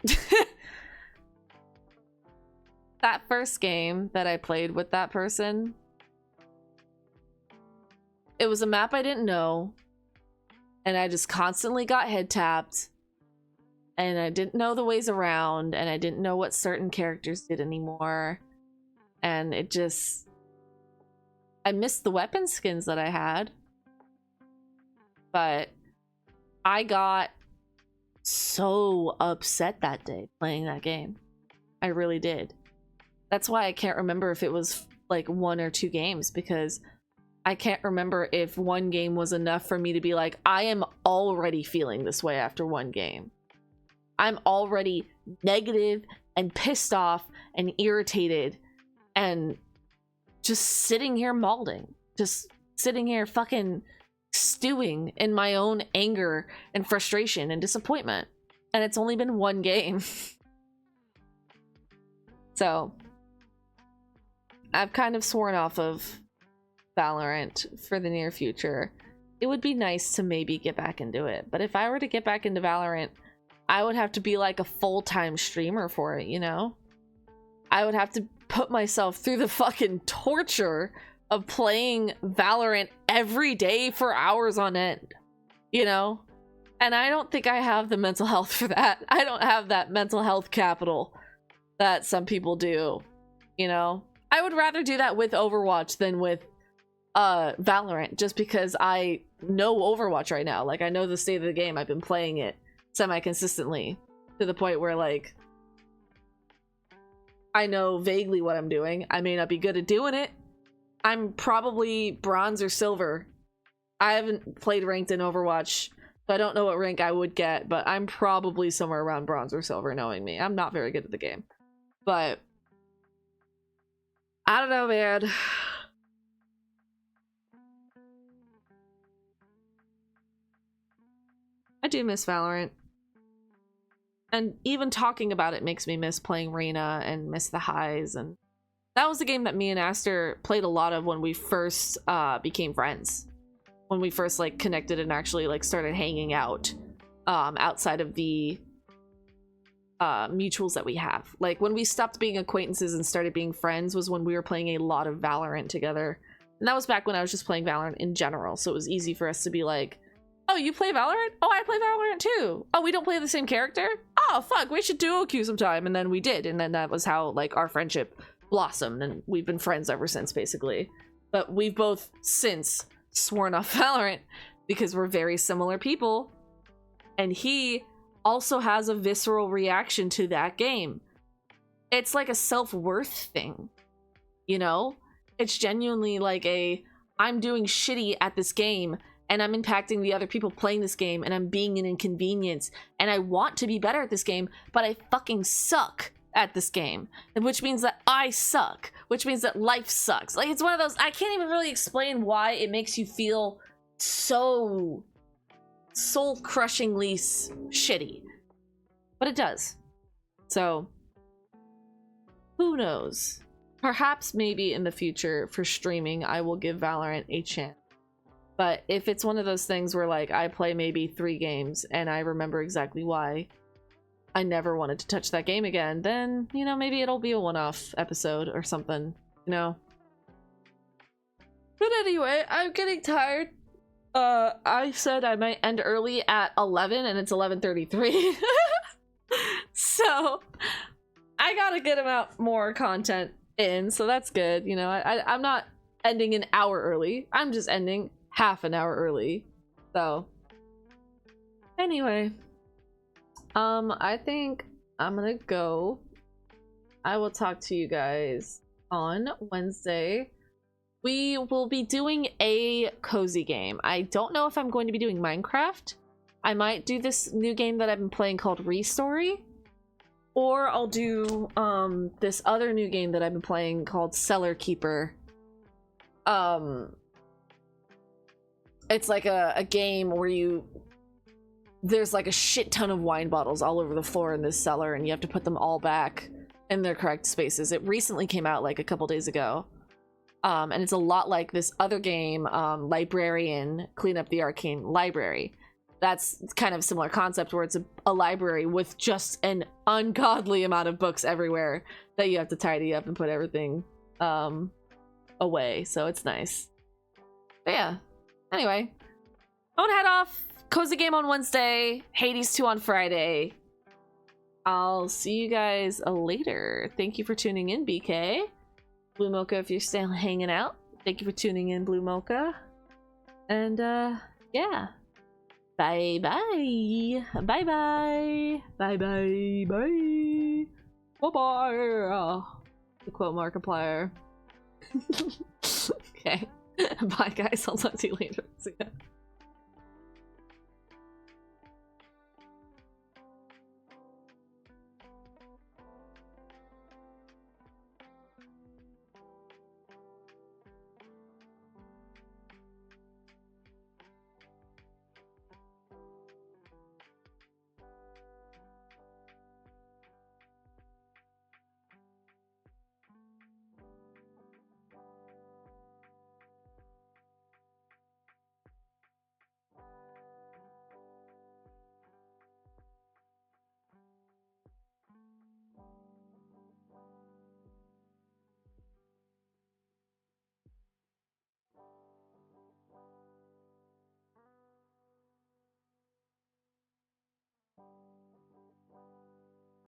That first game that I played with that person, it was a map I didn't know, and I just constantly got head tapped, and I didn't know the ways around, and I didn't know what certain characters did anymore, and it just... I missed the weapon skins that I had, but I got so upset that day playing that game. I really did. That's why I can't remember if it was like 1 or 2 games, because I can't remember if 1 game was enough for me to be like, I am already feeling this way after 1 game. I'm already negative and pissed off and irritated and just sitting here malding. Just sitting here fucking stewing in my own anger and frustration and disappointment. And it's only been 1 game. So I've kind of sworn off of Valorant for the near future. It would be nice to maybe get back into it, but if I were to get back into Valorant, I would have to be like a full-time streamer for it, you know? I would have to put myself through the fucking torture of playing Valorant every day for hours on end, you know? And I don't think I have the mental health for that. I don't have that mental health capital that some people do, you know? I would rather do that with Overwatch than with Valorant, just because I know Overwatch right now. Like, I know the state of the game. I've been playing it semi-consistently to the point where, like, I know vaguely what I'm doing. I may not be good at doing it. I'm probably bronze or silver. I haven't played ranked in Overwatch, so I don't know what rank I would get, but I'm probably somewhere around bronze or silver, knowing me. I'm not very good at the game. But I don't know, man. I do miss Valorant. And even talking about it makes me miss playing Reyna and miss the highs. And that was the game that me and Aster played a lot of when we first became friends. When we first like connected and actually like started hanging out outside of the mutuals that we have. Like when we stopped being acquaintances and started being friends was when we were playing a lot of Valorant together. And that was back when I was just playing Valorant in general. So it was easy for us to be like, oh, you play Valorant? Oh, I play Valorant too. Oh, we don't play the same character? Oh, fuck, we should duo queue sometime. And then we did. And then that was how like our friendship blossomed. And we've been friends ever since, basically. But we've both since sworn off Valorant because we're very similar people. And he also has a visceral reaction to that game. It's like a self-worth thing, you know? It's genuinely like I'm doing shitty at this game and I'm impacting the other people playing this game and I'm being an inconvenience and I want to be better at this game, but I fucking suck at this game. And which means that I suck, which means that life sucks. Like, it's one of those, I can't even really explain why it makes you feel so soul-crushingly shitty, but it does. So who knows? Perhaps maybe in the future for streaming I will give Valorant a chance. But if it's one of those things where like I play maybe 3 games and I remember exactly why I never wanted to touch that game again, then, you know, maybe it'll be a one-off episode or something, you know? But anyway, I'm getting tired. I said I might end early at 11 and it's 11:33. So I gotta get about more content in, so that's good. You know, I'm not ending an hour early. I'm just ending half an hour early. So anyway, I think I'm gonna go. I will talk to you guys on Wednesday. We will be doing a cozy game. I don't know if I'm going to be doing Minecraft. I might do this new game that I've been playing called Restory. Or I'll do this other new game that I've been playing called Cellar Keeper. It's like a game where there's like a shit ton of wine bottles all over the floor in this cellar, and you have to put them all back in their correct spaces. It recently came out like a couple days ago. And it's a lot like this other game, Librarian, Clean Up the Arcane Library. That's kind of a similar concept where it's a library with just an ungodly amount of books everywhere that you have to tidy up and put everything away. So it's nice. But yeah. Anyway, I'm gonna head off. Cozy game on Wednesday. Hades 2 on Friday. I'll see you guys later. Thank you for tuning in, BK. Blue Mocha, if you're still hanging out. Thank you for tuning in, Blue Mocha. And, yeah. Bye-bye. Bye-bye. Bye-bye. Bye. Bye-bye. The quote Markiplier. Okay. Bye, guys. I'll talk to you later. See ya.